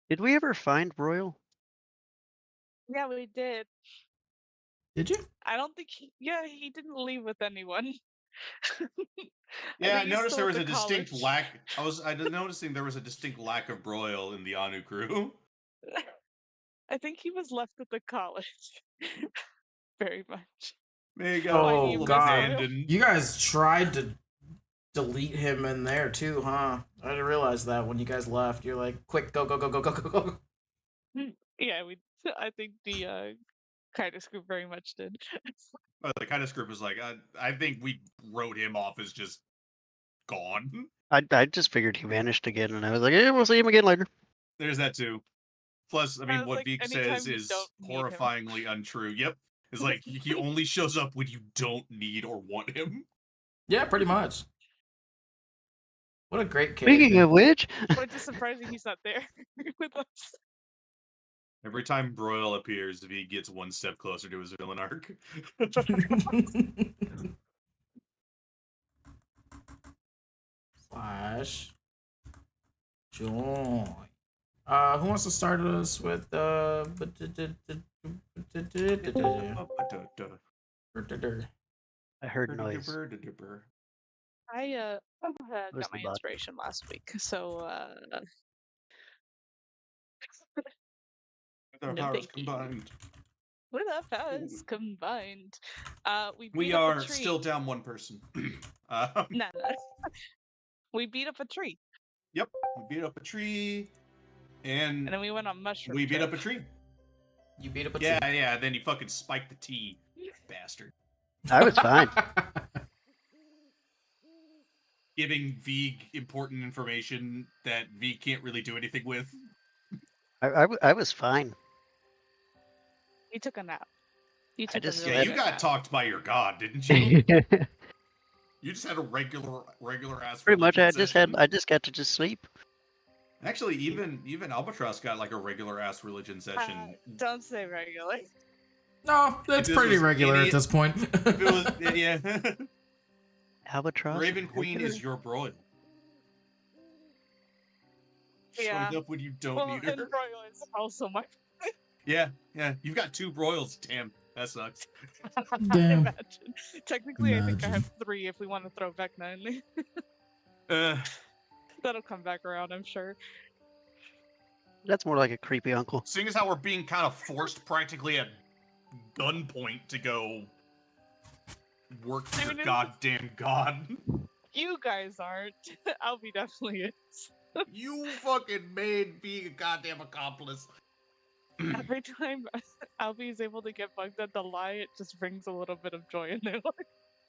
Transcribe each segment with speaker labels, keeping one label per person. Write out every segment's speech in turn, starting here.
Speaker 1: Did we ever find Royal?
Speaker 2: Yeah, we did.
Speaker 3: Did you?
Speaker 2: I don't think yeah, he didn't leave with anyone. I
Speaker 4: Yeah, I
Speaker 2: think he's
Speaker 4: noticed
Speaker 2: still
Speaker 4: there
Speaker 2: at
Speaker 4: was
Speaker 2: the
Speaker 4: a distinct
Speaker 2: college.
Speaker 4: lack. I was noticing there was a distinct lack of broil in the Anu crew.
Speaker 2: I think he was left at the college. Very much.
Speaker 4: There you go,
Speaker 2: Why do
Speaker 3: Oh
Speaker 2: you
Speaker 4: full of
Speaker 2: miss
Speaker 3: god.
Speaker 2: Royal?
Speaker 4: abandon.
Speaker 3: You guys tried to delete him in there too, huh? I didn't realize that when you guys left. You're like, quick, go, go, go, go, go, go, go.
Speaker 2: Yeah, we. I think the Kitus group very much did.
Speaker 4: The kind of script was like, I think we wrote him off as just gone.
Speaker 1: I just figured he vanished again, and I was like, "Yeah, we'll see him again later."
Speaker 4: There's that too. Plus, I
Speaker 2: I
Speaker 4: mean,
Speaker 2: was
Speaker 4: what
Speaker 2: like,
Speaker 4: Vig
Speaker 2: anytime
Speaker 4: says
Speaker 2: you
Speaker 4: is
Speaker 2: don't need him.
Speaker 4: horrifyingly untrue. Yep. It's like he only shows up when you don't need or want him.
Speaker 3: Yeah, pretty much. What a great
Speaker 1: Speaking
Speaker 3: character.
Speaker 1: of which,
Speaker 2: But it's just surprising he's not there with us.
Speaker 4: Every time Broil appears, Vig gets one step closer to his villain arc.
Speaker 3: Flash. Join. Who wants to start us with
Speaker 1: I heard noise.
Speaker 2: I
Speaker 1: It was
Speaker 2: got
Speaker 1: the
Speaker 2: my
Speaker 1: bot.
Speaker 2: inspiration last week, so
Speaker 4: Our
Speaker 2: no
Speaker 4: powers
Speaker 2: thank you.
Speaker 4: combined.
Speaker 2: With our powers combined, we beat
Speaker 4: We
Speaker 2: up a
Speaker 4: are
Speaker 2: tree.
Speaker 4: still down one person.
Speaker 2: No. We beat up a tree,
Speaker 4: Yep, we beat up a tree,
Speaker 2: and
Speaker 4: and
Speaker 2: then we went on mushroom.
Speaker 4: we beat
Speaker 2: trip.
Speaker 4: up a tree.
Speaker 3: You beat up a
Speaker 4: Yeah,
Speaker 3: tree.
Speaker 4: yeah. Then you fucking spiked the T, bastard.
Speaker 1: I was fine.
Speaker 4: Giving Vig important information that Vig can't really do anything with.
Speaker 1: I was fine.
Speaker 2: He took a nap. He
Speaker 1: I
Speaker 2: took
Speaker 1: just
Speaker 2: a
Speaker 4: Yeah,
Speaker 2: really
Speaker 4: you
Speaker 2: good
Speaker 4: got
Speaker 2: nap.
Speaker 4: talked by your god, didn't you?
Speaker 1: Pretty
Speaker 4: You just had a regular ass.
Speaker 1: much.
Speaker 4: religion
Speaker 1: I
Speaker 4: session.
Speaker 1: got to just sleep.
Speaker 4: Actually, even Albatross got like a regular ass religion session.
Speaker 2: Don't say regular.
Speaker 3: No, that's
Speaker 4: this
Speaker 3: pretty
Speaker 4: was
Speaker 3: regular
Speaker 4: idiot-
Speaker 3: at this point.
Speaker 4: If it was, yeah.
Speaker 1: Albatross.
Speaker 4: Raven Queen is your broil.
Speaker 2: Yeah.
Speaker 4: Showing up when you don't
Speaker 2: Well,
Speaker 4: need
Speaker 2: and
Speaker 4: her.
Speaker 2: Royal is also my.
Speaker 4: Yeah, yeah. You've got two broils. Damn, that sucks.
Speaker 3: Damn.
Speaker 2: Imagine. Technically, I think I have 3 if we want to throw Vecna in there. That'll come back around, I'm sure.
Speaker 1: That's more like a creepy uncle.
Speaker 4: Seeing as how we're being kind of forced practically at gunpoint to go work for
Speaker 2: I
Speaker 4: your
Speaker 2: mean,
Speaker 4: goddamn god.
Speaker 2: You guys aren't. Albie definitely is.
Speaker 4: You fucking made being a goddamn accomplice.
Speaker 2: Every time Albie is able to get bugged at the lie, it just brings a little bit of joy in their life.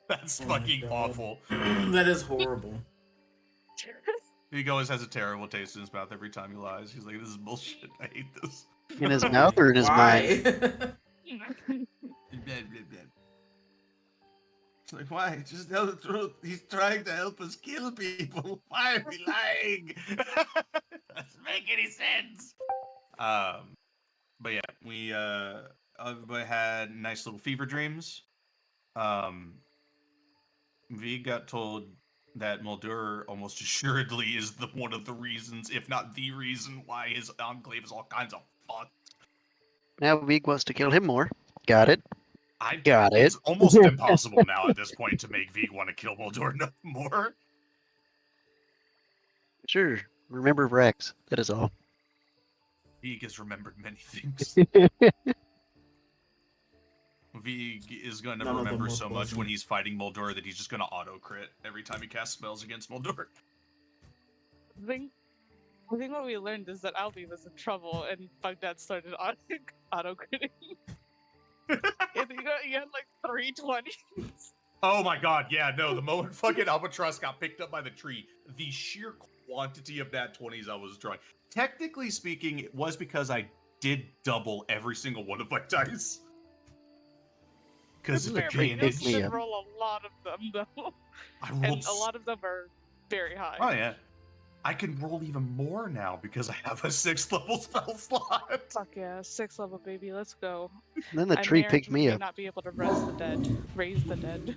Speaker 4: That's
Speaker 3: Oh my
Speaker 4: fucking
Speaker 3: God.
Speaker 4: awful.
Speaker 3: That is horrible.
Speaker 4: He always has a terrible taste in his mouth every time he lies. He's like, this is bullshit. I hate this.
Speaker 1: In his mouth or in his mind?
Speaker 3: Why?
Speaker 4: It's like, why? Just tell the truth. He's trying to help us kill people. Why are we lying? Doesn't make any sense. But yeah, we everybody had nice little fever dreams. V got told that Muldur almost assuredly is one of the reasons, if not the reason, why his enclave is all kinds of fucked.
Speaker 1: Now Vig wants to kill him more. Got it. Got it.
Speaker 4: It's almost impossible now at this point to make Vig want to kill Muldur no more.
Speaker 1: Sure. Remember Rex. That is all.
Speaker 4: Vig has remembered many things. Vig is going to
Speaker 3: None of them
Speaker 4: remember
Speaker 3: were
Speaker 4: so much
Speaker 3: pleasant.
Speaker 4: when he's fighting Muldur that he's just going to auto-crit every time he casts spells against Muldur.
Speaker 2: I think what we learned is that Albie was in trouble and Baghdad started auto-critting. He had like 320s.
Speaker 4: Oh my god, yeah, no, the moment fucking Albatross got picked up by the tree, the sheer quantity of nat 20s I was drawing. Technically speaking, it was because I did double every single one of my dice. Because
Speaker 1: This is a
Speaker 4: again,
Speaker 1: pretty
Speaker 2: You
Speaker 1: big
Speaker 2: did
Speaker 1: Liam.
Speaker 2: roll a lot of them though.
Speaker 4: I rolled
Speaker 2: And a lot of them are very high.
Speaker 4: Oh yeah. I can roll even more now because I have a 6th level spell slot.
Speaker 2: Fuck yeah, 6th level baby, let's go.
Speaker 1: And then the
Speaker 2: I
Speaker 1: tree
Speaker 2: may or
Speaker 1: picked me
Speaker 2: may
Speaker 1: up.
Speaker 2: not be able to raise the dead.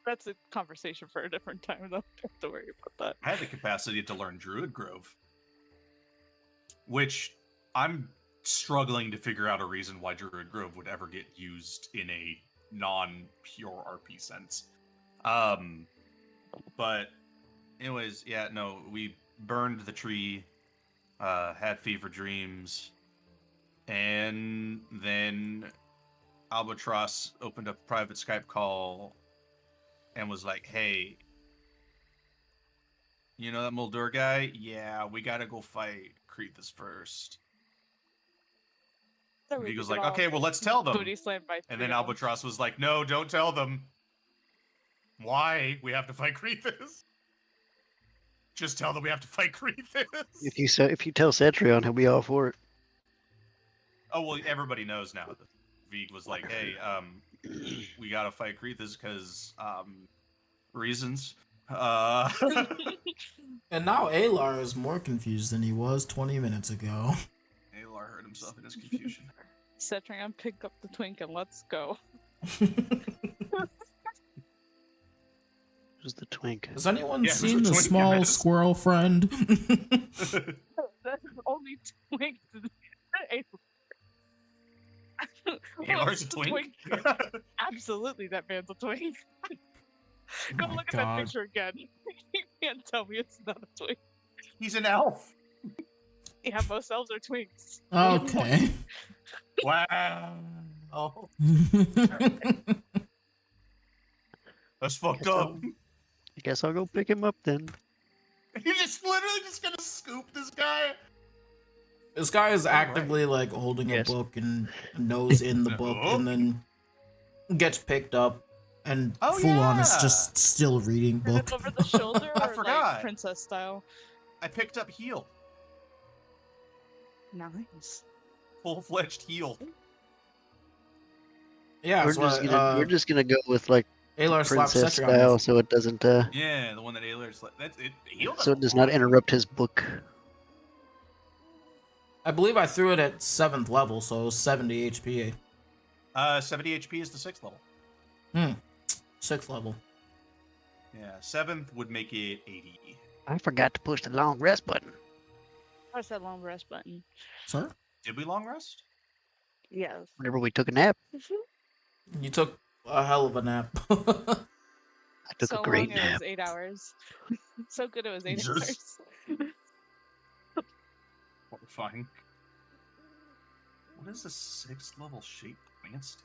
Speaker 2: That's a conversation for a different time though. Don't have to worry about that.
Speaker 4: I had the capacity to learn Druid Grove. which I'm struggling to figure out a reason why Druid Grove would ever get used in a non-pure RP sense. But anyways, yeah, no, we burned the tree, had fever dreams, and then Albatross opened up a private Skype call and was like, hey, you know that Muldur guy? Yeah, we gotta go fight Krethes first.
Speaker 2: So
Speaker 4: He
Speaker 2: we
Speaker 4: was
Speaker 2: could
Speaker 4: like,
Speaker 2: all
Speaker 4: okay, well, let's tell them.
Speaker 2: booty slammed by
Speaker 4: And
Speaker 2: three
Speaker 4: then
Speaker 2: of them.
Speaker 4: Albatross was like, no, don't tell them. Why? We have to fight Krethes. Just tell them we have to fight Krethes.
Speaker 1: If you tell Cetrion, he'll be all for it.
Speaker 4: Oh, well, everybody knows now that Vig was like, hey, we gotta fight Krethes because, reasons.
Speaker 3: And now Aelar is more confused than he was 20 minutes ago.
Speaker 4: Aelar hurt himself in his confusion.
Speaker 2: Cetrion, pick up the twink and let's go.
Speaker 1: Who's the twink?
Speaker 3: Has anyone
Speaker 4: Yeah, who's
Speaker 3: seen
Speaker 4: the
Speaker 3: the
Speaker 4: twink,
Speaker 3: small
Speaker 4: Dennis?
Speaker 3: squirrel friend?
Speaker 2: That's the only twink.
Speaker 4: Aelar's a twink?
Speaker 2: Absolutely, that man's a twink. Go
Speaker 3: my
Speaker 2: look at that
Speaker 3: God.
Speaker 2: picture again. You can't tell me it's not a twink.
Speaker 4: He's an elf.
Speaker 2: Yeah, most elves are twinks.
Speaker 3: Okay.
Speaker 4: Wow. Oh, that's fucked
Speaker 1: Guess
Speaker 4: up.
Speaker 1: I guess I'll go pick him up then.
Speaker 4: You're just literally just gonna scoop this guy.
Speaker 3: This guy is actively like holding
Speaker 1: Yes.
Speaker 3: a book and nose in the book, and then gets picked up and
Speaker 4: Oh,
Speaker 3: full on is
Speaker 4: yeah.
Speaker 3: just still reading
Speaker 2: Is
Speaker 3: book.
Speaker 2: it over the shoulder
Speaker 4: I
Speaker 2: or
Speaker 4: forgot.
Speaker 2: like princess style?
Speaker 4: I picked up heal.
Speaker 2: Nice.
Speaker 4: Full-fledged heal.
Speaker 3: Yeah,
Speaker 1: we're
Speaker 3: that's
Speaker 1: just
Speaker 3: why
Speaker 1: gonna we're just gonna go with like
Speaker 3: Aelar slaps
Speaker 1: princess
Speaker 3: Cetrion.
Speaker 1: style, so it doesn't
Speaker 4: Yeah, the one that Aelar's like. That's it. Heal
Speaker 1: so it does not interrupt his book.
Speaker 3: I believe I threw it at 7th level, so 70 HP.
Speaker 4: 70 HP is the 6th level.
Speaker 3: 6th level.
Speaker 4: Yeah, 7th would make it 80.
Speaker 1: I forgot to push the long rest button.
Speaker 2: Press that long rest button.
Speaker 3: Sir?
Speaker 4: Did we long rest?
Speaker 2: Yes.
Speaker 1: Whenever we took a nap,
Speaker 3: You took a hell of a nap.
Speaker 1: I took
Speaker 2: So
Speaker 1: a great
Speaker 2: long it
Speaker 1: nap.
Speaker 2: was 8 hours. So good it was 8
Speaker 4: Jesus.
Speaker 2: hours.
Speaker 4: Horrifying. What is the 6th level shape plants do?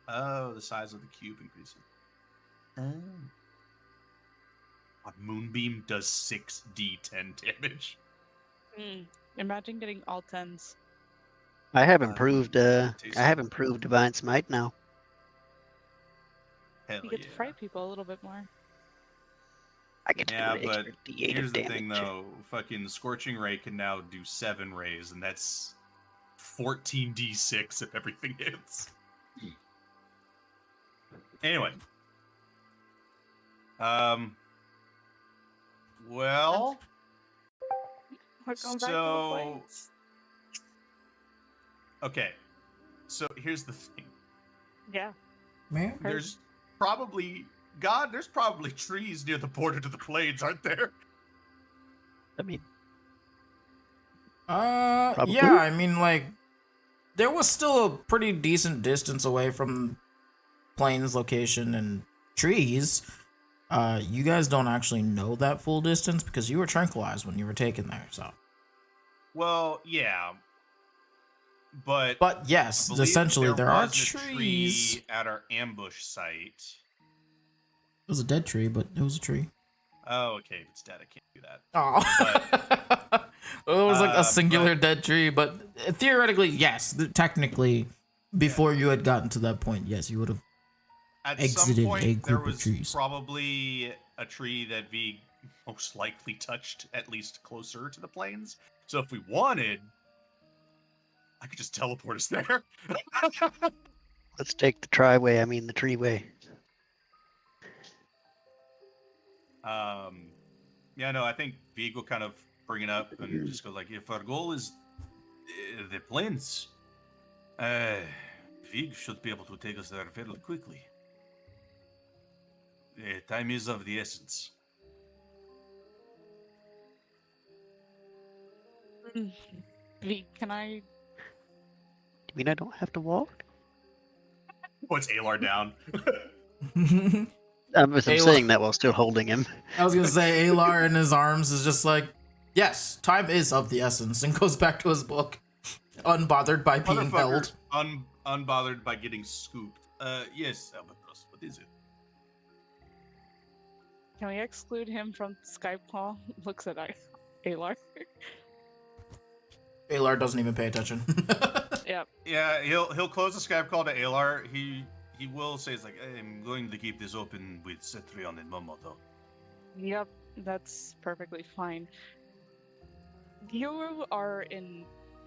Speaker 4: Oh, the size of the cube increases. Oh. A moonbeam does 6d10 damage.
Speaker 2: Imagine getting all 10s.
Speaker 1: I have improved I
Speaker 4: tastes
Speaker 1: have
Speaker 4: like-
Speaker 1: improved Divine Smite now.
Speaker 4: Hell
Speaker 2: You get
Speaker 4: yeah.
Speaker 2: to fright people a little bit more.
Speaker 1: I get to
Speaker 4: Yeah,
Speaker 1: do an
Speaker 4: but
Speaker 1: extra D8
Speaker 4: here's
Speaker 1: of
Speaker 4: the
Speaker 1: damage.
Speaker 4: thing though, fucking Scorching Ray can now do 7 rays, and that's 14d6 if everything hits. Anyway. Well,
Speaker 2: We're going back to the
Speaker 4: So-
Speaker 2: plains.
Speaker 4: okay. So here's the thing.
Speaker 2: Yeah.
Speaker 3: Man.
Speaker 4: There's probably trees near the border to the plains, aren't there?
Speaker 1: I mean,
Speaker 3: Yeah, I mean, like, there was still a pretty decent distance away from Plains location and trees. You guys don't actually know that full distance because you were tranquilized when you were taken there, so.
Speaker 4: Well, yeah. But
Speaker 3: yes,
Speaker 4: I believe
Speaker 3: essentially there are
Speaker 4: was a
Speaker 3: trees.
Speaker 4: tree at our ambush site.
Speaker 3: It was a dead tree, but it was a tree.
Speaker 4: Oh, okay, if it's dead, I can't do that.
Speaker 3: Oh. It was like a singular
Speaker 4: but-
Speaker 3: dead tree, but theoretically, yes. Technically, before you had gotten to that point, yes, you would have.
Speaker 4: At
Speaker 3: Exited
Speaker 4: some
Speaker 3: a
Speaker 4: point, there
Speaker 3: group of
Speaker 4: was
Speaker 3: trees.
Speaker 4: probably a tree that V most likely touched at least closer to the plains. So if we wanted, I could just teleport us there.
Speaker 1: let's take the tree-way.
Speaker 4: Yeah, no, I think Vig will kind of bring it up and just go like, if our goal is the plains, Vig should be able to take us there fairly quickly. Time is of the essence.
Speaker 2: V, can I?
Speaker 1: You mean I don't have to walk?
Speaker 4: Puts Aelar down.
Speaker 1: I'm
Speaker 3: Aelar-
Speaker 1: saying that while still holding him.
Speaker 3: I was gonna say Aelar in his arms is just like, yes, time is of the essence, and goes back to his book, unbothered by being held.
Speaker 4: Unbothered by getting scooped. Yes, Albatross, what is it?
Speaker 2: Can we exclude him from Skype call? Looks at Aelar.
Speaker 3: Aelar doesn't even pay attention.
Speaker 2: Yep.
Speaker 4: Yeah, he'll close the Skype call to Aelar. He will say, it's like, I'm going to keep this open with Cetrion and Momo, though.
Speaker 2: Yep, that's perfectly fine. You are in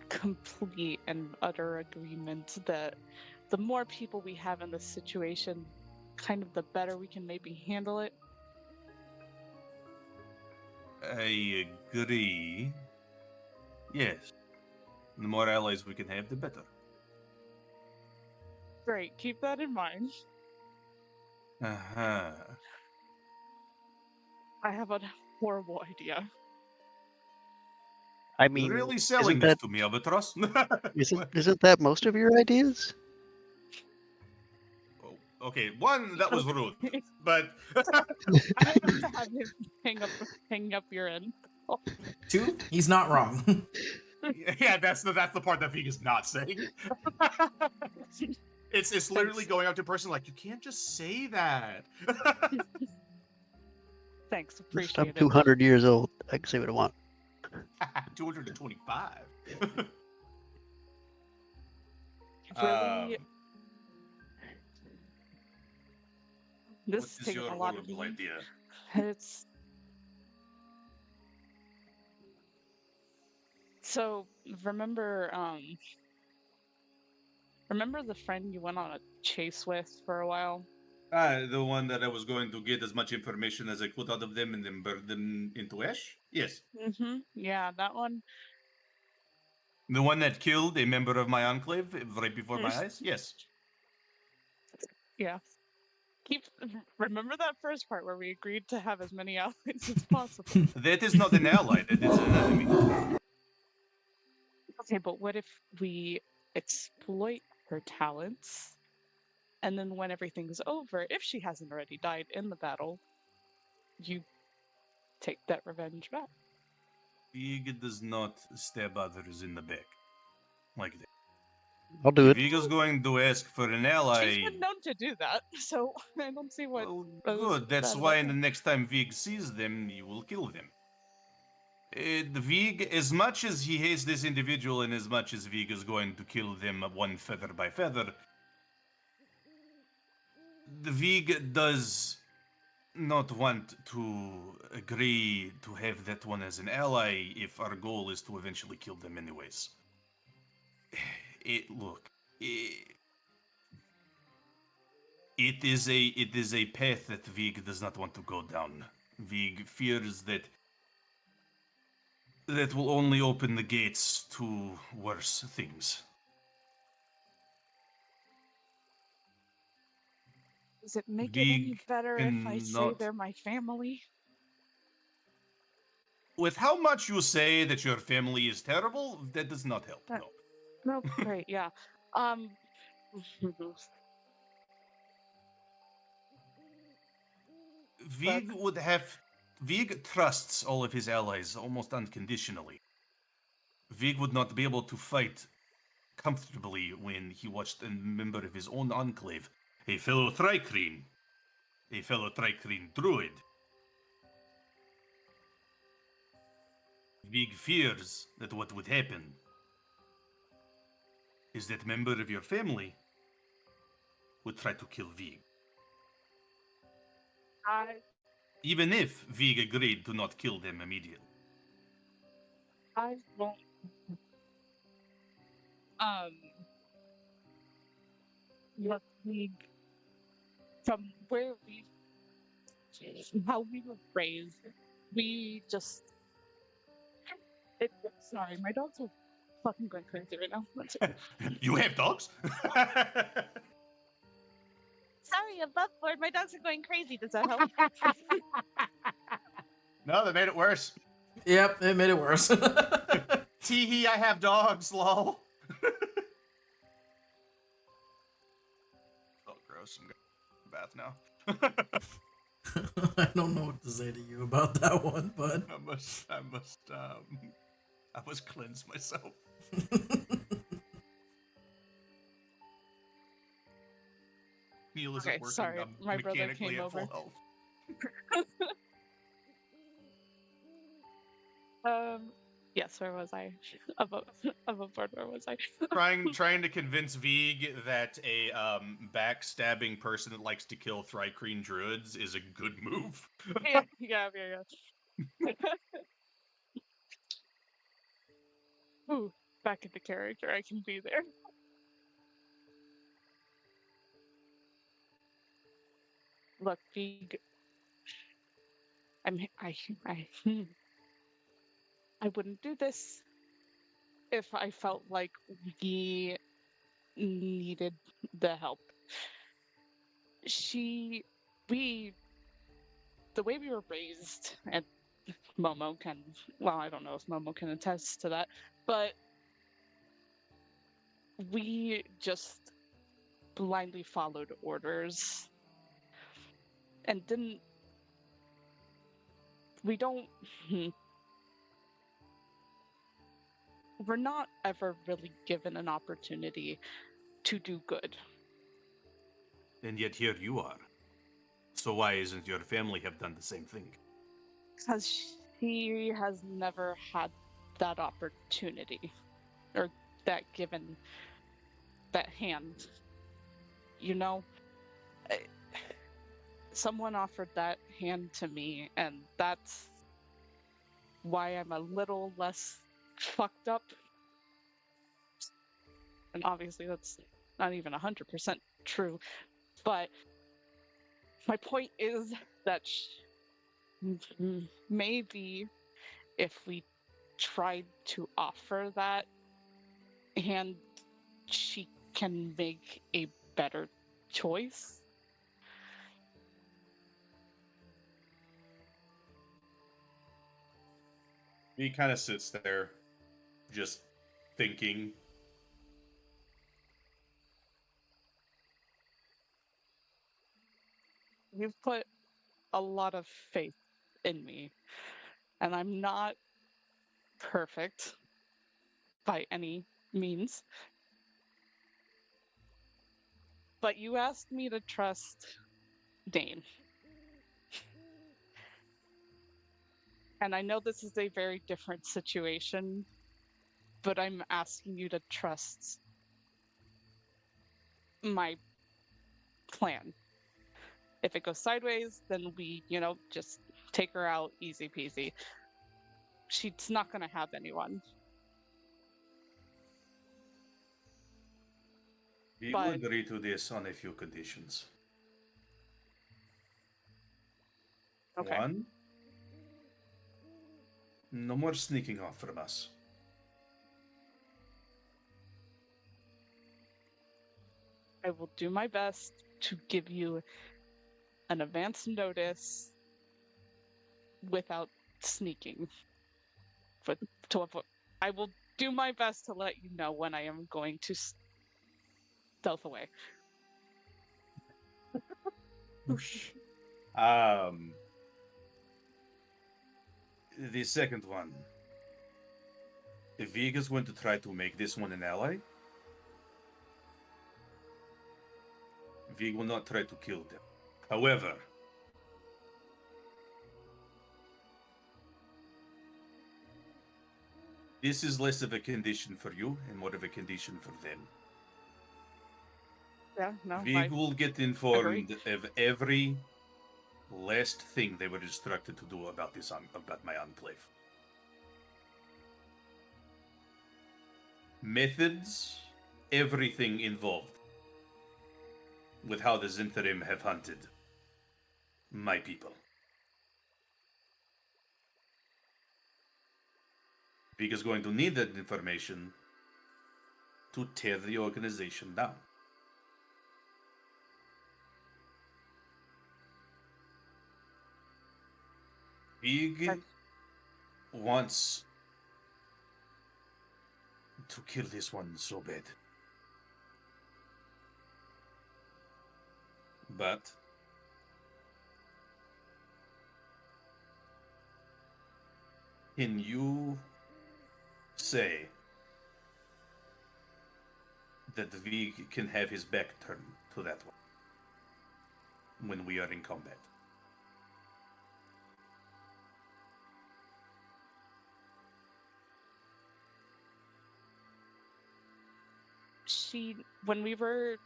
Speaker 2: complete and utter agreement that the more people we have in this situation, kind of the better we can maybe handle it.
Speaker 4: I agree. Yes. The more allies we can have, the better.
Speaker 2: Great, keep that in mind.
Speaker 4: Uh-huh.
Speaker 2: I have a horrible idea.
Speaker 1: I
Speaker 4: You're
Speaker 1: mean,
Speaker 4: really selling
Speaker 1: isn't
Speaker 4: this
Speaker 1: that
Speaker 4: to me, Albatross?
Speaker 1: isn't that most of your ideas?
Speaker 4: Oh, okay, one, that was rude, but...
Speaker 2: I have to have him hang up your end.
Speaker 3: 2, he's not wrong.
Speaker 4: yeah, that's the part that Vega's not saying. It's literally going up to a person like, you can't just say that.
Speaker 2: Thanks,
Speaker 1: I'm
Speaker 2: appreciate it.
Speaker 1: 200 years old. I can say what I want.
Speaker 4: 225.
Speaker 2: Really, this
Speaker 4: What
Speaker 2: is
Speaker 4: is
Speaker 2: taking
Speaker 4: your
Speaker 2: a lot of
Speaker 4: horrible idea?
Speaker 2: It's so remember the friend you went on a chase with for a while?
Speaker 4: The one that I was going to get as much information as I could out of them and then burn them into ash? Yes.
Speaker 2: Yeah, that one.
Speaker 4: The one that killed a member of my enclave right before my eyes? Yes.
Speaker 2: Yeah. Remember that first part where we agreed to have as many allies as possible.
Speaker 4: That is not an ally, that is an enemy.
Speaker 2: Okay, but what if we exploit her talents, and then when everything's over, if she hasn't already died in the battle, you take that revenge back?
Speaker 4: Vig does not stab others in the back like that.
Speaker 1: I'll do
Speaker 4: If
Speaker 1: it.
Speaker 4: Vigo's going to ask for an ally,
Speaker 2: She's been known to do that, so I don't see what.
Speaker 4: well,
Speaker 2: is
Speaker 4: good. That's
Speaker 2: bad
Speaker 4: why
Speaker 2: about
Speaker 4: the
Speaker 2: that.
Speaker 4: next time Vig sees them, you will kill them. Vig, as much as he hates this individual and as much as Vig is going to kill them one feather by feather, the Vig does not want to agree to have that one as an ally if our goal is to eventually kill them anyways. It is a path that Vig does not want to go down. Vig fears that will only open the gates to worse things.
Speaker 2: Does it make it any
Speaker 4: Vig
Speaker 2: better if I say
Speaker 4: cannot-
Speaker 2: they're my family?
Speaker 4: With how much you say that your family is terrible, that does not help. No.
Speaker 2: No, great, yeah.
Speaker 4: Vig trusts all of his allies almost unconditionally. Vig would not be able to fight comfortably when he watched a member of his own enclave, a fellow Thrycreen druid. Vig fears that what would happen is that member of your family would try to kill Vig. Even if Vig agreed to not kill them immediately.
Speaker 2: I won't. Look, from how we were raised, we just. Sorry, my dogs are fucking going crazy right now.
Speaker 4: You have dogs?
Speaker 2: Sorry, above board, my dogs are going crazy. Does that help?
Speaker 4: No, they made it worse.
Speaker 3: Yep, it made it worse.
Speaker 4: Teehee, I have dogs, lol. Felt gross. I'm going to the bath now.
Speaker 3: I don't know what to say to you about that one, but
Speaker 4: I must cleanse myself. Neil isn't
Speaker 2: Okay,
Speaker 4: working
Speaker 2: sorry,
Speaker 4: on
Speaker 2: my brother
Speaker 4: mechanically
Speaker 2: came
Speaker 4: at full
Speaker 2: over.
Speaker 4: health.
Speaker 2: Yes, where was I? Above board, where was I?
Speaker 4: trying to convince Vig that a backstabbing person that likes to kill Thrycreen druids is a good move.
Speaker 2: yeah. Ooh, back into character, I can be there. Look, Vig, I I wouldn't do this if I felt like we needed the help. We, the way we were raised, and Momo can, well, I don't know if Momo can attest to that, but we just blindly followed orders and we don't, we're not ever really given an opportunity to do good.
Speaker 4: And yet here you are. So why isn't your family have done the same thing?
Speaker 2: Because she has never had that opportunity or that given that hand. You know, I- someone offered that hand to me, and that's why I'm a little less fucked up. And obviously, that's not even 100% true. But my point is that maybe if we tried to offer that hand, she can make a better choice.
Speaker 4: He kind of sits there, just thinking.
Speaker 2: You've put a lot of faith in me, and I'm not perfect by any means. But you asked me to trust Dane. And I know this is a very different situation, but I'm asking you to trust my plan. If it goes sideways, then we, just take her out easy peasy. She's not going to have anyone.
Speaker 4: We will
Speaker 2: But
Speaker 4: agree to this on a few conditions.
Speaker 2: okay,
Speaker 4: One, no more sneaking off from us.
Speaker 2: I will do my best to give you an advance notice without sneaking. But to avoid, I will do my best to let you know when I am going to stealth away.
Speaker 4: Um, the second one. If Vega's going to try to make this one an ally, Vega will not try to kill them. However, this is less of a condition for you and more of a condition for them.
Speaker 2: Yeah, no,
Speaker 4: Vig will get informed of every last thing they were instructed to do about about my enclave. Methods, everything involved with how the Zintharim have hunted my people. Vig is going to need that information to tear the organization down. Vig wants to kill this one so bad. But can you say that we can have his back turned to that one when we are in combat?
Speaker 2: When we were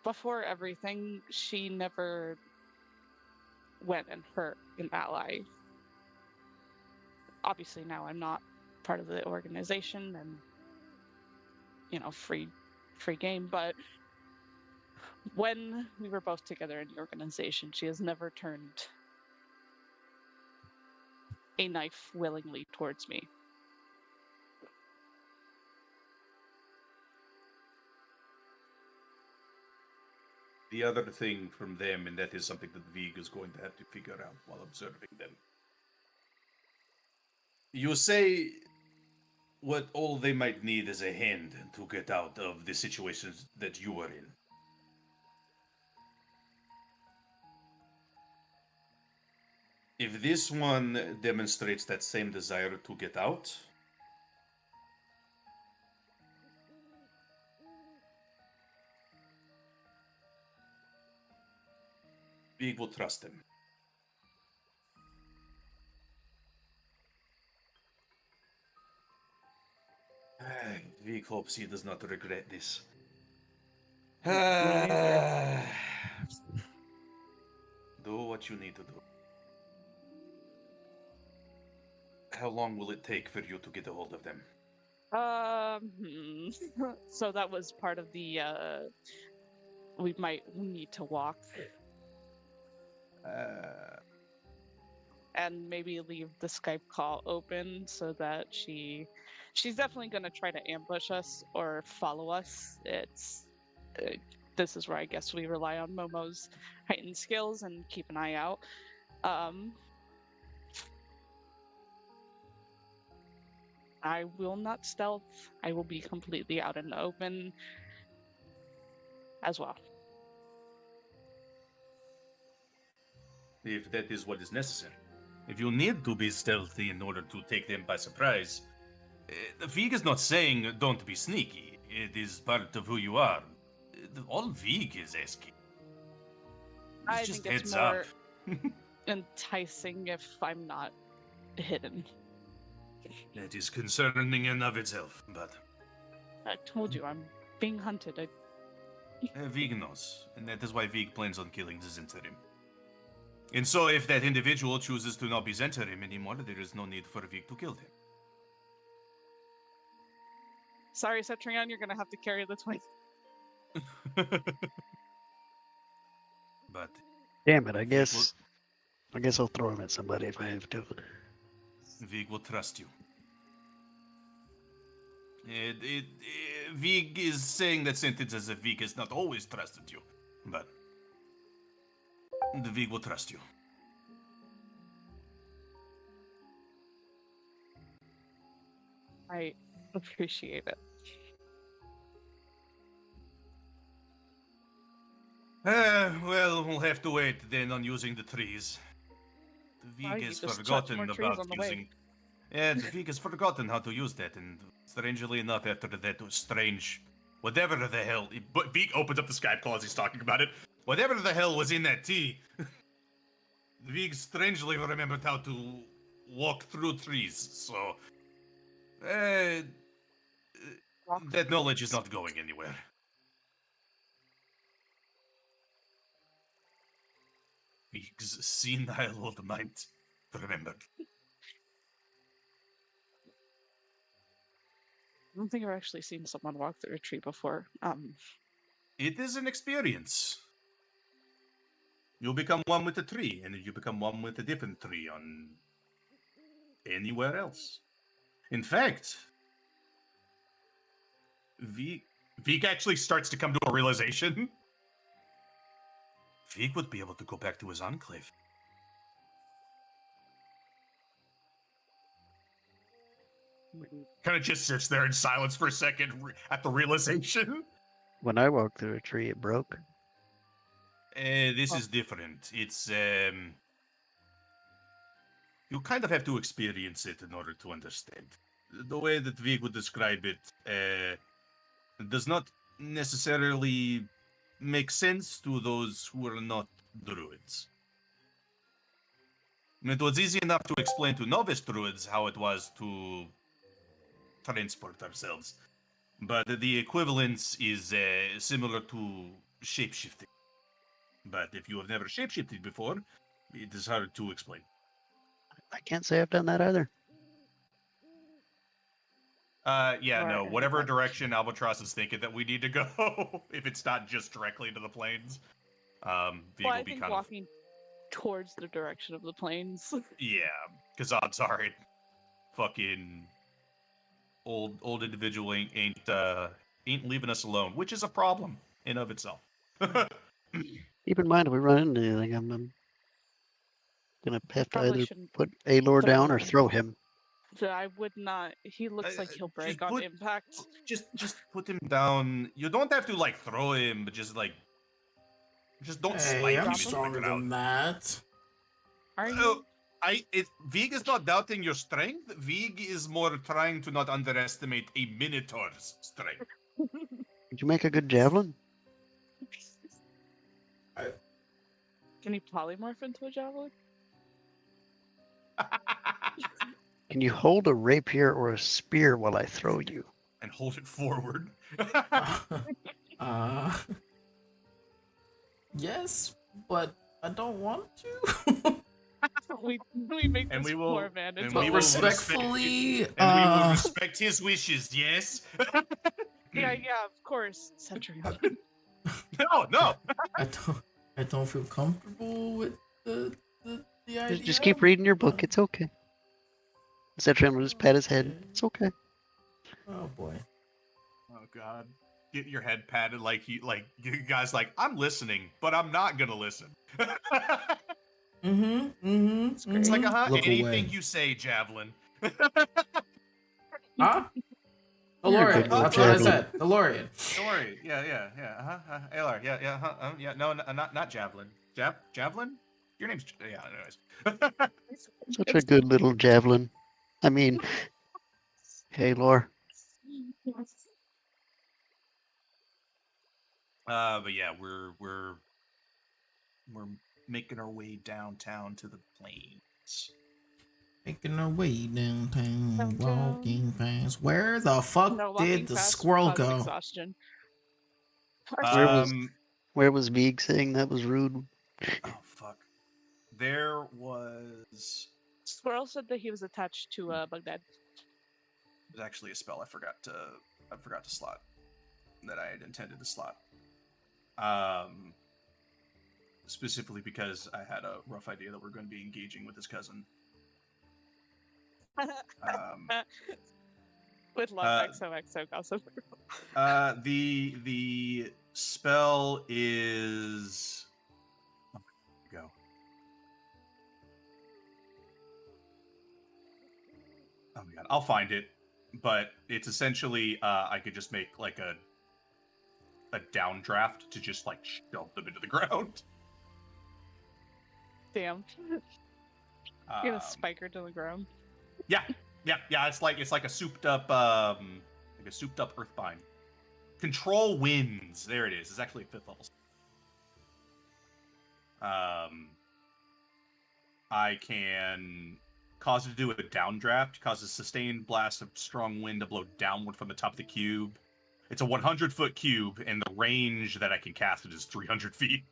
Speaker 2: before everything, she never went and hurt an ally. Obviously now I'm not part of the organization and, you know, free game, but when we were both together in the organization, she has never turned a knife willingly towards me.
Speaker 4: The other thing from them, and that is something that Vig is going to have to figure out while observing them. You say what all they might need is a hand to get out of the situations that you are in. If this one demonstrates that same desire to get out, Vig will trust him. Vig hopes he does not regret this. Do what you need to do. How long will it take for you to get a hold of them?
Speaker 2: So that was part of the we might need to walk and maybe leave the Skype call open so that she's definitely going to try to ambush us or follow us. It's this is where I guess we rely on Momo's heightened skills and keep an eye out. I will not stealth. I will be completely out in the open as well.
Speaker 4: If that is what is necessary. If you need to be stealthy in order to take them by surprise, Vig is not saying don't be sneaky. It is part of who you are. All Vig is asking.
Speaker 2: I
Speaker 4: It's just
Speaker 2: think it's
Speaker 4: heads
Speaker 2: more
Speaker 4: up.
Speaker 2: enticing if I'm not hidden.
Speaker 4: That is concerning in of itself, but
Speaker 2: I told you, I'm being hunted.
Speaker 4: Vig knows, and that is why Vig plans on killing the Zentarim. And so if that individual chooses to not be Zentarim anymore, there is no need for Vig to kill him.
Speaker 2: Sorry, Cetrion, you're gonna have to carry the twin.
Speaker 4: But
Speaker 1: Damn it! I guess I'll throw him at somebody if I have to.
Speaker 4: Vig will trust you. Vig is saying that sentence as if Vig has not always trusted you, but the Vig will trust you.
Speaker 2: I appreciate it.
Speaker 4: Well, we'll have to wait then on using the trees. The
Speaker 2: Well,
Speaker 4: Vig
Speaker 2: you
Speaker 4: has
Speaker 2: just touch
Speaker 4: forgotten
Speaker 2: more trees
Speaker 4: about
Speaker 2: on the way.
Speaker 4: using. Yeah, the Vig has forgotten how to use that, and strangely enough, after that strange, whatever the hell, but Vig opens up the Skype call as he's talking about it. Whatever the hell was in that tea, Vig strangely remembered how to walk through trees. So, that knowledge is not going anywhere. Vig's senile old mind remembered.
Speaker 2: I don't think I've actually seen someone walk through a tree before.
Speaker 4: It is an experience. You become one with the tree, and you become one with a different tree on anywhere else. In fact, Vig actually starts to come to a realization. Vig would be able to go back to his enclave. Kind of just sits there in silence for a second at the realization.
Speaker 1: When I walked through a tree, it broke.
Speaker 4: This is different. It's you kind of have to experience it in order to understand. The way that Vig would describe it does not necessarily make sense to those who are not druids. It was easy enough to explain to novice druids how it was to transport ourselves, but the equivalence is similar to shapeshifting. But if you have never shapeshifted before, it is hard to explain.
Speaker 1: I can't say I've done that either.
Speaker 4: Yeah,
Speaker 2: Or
Speaker 4: no,
Speaker 2: any
Speaker 4: whatever
Speaker 2: punch.
Speaker 4: direction Albatross is thinking that we need to go, if it's not just directly to the plains, Vig
Speaker 2: Well,
Speaker 4: will
Speaker 2: I
Speaker 4: be
Speaker 2: think
Speaker 4: kind
Speaker 2: walking towards the direction of the plains.
Speaker 4: yeah, because odds are it fucking old individual ain't leaving us alone, which is a problem in of itself.
Speaker 1: Keep in mind, if we run into anything, I'm gonna have to
Speaker 2: Probably
Speaker 1: either
Speaker 2: shouldn't
Speaker 1: put Aelar
Speaker 2: throw
Speaker 1: down or
Speaker 2: him.
Speaker 1: throw him.
Speaker 2: So I would not. He looks like he'll break on
Speaker 4: put-
Speaker 2: impact.
Speaker 4: just put him down. You don't have to like throw him, but just don't
Speaker 3: Hey,
Speaker 4: spike him
Speaker 3: I'm
Speaker 4: into the
Speaker 3: stronger
Speaker 4: ground.
Speaker 3: than that.
Speaker 2: Are
Speaker 4: Oh,
Speaker 2: you?
Speaker 4: Vig is not doubting your strength. Vig is more trying to not underestimate a Minotaur's strength.
Speaker 1: Did you make a good javelin?
Speaker 2: Can he polymorph into a javelin?
Speaker 1: Can you hold a rapier or a spear while I throw you?
Speaker 4: And hold it forward.
Speaker 3: uh, yes, but I don't want to.
Speaker 2: we make
Speaker 4: And
Speaker 2: this
Speaker 4: we will-
Speaker 2: poor man
Speaker 4: and
Speaker 2: into
Speaker 3: But
Speaker 4: we
Speaker 2: a
Speaker 4: will
Speaker 3: respectfully,
Speaker 4: And we will respect his wishes, yes?
Speaker 2: Yeah, of course, Cedric.
Speaker 4: No!
Speaker 3: I don't feel comfortable with the idea.
Speaker 1: Just keep reading your book. It's okay. Cetran will just pat his head. It's okay.
Speaker 3: Oh boy.
Speaker 4: Oh god. Get your head patted like you guys like, I'm listening, but I'm not gonna listen. It's like,
Speaker 3: Look
Speaker 4: anything
Speaker 3: away.
Speaker 4: you say, Javelin.
Speaker 3: Huh?
Speaker 1: You're a
Speaker 3: DeLorean.
Speaker 1: good little
Speaker 3: That's what I
Speaker 1: javelin.
Speaker 3: said. DeLorean.
Speaker 4: Don't worry. Yeah. Aelar, yeah. No, not Javelin. Javelin? Your name's yeah. Anyways.
Speaker 1: Such a good little javelin. I mean, hey, Lore.
Speaker 4: But yeah, we're making our way downtown to the plains.
Speaker 3: Making our way downtown,
Speaker 2: Downtown.
Speaker 3: walking fast. Where the fuck
Speaker 2: No, walking
Speaker 3: did the
Speaker 2: fast
Speaker 3: squirrel
Speaker 2: causes
Speaker 3: go?
Speaker 2: exhaustion.
Speaker 1: Where was Vig saying that was rude?
Speaker 4: Oh fuck. There was
Speaker 2: Squirrel said that he was attached to Baghdad.
Speaker 4: there's actually a spell I forgot to slot that I had intended to slot. Specifically because I had a rough idea that we're going to be engaging with his cousin.
Speaker 2: With love, XOXO gossip.
Speaker 4: The spell is. Oh, there we go. Oh my god, I'll find it. But it's essentially, I could just make like a downdraft to just like shove them into the ground.
Speaker 2: Damn. You're gonna spike her to the ground.
Speaker 4: Yeah. It's like a souped up earthbind. Control winds. There it is. It's actually a 5th level. I can cause it to do a downdraft, cause a sustained blast of strong wind to blow downward from the top of the cube. It's a 100-foot cube, and the range that I can cast it is 300 feet.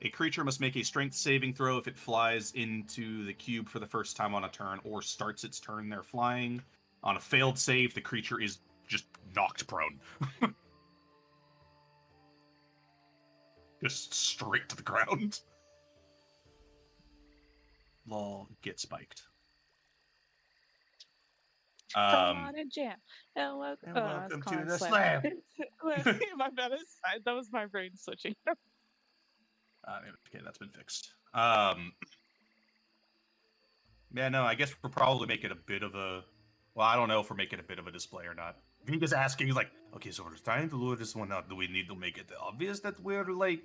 Speaker 4: A creature must make a strength saving throw if it flies into the cube for the first time on a turn or starts its turn there flying. On a failed save, the creature is just knocked prone. Just straight to the ground. Lol, get spiked.
Speaker 2: Come on and jam. And welcome
Speaker 4: to the slam.
Speaker 2: My bad. That was my brain switching.
Speaker 4: Okay, that's been fixed. Yeah, no, I guess we'll probably make it a bit of a. Well, I don't know if we're making a bit of a display or not. Vika's asking, he's like, okay, so we're trying to lure this one out. Do we need to make it obvious that we're like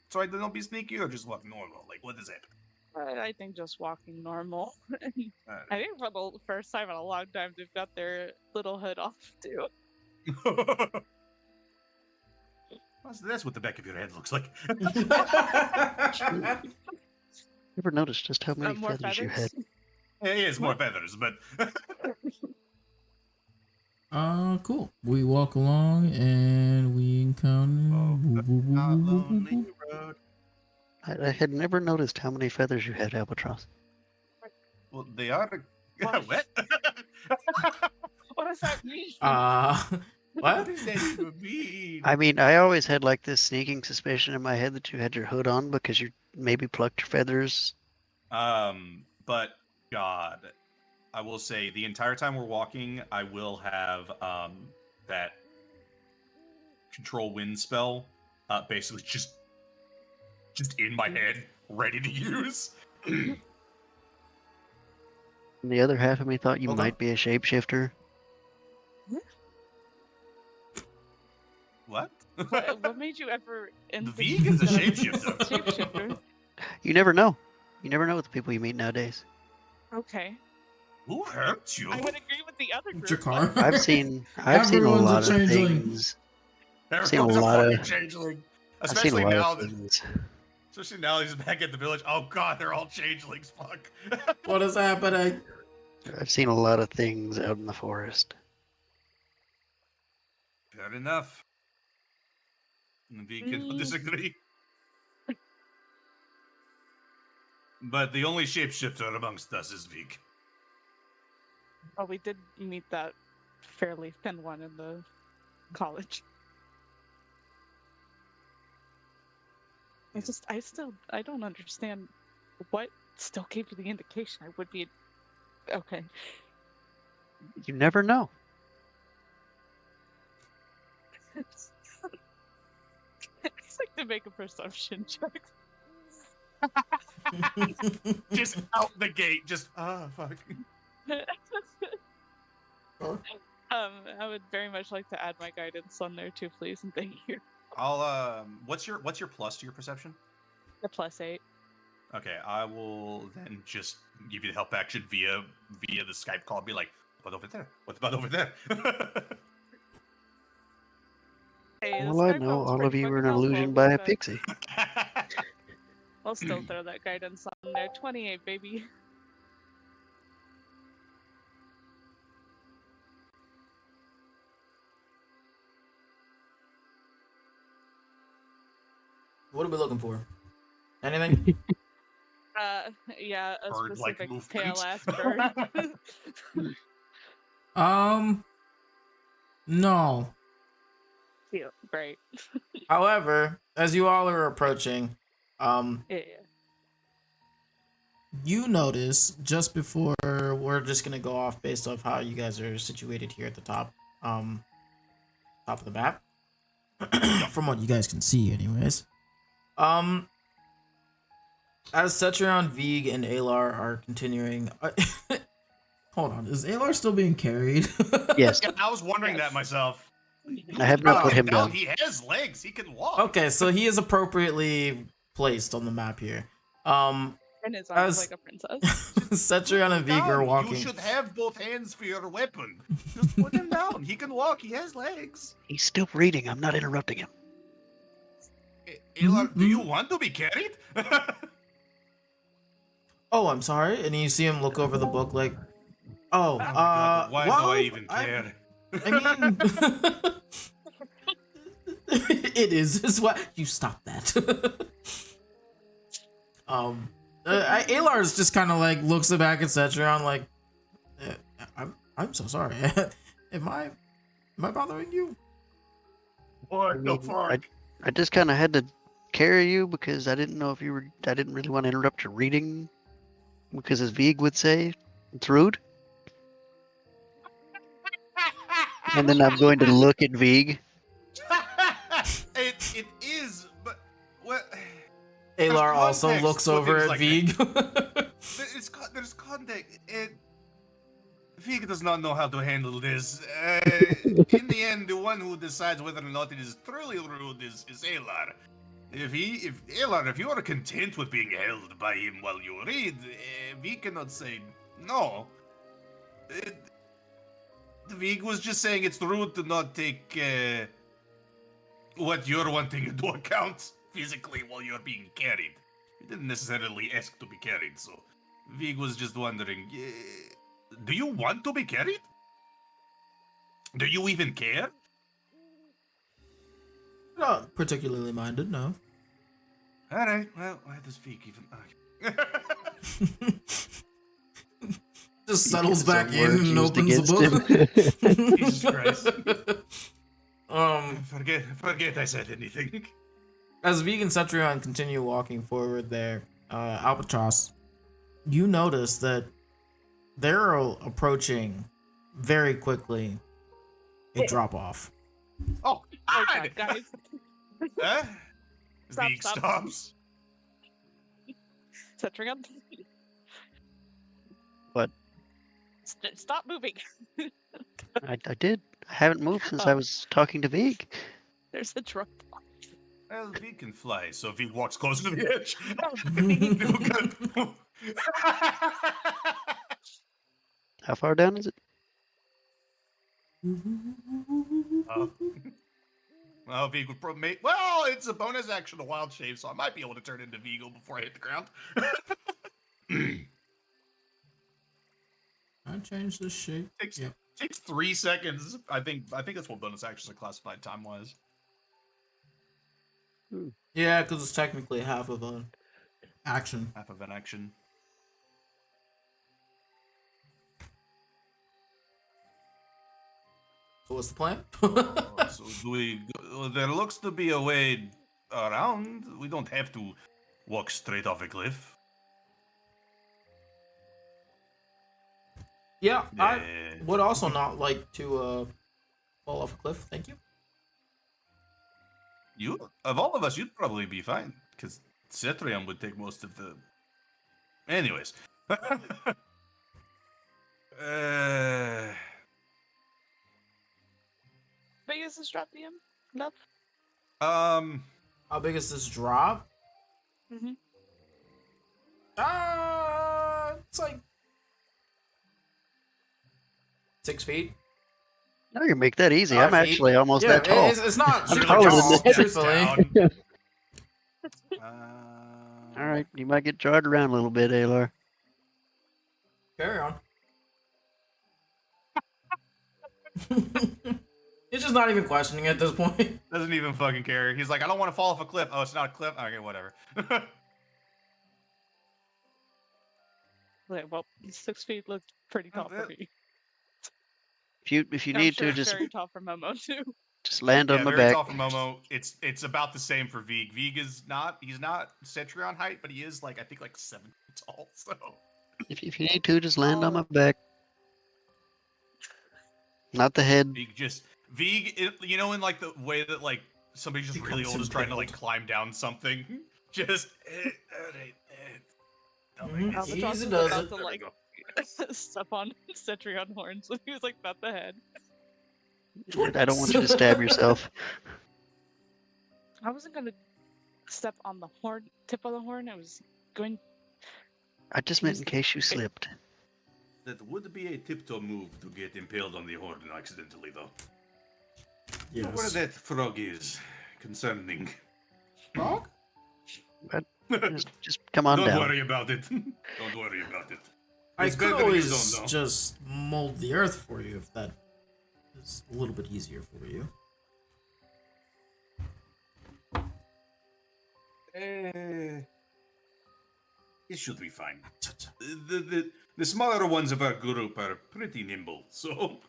Speaker 4: trying to not be sneaky or just walk normal? Like, what is it?
Speaker 2: I think just walking normal.
Speaker 4: Uh,
Speaker 2: I think for the first time in a long time, they've got their little hood off too.
Speaker 4: That's what the back of your head looks like.
Speaker 1: Ever noticed just how many
Speaker 2: More
Speaker 1: feathers you had?
Speaker 2: feathers.
Speaker 4: Yeah, he has more feathers, but
Speaker 3: Cool. We walk along and we encounter.
Speaker 4: not lonely road.
Speaker 1: I had never noticed how many feathers you had, Albatross.
Speaker 4: Well, they are
Speaker 2: What?
Speaker 4: what?
Speaker 2: What does that mean?
Speaker 4: What
Speaker 3: What?
Speaker 4: does that even mean?
Speaker 1: I mean, I always had like this sneaking suspicion in my head that you had your hood on because you maybe plucked your feathers.
Speaker 4: But God, I will say the entire time we're walking, I will have that control wind spell, basically just in my head, ready to use.
Speaker 1: And the other half of me thought you
Speaker 3: Okay.
Speaker 1: might be a shapeshifter.
Speaker 4: What?
Speaker 2: What made you ever?
Speaker 4: The vegan's a shapeshifter.
Speaker 2: Shapeshifter.
Speaker 1: You never know. You never know with the people you meet nowadays.
Speaker 2: Okay,
Speaker 4: Who hurt you?
Speaker 2: I would agree with the other group.
Speaker 3: Jakar.
Speaker 1: I've seen a
Speaker 3: Everyone's a
Speaker 1: lot of
Speaker 3: changeling.
Speaker 1: things. seen a
Speaker 4: Everyone's a
Speaker 1: lot
Speaker 4: fucking
Speaker 1: of-
Speaker 4: changeling.
Speaker 1: I've seen
Speaker 4: Especially
Speaker 1: a lot
Speaker 4: now
Speaker 1: of
Speaker 4: that,
Speaker 1: things.
Speaker 4: especially now he's back at the village. Oh God, they're all changelings. Fuck.
Speaker 3: What is happening?
Speaker 1: I've seen a lot of things out in the forest.
Speaker 4: Fair enough. The vegan will disagree. But the only shapeshifter amongst us is Vig.
Speaker 2: Oh, we did meet that fairly thin one in the college. I don't understand what still gave you the indication I would be. Okay.
Speaker 1: You never know.
Speaker 2: It's like to make a perception check.
Speaker 4: Just out the gate, just fuck.
Speaker 3: Sure.
Speaker 2: I would very much like to add my guidance on there too, please, and thank you.
Speaker 4: I'll what's your plus to your perception?
Speaker 2: The +8.
Speaker 4: Okay, I will then just give you the help action via the Skype call. Be like, what about over there? What about over there?
Speaker 2: Hey, the
Speaker 1: All I
Speaker 2: Skype
Speaker 1: know,
Speaker 2: call was
Speaker 1: all of
Speaker 2: pretty
Speaker 1: you were an
Speaker 2: fucking helpful,
Speaker 1: illusion by a
Speaker 2: but
Speaker 1: pixie.
Speaker 2: I'll still throw that guidance on there. 28, baby.
Speaker 3: What are we looking for? Anything?
Speaker 2: Yeah, a
Speaker 4: Bird-like
Speaker 2: specific
Speaker 4: movement.
Speaker 2: pale ass bird.
Speaker 3: No.
Speaker 2: Cute. Great.
Speaker 3: However, as you all are approaching,
Speaker 2: Yeah.
Speaker 3: you notice just before we're just gonna go off based off how you guys are situated here at the top of the map. From what you guys can see anyways. As Setron, Vig, and Aelar are continuing hold on, is Aelar still being carried?
Speaker 1: Yes,
Speaker 4: Yeah, I was wondering that myself.
Speaker 1: I have not put
Speaker 3: Oh,
Speaker 1: him down.
Speaker 4: He has legs. He can walk.
Speaker 3: Okay, so he is appropriately placed on the map here.
Speaker 2: And his arms
Speaker 3: As-
Speaker 2: like a princess.
Speaker 3: Setron and Vig are
Speaker 4: Down.
Speaker 3: walking.
Speaker 4: You should have both hands for your weapon. Just put him down. He can walk. He has legs.
Speaker 1: He's still reading. I'm not interrupting him.
Speaker 4: Aelar, do you want to be carried?
Speaker 3: Oh, I'm sorry. And you see him look over the book like, oh,
Speaker 4: Oh my God, why
Speaker 3: well,
Speaker 4: do I even care?
Speaker 3: I mean, it is what you stop that. Aelar's just kind of like looks back at Setron like, I'm so sorry. Am I bothering you?
Speaker 4: What the
Speaker 1: mean,
Speaker 4: fuck?
Speaker 1: I just kind of had to carry you because I didn't know if you were. I didn't really want to interrupt your reading because, as Vig would say, it's rude. And then I'm going to look at Vig.
Speaker 4: it is, but what?
Speaker 3: Aelar also
Speaker 4: context
Speaker 3: looks
Speaker 4: to
Speaker 3: over
Speaker 4: things
Speaker 3: at
Speaker 4: like
Speaker 3: Vig.
Speaker 4: There's context. Vig does not know how to handle this. In the end, the one who decides whether or not it is truly rude is Aelar. If Aelar, if you are content with being held by him while you read, Vig cannot say no. Vig was just saying it's rude to not take what you're wanting into account physically while you're being carried. You didn't necessarily ask to be carried, so Vig was just wondering, do you want to be carried? Do you even care?
Speaker 3: Not particularly minded, no.
Speaker 4: Alright, well, why does Vig even
Speaker 3: Just settles
Speaker 1: Some
Speaker 3: back in
Speaker 1: words
Speaker 3: and
Speaker 1: used
Speaker 3: opens the
Speaker 1: against
Speaker 3: book.
Speaker 4: Jesus Christ. Forget I said anything.
Speaker 3: As Vig and Cetrion continue walking forward there, Albatross, you notice that they're approaching very quickly a drop off.
Speaker 4: Oh,
Speaker 2: Oh
Speaker 4: God!
Speaker 2: God, guys.
Speaker 4: Huh?
Speaker 2: Stop,
Speaker 4: Vig
Speaker 2: stop.
Speaker 4: stops.
Speaker 2: Cetrion.
Speaker 1: What?
Speaker 2: Stop moving.
Speaker 1: I did. I haven't moved since I
Speaker 2: Oh.
Speaker 1: was talking to Vig.
Speaker 2: There's a drop.
Speaker 4: Well, Vig can fly, so Vig walks closer to the edge.
Speaker 1: How far down is it?
Speaker 4: Oh. Well, Vig would probably make. Well, it's a bonus action, a wild shape, so I might be able to turn into Vigo before I hit the ground.
Speaker 3: I changed the shape.
Speaker 4: Takes 3 seconds. I think that's what bonus actions are classified time wise.
Speaker 3: Yeah, because it's technically half of an action.
Speaker 4: Half of an action.
Speaker 3: So what's the plan?
Speaker 4: So do we? There looks to be a way around. We don't have to walk straight off a cliff.
Speaker 3: Yeah, I
Speaker 4: Yeah.
Speaker 3: would also not like to fall off a cliff. Thank you.
Speaker 4: You, of all of us, you'd probably be fine because Cetrion would take most of the. Anyways.
Speaker 2: Big is this drop DM? Enough?
Speaker 3: How big is this drop?
Speaker 2: Mm-hmm.
Speaker 3: It's like 6 feet.
Speaker 1: No, you make that easy.
Speaker 3: 5
Speaker 1: I'm
Speaker 3: feet.
Speaker 1: actually almost
Speaker 3: Yeah,
Speaker 1: that tall.
Speaker 3: It's not
Speaker 1: I'm
Speaker 3: super
Speaker 1: taller than
Speaker 3: tall,
Speaker 1: this.
Speaker 3: truthfully.
Speaker 1: All right, you might get jarred around a little bit, Aelar.
Speaker 3: Carry on. He's just not even questioning it at this point.
Speaker 4: Doesn't even fucking care. He's like, I don't want to fall off a cliff. Oh, it's not a cliff? Okay, whatever.
Speaker 2: Okay, well, 6 feet looked pretty tall for me.
Speaker 1: If you
Speaker 2: I'm
Speaker 1: need
Speaker 2: sure
Speaker 1: to,
Speaker 2: it's
Speaker 1: just
Speaker 2: very tall for Momo too.
Speaker 1: just land
Speaker 4: Yeah,
Speaker 1: on my
Speaker 4: very
Speaker 1: back.
Speaker 4: tall for Momo. It's about the same for Vig. Vig is not, he's not Cetrion height, but he is like, I think like 7 feet tall, so.
Speaker 1: If you need to, just land on
Speaker 2: Oh.
Speaker 1: my back. Not the head.
Speaker 4: Vig, you know, in like the way that like somebody just really
Speaker 3: Becomes
Speaker 4: old is trying to like
Speaker 3: impaled.
Speaker 4: climb down something. Just, alright,
Speaker 2: Albatross
Speaker 3: Easy
Speaker 2: was
Speaker 3: does
Speaker 2: about
Speaker 3: it.
Speaker 2: to like step on Cetrion horns when he was like about the head.
Speaker 1: I don't want you to stab yourself.
Speaker 2: I wasn't gonna step on the horn, tip of the horn. I was going.
Speaker 1: I just meant in case you slipped.
Speaker 4: That would be a tiptoe move to get impaled on the horn accidentally, though.
Speaker 3: Yes.
Speaker 4: Where that frog is concerning.
Speaker 3: Frog?
Speaker 1: Just come on
Speaker 4: Don't
Speaker 1: down.
Speaker 4: worry about it. Don't worry about it.
Speaker 3: I
Speaker 4: It's
Speaker 3: could
Speaker 4: better you
Speaker 3: always
Speaker 4: don't know.
Speaker 3: just mold the earth for you if that is a little bit easier for you.
Speaker 4: It should be fine. The smaller ones of our group are pretty nimble, so.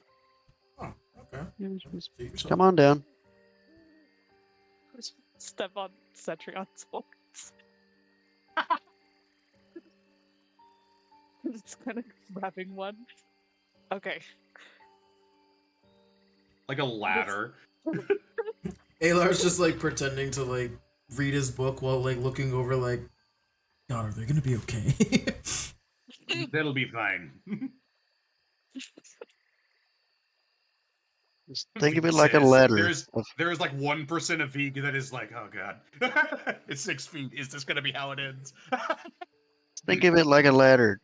Speaker 3: Oh, okay.
Speaker 1: Just
Speaker 3: Suit yourself.
Speaker 1: come on down.
Speaker 2: Step on Cetrion's horns. It's kind of grabbing one. Okay.
Speaker 4: Like a ladder.
Speaker 3: Aelar's just like pretending to like read his book while like looking over like, God, are they gonna be okay?
Speaker 4: That'll be fine.
Speaker 1: Just think of
Speaker 4: Vig
Speaker 1: it like a
Speaker 4: says,
Speaker 1: ladder.
Speaker 4: There's like 1% of Vig that is like, oh god, it's 6 feet. Is this gonna be how it ends?
Speaker 1: Think of it like a ladder.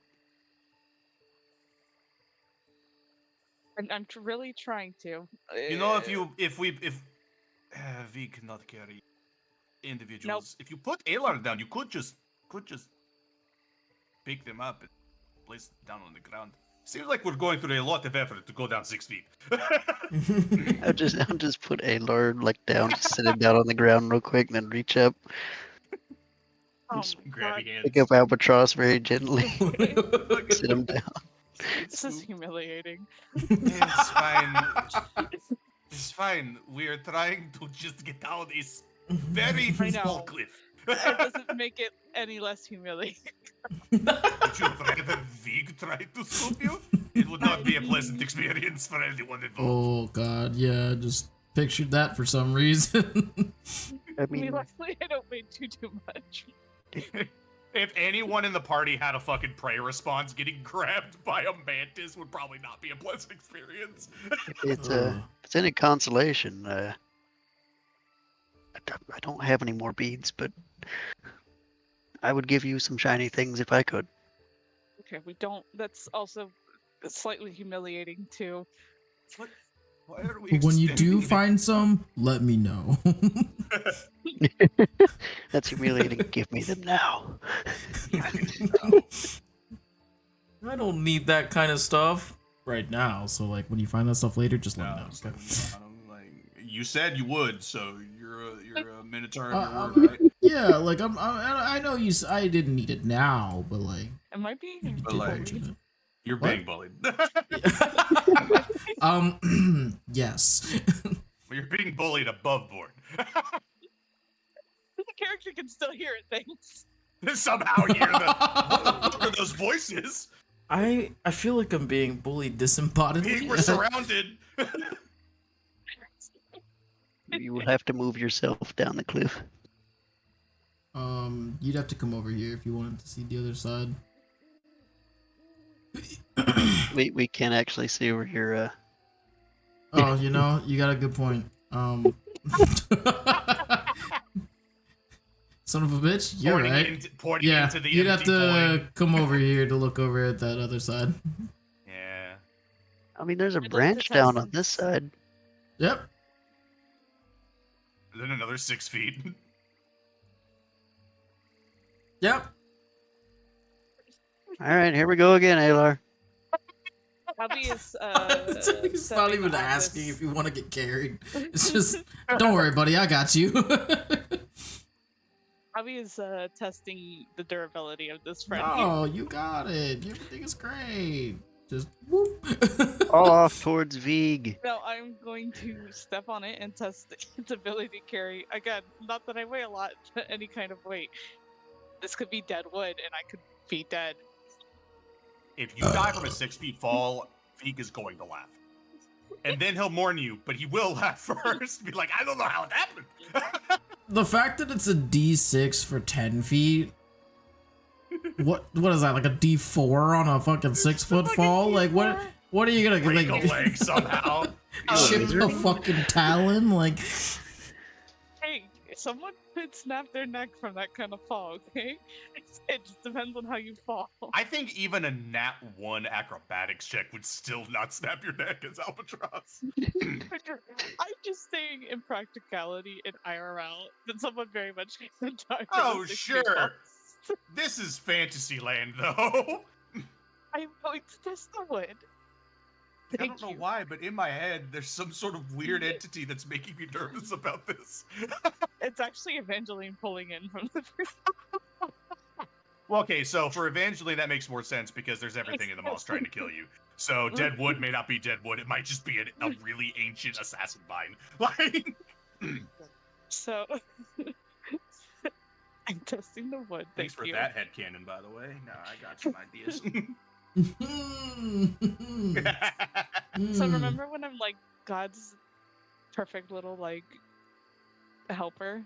Speaker 2: And I'm really trying to.
Speaker 4: You know, if Vig cannot carry individuals. If you put Aelar down, you could just pick them up and place them down on the ground. Seems like we're going through a lot of effort to go down 6 feet.
Speaker 1: I'll just put Aelar like down, just sit him down on the ground real quick, and then reach up,
Speaker 2: Oh
Speaker 1: Just
Speaker 2: my
Speaker 4: Grabbing
Speaker 2: God.
Speaker 4: hands.
Speaker 1: pick up Albatross very gently, sit him down.
Speaker 2: This is humiliating.
Speaker 4: It's fine. It's fine. We are trying to just get down this very
Speaker 2: I
Speaker 4: small
Speaker 2: know.
Speaker 4: cliff.
Speaker 2: It doesn't make it any less humiliating.
Speaker 4: Would you rather Vig try to scoop you? It would not be a pleasant experience for anyone involved.
Speaker 3: Oh god, yeah, just pictured that for some reason.
Speaker 1: I mean,
Speaker 2: Luckily, I don't weigh too much.
Speaker 4: If anyone in the party had a fucking prayer response, getting grabbed by a mantis would probably not be a pleasant experience.
Speaker 1: if it's any consolation, I don't have any more beads, but I would give you some shiny things if I could.
Speaker 2: Okay, we don't. That's also slightly humiliating too.
Speaker 4: What? Why are we
Speaker 3: When you do
Speaker 4: extending it?
Speaker 3: find some, let me know.
Speaker 1: That's humiliating. Give me them now.
Speaker 3: I don't need that kind of stuff right now. So like when you find that stuff later, just let me know.
Speaker 4: So,
Speaker 3: Okay.
Speaker 4: like, you said you would, so you're a minotaur of your
Speaker 3: Uh,
Speaker 4: word, right?
Speaker 3: Yeah, like I know you. I didn't need it now, but like.
Speaker 2: Am I being
Speaker 3: you
Speaker 4: But,
Speaker 3: did
Speaker 4: like,
Speaker 3: mention it.
Speaker 4: You're
Speaker 3: What?
Speaker 4: being bullied.
Speaker 3: Yes.
Speaker 4: You're being bullied above board.
Speaker 2: The character can still hear it. Thanks.
Speaker 4: Somehow hear what are those voices?
Speaker 3: I feel like I'm being bullied disembodiedly.
Speaker 4: We're surrounded.
Speaker 1: You will have to move yourself down the cliff.
Speaker 3: You'd have to come over here if you wanted to see the other side.
Speaker 1: We can't actually see over here.
Speaker 3: Oh, you know, you got a good point. Son of a bitch, you're right.
Speaker 4: Pointing
Speaker 3: Yeah,
Speaker 4: into the
Speaker 3: you'd have
Speaker 4: empty
Speaker 3: to
Speaker 4: void.
Speaker 3: come over here to look over at that other side.
Speaker 4: Yeah.
Speaker 1: I mean, there's a
Speaker 2: I'd like to
Speaker 1: branch
Speaker 2: test
Speaker 1: down on
Speaker 2: some-
Speaker 1: this side.
Speaker 3: Yep.
Speaker 4: Then another 6 feet.
Speaker 3: Yep.
Speaker 1: All right, here we go again, Aelar.
Speaker 2: Abby is.
Speaker 3: It's not
Speaker 2: setting
Speaker 3: even
Speaker 2: on
Speaker 3: asking
Speaker 2: this-
Speaker 3: if you want to get carried. It's just, don't worry, buddy, I got you.
Speaker 2: Abby is testing the durability of this friend.
Speaker 3: Oh, you got it. Everything is great. Just whoop.
Speaker 1: All off towards Vig.
Speaker 2: No, I'm going to step on it and test its ability to carry. Again, not that I weigh a lot, but any kind of weight. This could be dead wood, and I could be dead.
Speaker 4: If you die from a 6 feet fall, Vig is going to laugh. And then he'll mourn you, but he will laugh first. Be like, I don't know how it happened.
Speaker 3: The fact that it's a D6 for 10 feet. What is that, like a D4 on a fucking 6-foot fall? Like what are you gonna
Speaker 4: Break
Speaker 3: like
Speaker 4: a leg somehow.
Speaker 3: chip a fucking talon? Like
Speaker 2: Hey, someone could snap their neck from that kind of fall, okay? It just depends on how you fall.
Speaker 4: I think even a nat 1 acrobatics check would still not snap your neck as Albatross.
Speaker 2: I'm just saying in practicality in IRL that someone very much needs to die.
Speaker 4: Oh, sure. This is fantasy land, though.
Speaker 2: I'm going to test the wood.
Speaker 4: I
Speaker 2: Thank
Speaker 4: don't know
Speaker 2: you.
Speaker 4: why, but in my head, there's some sort of weird entity that's making me nervous about this.
Speaker 2: It's actually Evangeline pulling in from the
Speaker 4: Well, okay, so for Evangeline, that makes more sense because there's everything in the moss trying to kill you. So dead wood may not be dead wood; it might just be a really ancient assassin vine. Like,
Speaker 2: So I'm testing the wood.
Speaker 4: thanks
Speaker 2: Thank
Speaker 4: for
Speaker 2: you.
Speaker 4: that headcanon, by the way. No, I got some ideas.
Speaker 2: So remember when I'm like God's perfect little like helper,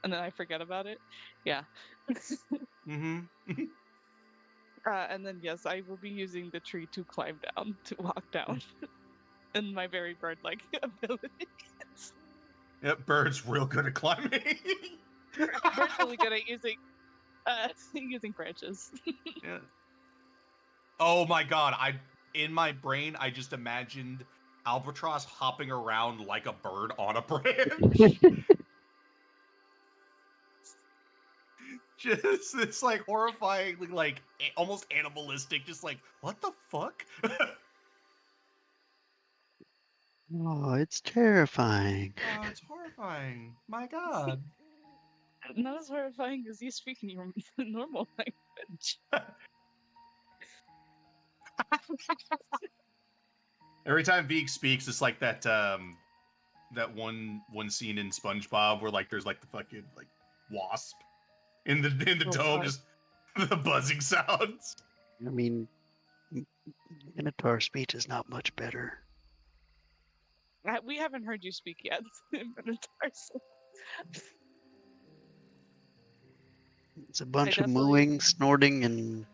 Speaker 2: and then I forget about it? Yeah.
Speaker 4: Mm-hmm.
Speaker 2: And then yes, I will be using the tree to climb down, to walk down, in my very bird-like abilities.
Speaker 4: Yep, Bird's real good at climbing.
Speaker 2: Bird's really good at using branches.
Speaker 4: Yeah. Oh my god, in my brain I just imagined Albatross hopping around like a bird on a branch. Just this like horrifyingly like almost animalistic, just like, what the fuck?
Speaker 1: Oh, it's terrifying.
Speaker 4: Oh, it's horrifying. My god.
Speaker 2: Not as horrifying as you speaking your normal language.
Speaker 4: Every time Veek speaks, it's like that that one scene in SpongeBob where like there's like the fucking like wasp in the
Speaker 2: Oh,
Speaker 4: dome,
Speaker 2: God.
Speaker 4: just the buzzing sounds.
Speaker 1: I mean, Minotaur speech is not much better.
Speaker 2: We haven't heard you speak yet. Minotaurs.
Speaker 1: It's a bunch of
Speaker 2: definitely-
Speaker 1: mooing, snorting, and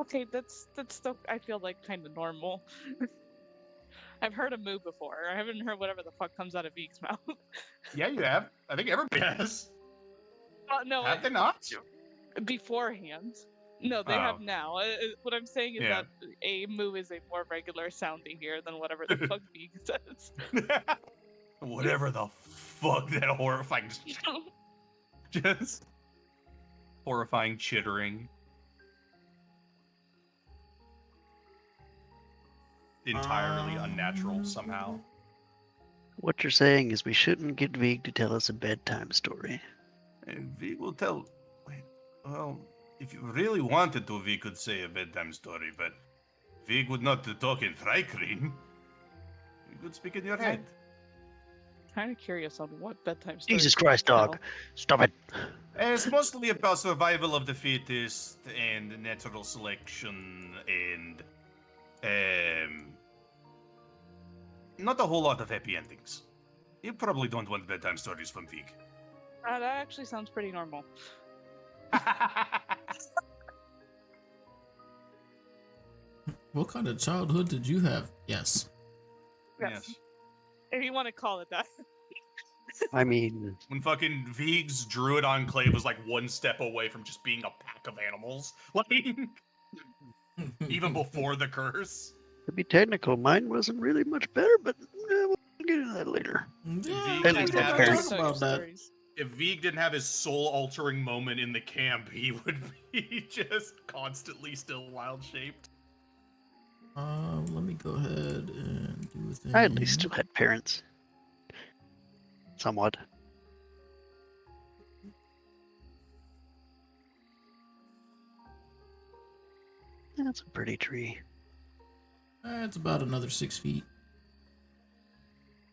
Speaker 2: Okay, that's still, I feel like, kind of normal. I've heard a moo before. I haven't heard whatever the fuck comes out of Veek's mouth.
Speaker 4: Yeah, you have. I think everybody has.
Speaker 2: No,
Speaker 4: Have they not?
Speaker 2: beforehand. No, they
Speaker 4: Oh.
Speaker 2: have now. What I'm saying is
Speaker 4: Yeah.
Speaker 2: that a moo is a more regular sounding here than whatever the fuck Veek says.
Speaker 4: Whatever the fuck that horrifying, just horrifying chittering. Entirely unnatural somehow.
Speaker 1: what you're saying is we shouldn't get Vig to tell us a bedtime story.
Speaker 4: And we will tell. Wait, well, if you really wanted to, we could say a bedtime story, but Vig would not talk in Thrycreen. You could speak in your head.
Speaker 2: Kind of curious on what bedtime story.
Speaker 1: Jesus Christ, dog. Stop it.
Speaker 4: It's mostly about survival of the fittest and natural selection and not a whole lot of happy endings. You probably don't want bedtime stories from Vig.
Speaker 2: That actually sounds pretty normal.
Speaker 3: What kind of childhood did you have? Yes.
Speaker 4: Yes.
Speaker 2: If you want to call it that.
Speaker 1: I mean,
Speaker 4: When fucking Vig's druid enclave was like one step away from just being a pack of animals. Like, even before the curse.
Speaker 1: to be technical, mine wasn't really much better, but we'll get into that later.
Speaker 3: Yeah,
Speaker 4: At
Speaker 3: we
Speaker 4: least
Speaker 3: can
Speaker 4: that's
Speaker 3: talk
Speaker 4: parents.
Speaker 3: about that.
Speaker 4: If Vig didn't have his soul-altering moment in the camp, he would be just constantly still wild-shaped.
Speaker 3: Let me go ahead and do a thing.
Speaker 1: I at least still had parents. Somewhat. That's a pretty tree.
Speaker 3: It's about another 6 feet.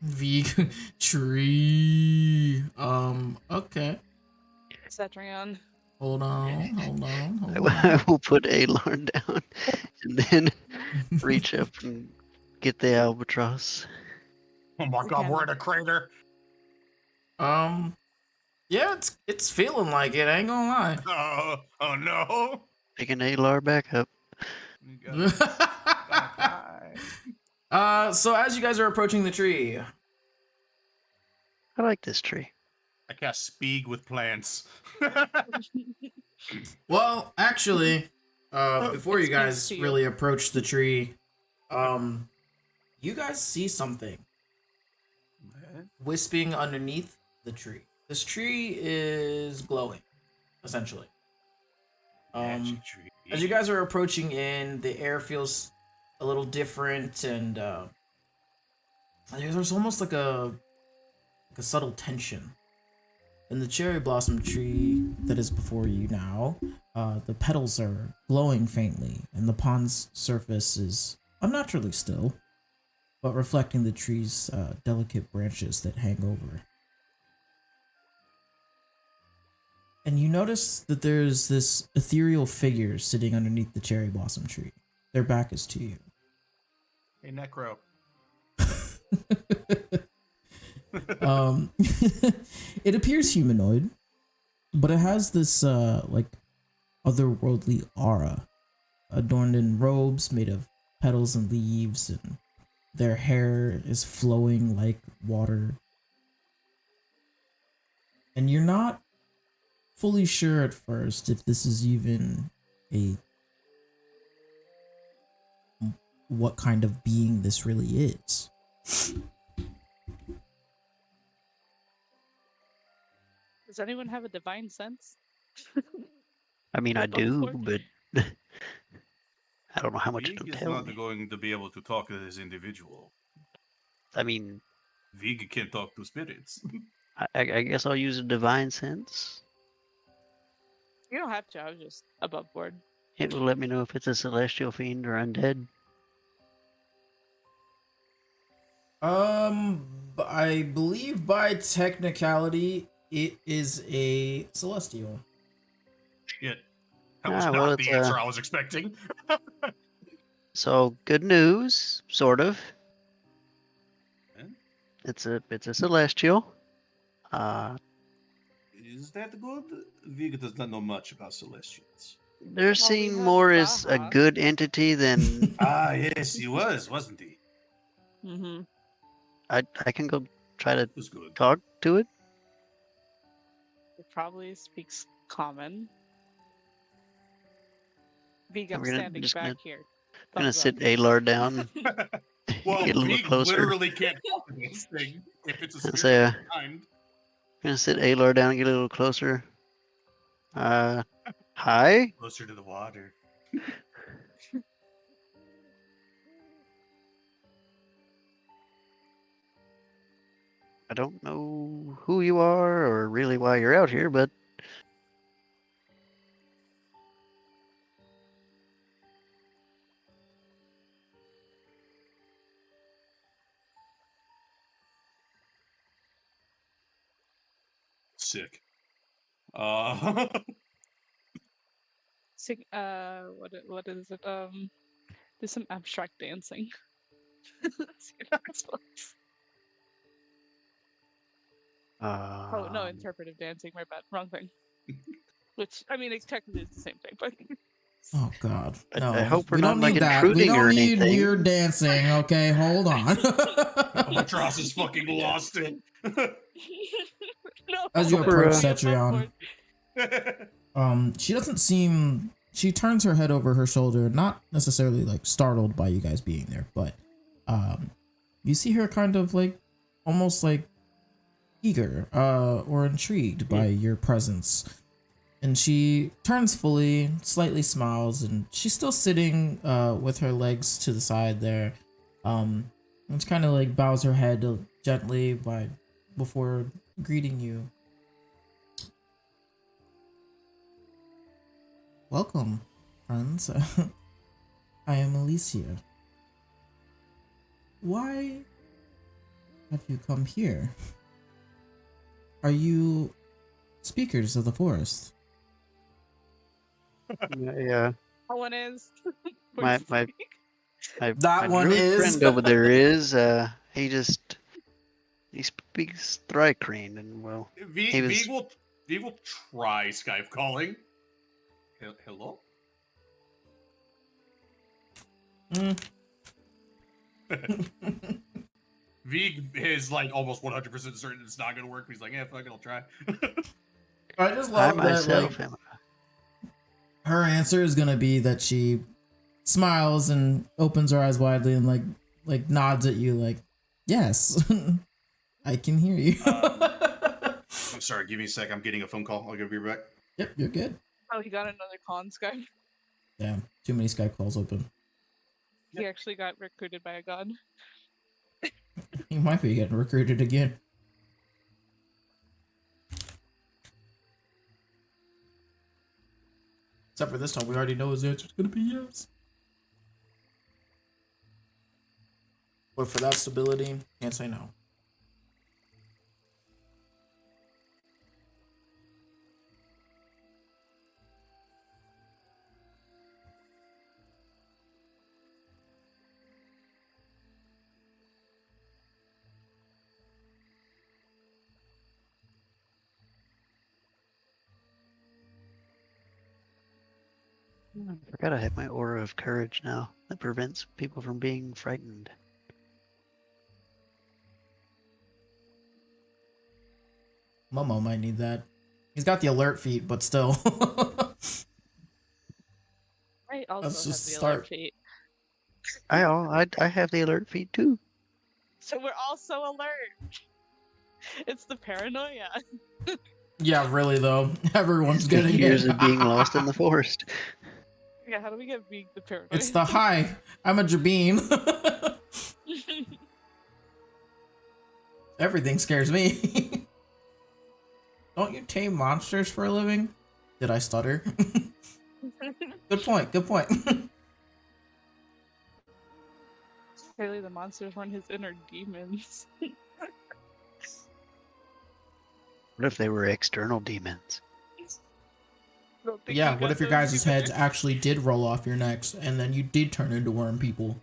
Speaker 3: Vegan tree. Okay.
Speaker 2: Cetrion.
Speaker 3: Hold on.
Speaker 1: I will put Aelar down and then reach up and get the albatross.
Speaker 4: Oh my god,
Speaker 2: Okay.
Speaker 4: we're in a crater!
Speaker 3: Yeah, it's feeling like it. I ain't gonna lie.
Speaker 4: Oh no!
Speaker 1: Picking Aelar back up.
Speaker 4: You gotta die.
Speaker 3: So as you guys are approaching the tree,
Speaker 1: I like this tree.
Speaker 4: I cast Speak with plants.
Speaker 3: well, actually, before you
Speaker 2: it's
Speaker 3: guys
Speaker 2: next to you.
Speaker 3: really approach the tree, you guys see something wisping underneath the tree. This tree is glowing, essentially.
Speaker 4: Magic tree.
Speaker 3: As you guys are approaching in, the air feels a little different, and there's almost like a subtle tension. In the cherry blossom tree that is before you now, the petals are glowing faintly, and the pond's surface is unnaturally still, but reflecting the tree's delicate branches that hang over. And you notice that there's this ethereal figure sitting underneath the cherry blossom tree. Their back is to you.
Speaker 4: Hey, Necro.
Speaker 3: It appears humanoid, but it has this like otherworldly aura, adorned in robes made of petals and leaves, and their hair is flowing like water. And you're not fully sure at first if this is even a what kind of being this really is.
Speaker 2: Does anyone have a divine sense?
Speaker 1: I mean, I
Speaker 2: With both
Speaker 1: do,
Speaker 2: words?
Speaker 1: but I don't know how much
Speaker 4: Vig
Speaker 1: it'll
Speaker 4: is
Speaker 1: tell
Speaker 4: not
Speaker 1: me.
Speaker 4: going to be able to talk to this individual.
Speaker 1: I mean,
Speaker 4: Vig can talk to spirits.
Speaker 1: I guess I'll use a divine sense.
Speaker 2: You don't have to. I was just above board.
Speaker 1: It will let me know if it's a celestial fiend or undead.
Speaker 3: I believe by technicality, it is a celestial.
Speaker 4: Shit. That was
Speaker 1: Well,
Speaker 4: not
Speaker 1: it's
Speaker 4: the answer I was expecting.
Speaker 1: so good news, sort of.
Speaker 4: Eh?
Speaker 1: It's a celestial.
Speaker 4: Is that good? Vig does not know much about celestials.
Speaker 1: They're
Speaker 2: Well, we
Speaker 1: seen
Speaker 2: have
Speaker 1: more as a
Speaker 2: Baja.
Speaker 1: good entity than
Speaker 4: Yes, he was, wasn't he?
Speaker 2: Mm-hmm.
Speaker 1: I can go try to
Speaker 4: He was good.
Speaker 1: talk to it.
Speaker 2: It probably speaks common. Vig, I'm
Speaker 1: We're gonna
Speaker 2: standing
Speaker 1: just
Speaker 2: back here.
Speaker 1: gonna
Speaker 2: Thumbs
Speaker 1: sit
Speaker 2: up.
Speaker 1: Aelar down,
Speaker 4: Well,
Speaker 1: get a little
Speaker 4: Vig
Speaker 1: closer,
Speaker 4: literally can't talk to this thing if it's a
Speaker 1: and
Speaker 4: spirit
Speaker 1: say,
Speaker 4: of some kind.
Speaker 1: gonna sit Aelar down, and get a little closer. Hi.
Speaker 4: Closer to the water.
Speaker 1: I don't know who you are or really why you're out here, but
Speaker 4: Sick.
Speaker 2: Sing, what is it? Do some abstract dancing. See if it explodes. Oh no,
Speaker 1: um,
Speaker 2: interpretive dancing. My bad, wrong thing. Which I mean, it technically is the same thing, but
Speaker 3: Oh God,
Speaker 1: I
Speaker 3: no!
Speaker 1: hope we're
Speaker 3: We
Speaker 1: not
Speaker 3: don't
Speaker 1: like
Speaker 3: need that. We
Speaker 1: intruding or
Speaker 3: don't need weird
Speaker 1: anything.
Speaker 3: dancing. Okay, hold on.
Speaker 4: Albatross has fucking lost it.
Speaker 2: no.
Speaker 3: As you
Speaker 1: Hope we're,
Speaker 3: approach
Speaker 2: Be above
Speaker 3: Cetrion,
Speaker 2: board.
Speaker 3: she doesn't seem. She turns her head over her shoulder, not necessarily like startled by you guys being there, but you see her kind of like, almost like eager, or intrigued by your presence. And she turns fully, slightly smiles, and she's still sitting with her legs to the side there. And she kind of like bows her head gently before greeting you. Welcome, friends. I am Alicia. Why have you come here? Are you speakers of the forest?
Speaker 1: Yeah,
Speaker 2: One is.
Speaker 1: my my my
Speaker 3: That one
Speaker 1: druid
Speaker 3: is.
Speaker 1: friend over there is. He speaks Thrycreen, and well, he was.
Speaker 4: Vig will try Skype calling. Hello?
Speaker 3: Mm.
Speaker 4: Vig is like almost 100% certain it's not gonna work. But he's like, yeah, fuck it, I'll try.
Speaker 3: I just
Speaker 1: I
Speaker 3: love that, like,
Speaker 1: myself am.
Speaker 3: her answer is gonna be that she smiles and opens her eyes widely and like nods at you like, yes, I can hear you.
Speaker 4: I'm sorry, give me a sec. I'm getting a phone call. I'll be right back.
Speaker 3: Yep, you're good.
Speaker 2: Oh, he got another con Skype.
Speaker 3: Damn, too many Skype calls open.
Speaker 2: He actually got recruited by a god.
Speaker 3: He might be getting recruited again. Except for this time, we already know his answer's gonna be yes. But for that stability, can't say no.
Speaker 1: I forgot I have my aura of courage now. That prevents people from being frightened.
Speaker 3: Momo might need that. He's got the alert feat, but still.
Speaker 2: I also
Speaker 3: Let's
Speaker 2: have
Speaker 3: just
Speaker 2: the alert
Speaker 3: start.
Speaker 2: feat.
Speaker 1: I have the alert feed too.
Speaker 2: So we're all so alert. It's the paranoia.
Speaker 3: Yeah, really though. Everyone's
Speaker 1: The
Speaker 3: getting
Speaker 1: years
Speaker 3: it.
Speaker 1: of being lost in the forest.
Speaker 2: Yeah, how do we get being the paranoia?
Speaker 3: It's the hi. I'm a Jabeen. Everything scares me. Don't you tame monsters for a living? Did I stutter? Good point. Good point.
Speaker 2: Clearly the monsters weren't his inner demons.
Speaker 1: What if they were external demons?
Speaker 2: Don't think
Speaker 3: Yeah,
Speaker 2: you
Speaker 3: what
Speaker 2: got
Speaker 3: if your
Speaker 2: those
Speaker 3: guys'
Speaker 2: either.
Speaker 3: heads actually did roll off your necks and then you did turn into worm people?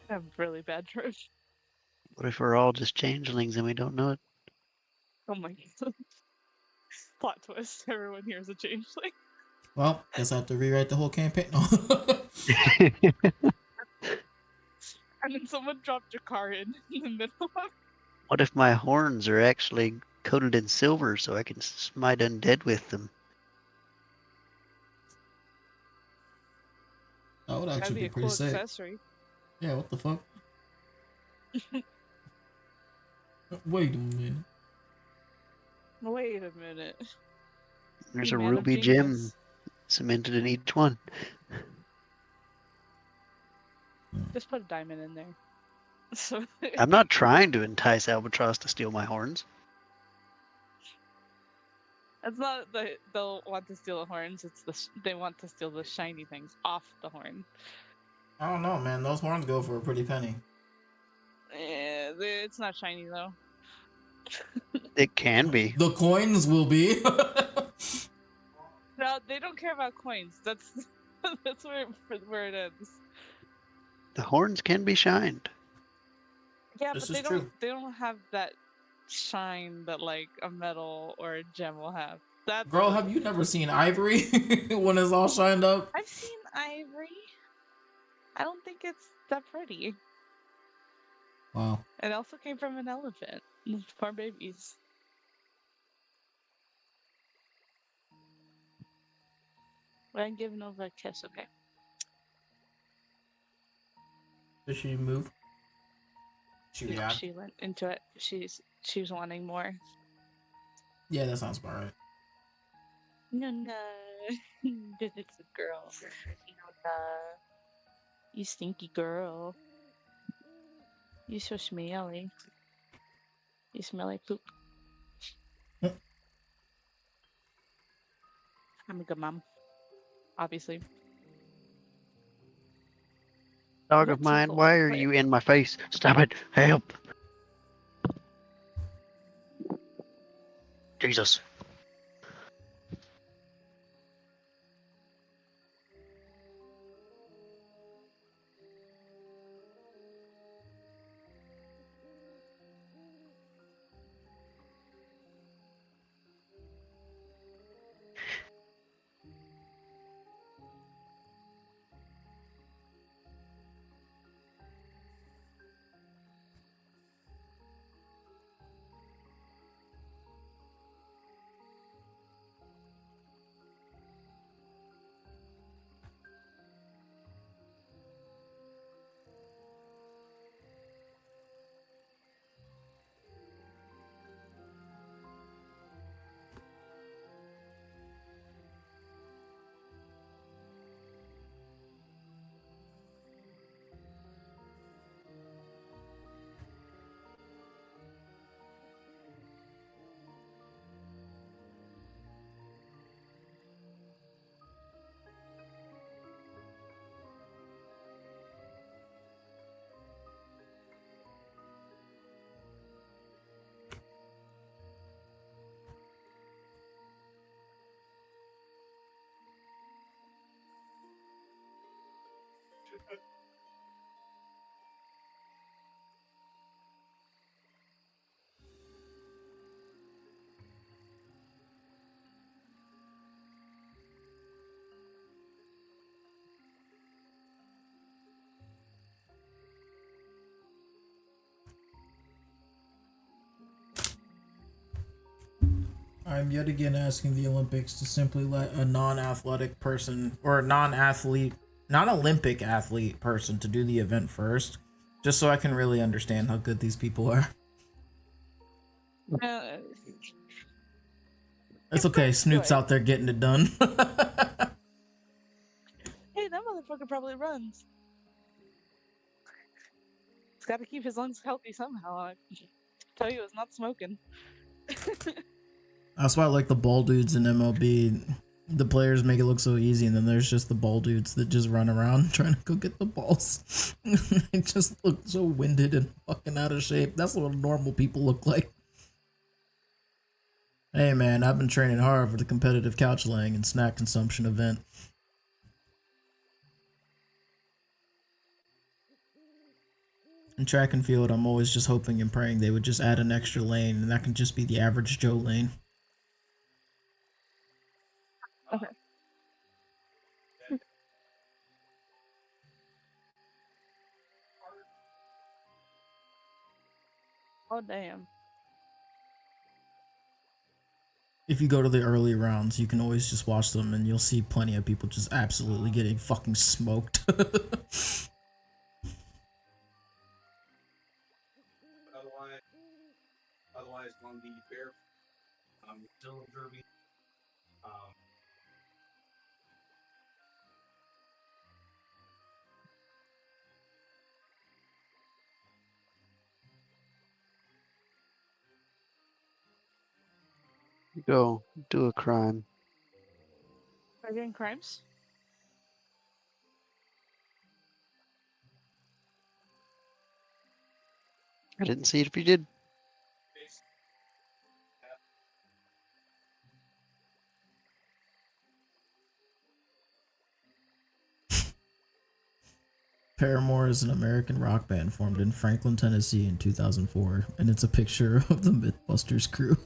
Speaker 2: I have really bad trip.
Speaker 1: What if we're all just changelings and we don't know it?
Speaker 2: Oh my god. Plot twist. Everyone here is a changeling.
Speaker 3: Well, guess I have to rewrite the whole campaign. No.
Speaker 2: And then someone dropped Jakar in the middle of
Speaker 1: What if my horns are actually coated in silver so I can smite undead with them?
Speaker 3: That would
Speaker 2: That'd
Speaker 3: actually
Speaker 2: be
Speaker 3: be
Speaker 2: a
Speaker 3: pretty
Speaker 2: cool
Speaker 3: sick.
Speaker 2: accessory.
Speaker 3: Yeah, what the fuck? Wait a minute.
Speaker 2: Wait a minute.
Speaker 1: There's
Speaker 2: You
Speaker 1: a
Speaker 2: man of
Speaker 1: ruby gem
Speaker 2: genius.
Speaker 1: cemented in each one.
Speaker 2: Just put a diamond in there. So
Speaker 1: I'm not trying to entice Albatross to steal my horns.
Speaker 2: it's not that they'll want to steal the horns, it's they want to steal the shiny things off the horn.
Speaker 3: I don't know, man. Those horns go for a pretty penny.
Speaker 2: It's not shiny though.
Speaker 1: It can be.
Speaker 3: The coins will be.
Speaker 2: No, they don't care about coins. That's that's where it ends.
Speaker 1: The horns can be shined.
Speaker 2: Yeah,
Speaker 3: This
Speaker 2: but
Speaker 3: is true.
Speaker 2: they don't have that shine that like a metal or a gem will have. That's
Speaker 3: Girl, have you never seen ivory when it's all shined up?
Speaker 2: I've seen ivory. I don't think it's that pretty.
Speaker 3: Wow.
Speaker 2: It also came from an elephant. Poor babies. I'm giving over a kiss, okay?
Speaker 3: Did she move? She
Speaker 2: No,
Speaker 3: react?
Speaker 2: she went into it. She's wanting more.
Speaker 3: Yeah, that sounds about right.
Speaker 2: No, no. This is a girl. No, you stinky girl. You so smelly. You smell like poop. I'm a good mom. Obviously.
Speaker 1: Dog of
Speaker 2: What's a
Speaker 1: mine,
Speaker 2: gold
Speaker 1: why are
Speaker 2: clip?
Speaker 1: you in my face? Stop it. Help. Jesus.
Speaker 3: I'm yet again asking the Olympics to simply let a non-athletic person or a non-athlete, non-Olympic athlete person to do the event first, just so I can really understand how good these people are.
Speaker 2: Uh,
Speaker 3: It's okay.
Speaker 2: pretty
Speaker 3: Snoop's
Speaker 2: good.
Speaker 3: out there getting it done.
Speaker 2: Hey, that motherfucker probably runs. He's got to keep his lungs healthy somehow. I tell you, it's not smoking.
Speaker 3: That's why I like the ball dudes in MLB. The players make it look so easy, and then there's just the ball dudes that just run around trying to go get the balls. They just look so winded and fucking out of shape. That's what normal people look like. Hey man, I've been training hard for the competitive couch laying and snack consumption event. In track and field, I'm always just hoping and praying they would just add an extra lane, and that can just be the average Joe lane.
Speaker 2: Okay. Oh damn.
Speaker 3: If you go to the early rounds, you can always just watch them, and you'll see plenty of people just absolutely getting fucking smoked.
Speaker 4: Otherwise, on the bear, still derby.
Speaker 1: Go do a crime.
Speaker 2: Are you doing crimes?
Speaker 1: I didn't see it if you did.
Speaker 3: Paramore is an American rock band formed in Franklin, Tennessee in 2004, and it's a picture of the Mythbusters crew.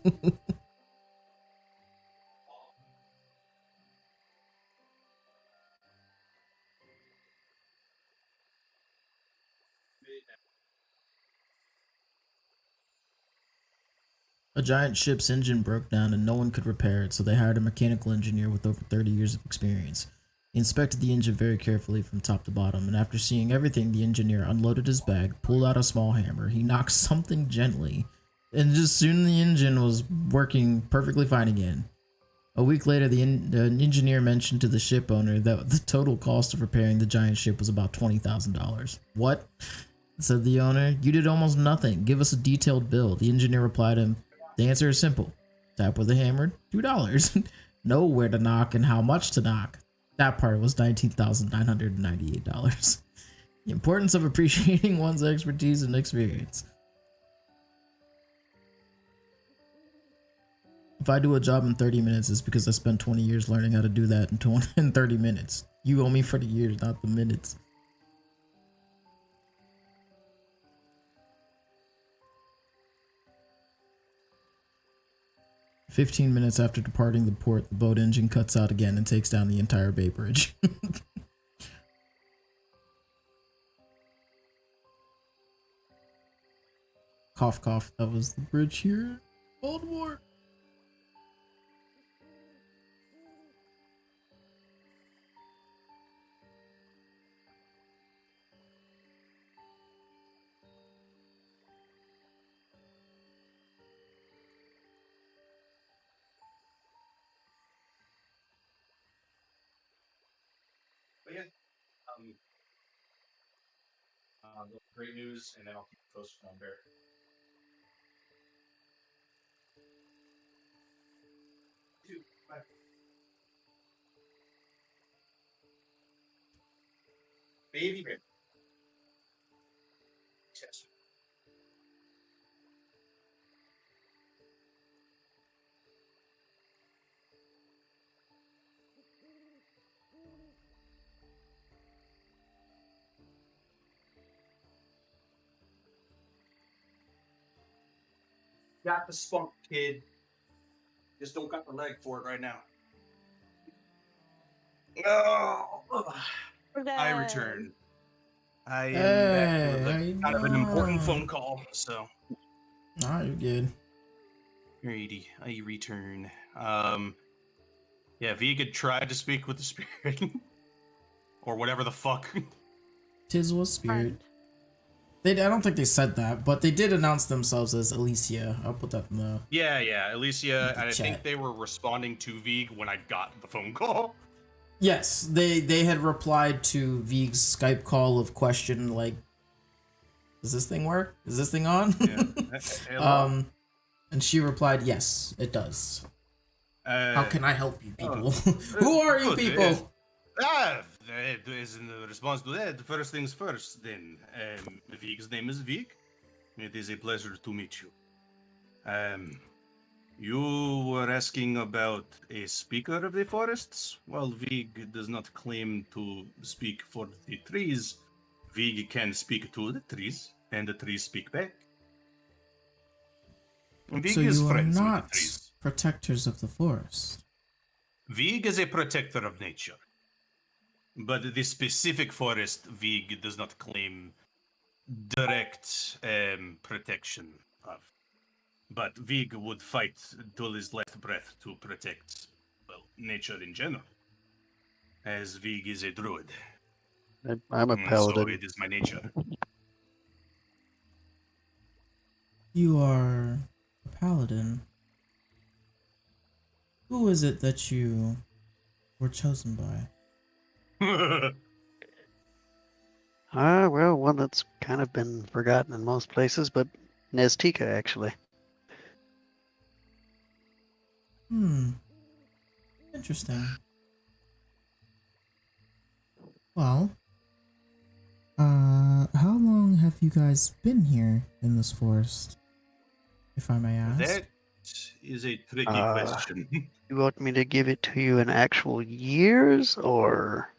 Speaker 3: A giant ship's engine broke down and no one could repair it, so they hired a mechanical engineer with over 30 years of experience. He inspected the engine very carefully from top to bottom, and after seeing everything, the engineer unloaded his bag, pulled out a small hammer, he knocked something gently, and just soon the engine was working perfectly fine again. A week later, the engineer mentioned to the ship owner that the total cost of repairing the giant ship was about $20,000. What? Said the owner. You did almost nothing. Give us a detailed bill. The engineer replied to him, the answer is simple. Tap with a hammer, $2. Know where to knock and how much to knock. That part was $19,998. The importance of appreciating one's expertise and experience. If I do a job in 30 minutes, it's because I spent 20 years learning how to do that in 30 minutes. You owe me for the years, not the minutes. "15 minutes after departing the port, the boat engine cuts out again and takes down the entire bay bridge." Cough, cough. That was the bridge here in Baltimore.
Speaker 4: But yeah, great news, and then I'll keep you posted on Bear. Bye. Baby bear. Yes. Got the spunk, kid. Just don't got the leg for it right now. Oh, I return. I am back with kind of an important phone call, so.
Speaker 3: Nah, you're good.
Speaker 4: Alrighty, I return. Yeah, V could try to speak with the spirit. Or whatever the fuck.
Speaker 3: Tis was spirit.
Speaker 2: Friend.
Speaker 3: I don't think they said that, but they did announce themselves as Alicia. I'll put that in the...
Speaker 4: Yeah, Alicia, and I
Speaker 3: Chat.
Speaker 4: think they were responding to Vig when I got the phone call.
Speaker 3: Yes, they had replied to Vig's Skype call of question like, does this thing work? Is this thing on?
Speaker 4: Yeah.
Speaker 3: And she replied, yes, it does. How can I help you people?
Speaker 4: oh,
Speaker 3: Who are you
Speaker 4: good,
Speaker 3: people?
Speaker 4: As in response to that, first things first, then. Vig's name is Vig. It is a pleasure to meet you. You were asking about a speaker of the forests? Well, Vig does not claim to speak for the trees. Vig can speak to the trees, and the trees speak back. Vig
Speaker 3: So
Speaker 4: is
Speaker 3: you are
Speaker 4: friends with the
Speaker 3: not
Speaker 4: trees.
Speaker 3: protectors of the forest.
Speaker 4: Vig is a protector of nature. But the specific forest, Vig does not claim direct protection of. But Vig would fight till his last breath to protect, well, nature in general. As Vig is a druid.
Speaker 1: I'm a
Speaker 4: So
Speaker 1: paladin.
Speaker 4: it is my nature.
Speaker 3: You are a paladin. Who is it that you were chosen by?
Speaker 1: Well, one that's kind of been forgotten in most places, but Neztika, actually.
Speaker 3: Interesting. Well, how long have you guys been here in this forest, if I may ask?
Speaker 4: That is a tricky question.
Speaker 1: You want me to give it to you in actual years, or?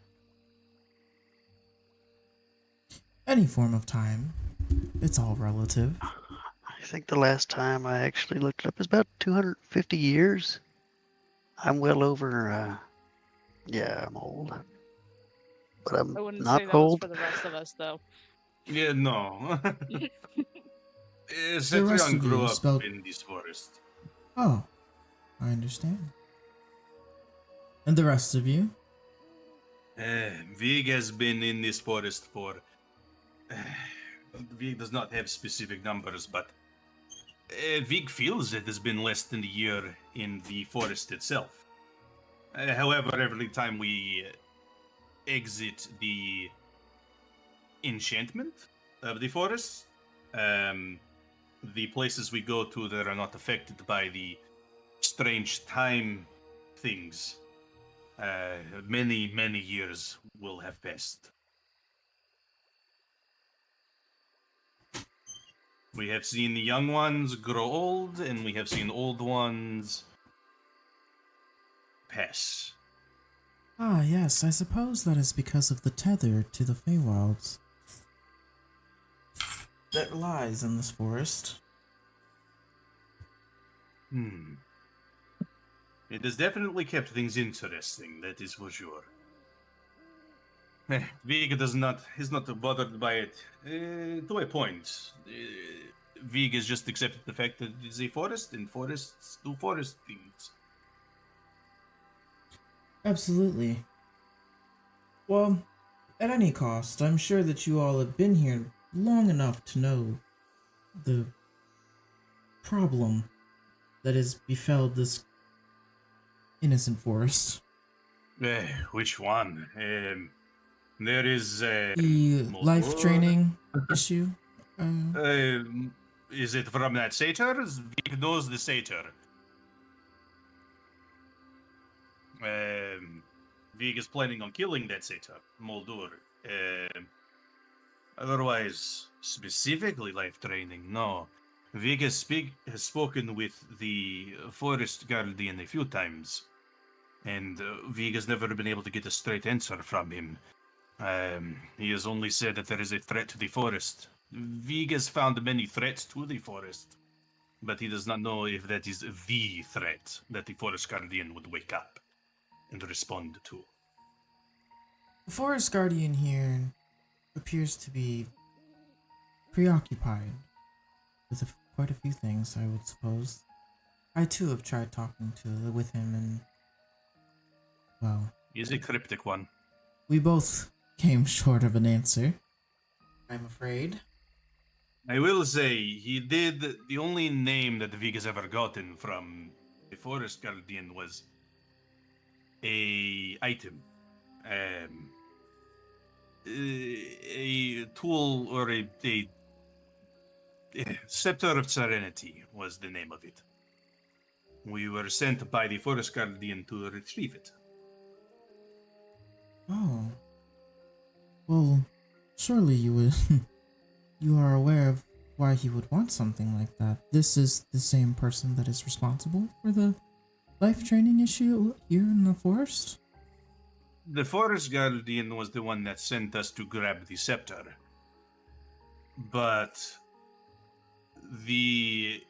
Speaker 3: Any form of time. It's all relative.
Speaker 1: I think the last time I actually looked it up is about 250 years. I'm well over, yeah, I'm old. But I'm
Speaker 2: I wouldn't
Speaker 1: not
Speaker 2: say that was
Speaker 1: old.
Speaker 2: for the rest of us, though.
Speaker 4: Yeah, no.
Speaker 3: The
Speaker 4: Cetrion
Speaker 3: rest of
Speaker 4: grew
Speaker 3: you
Speaker 4: up
Speaker 3: spelled...
Speaker 4: in this forest.
Speaker 3: Oh, I understand. And the rest of you?
Speaker 4: Vig has been in this forest for... Vig does not have specific numbers, but Vig feels it has been less than a year in the forest itself. However, every time we exit the enchantment of the forest, the places we go to that are not affected by the strange time things, many, many years will have passed. We have seen the young ones grow old, and we have seen old ones pass.
Speaker 3: Ah, yes, I suppose that is because of the tether to the Feywilds that lies in this forest.
Speaker 4: It has definitely kept things interesting, that is for sure. Vig is not bothered by it to a point. Vig has just accepted the fact that it is a forest, and forests do forest things.
Speaker 3: Absolutely. Well, at any cost, I'm sure that you all have been here long enough to know the problem that has befell this innocent forest.
Speaker 4: Which one? There is
Speaker 3: The life draining issue.
Speaker 4: Is it from that satyr? Vig knows the satyr. Vig is planning on killing that satyr, Moldur. Otherwise, specifically life draining, no. Vig has spoken with the forest guardian a few times, and Vig has never been able to get a straight answer from him. He has only said that there is a threat to the forest. Vig has found many threats to the forest, but he does not know if that is the threat that the forest guardian would wake up and respond to.
Speaker 3: The forest guardian here appears to be preoccupied with quite a few things, I would suppose. I too have tried talking with him, and well,
Speaker 4: He's a cryptic one.
Speaker 3: we both came short of an answer. I'm afraid.
Speaker 4: I will say, he did. The only name that Vig has ever gotten from the Forest Guardian was a item. Um, a tool or a Scepter of Serenity was the name of it. We were sent by the Forest Guardian to retrieve it.
Speaker 3: Oh. Well, surely you would. You are aware of why he would want something like that. This is the same person that is responsible for the life training issue here in the forest?
Speaker 4: The Forest Guardian was the one that sent us to grab the scepter. But the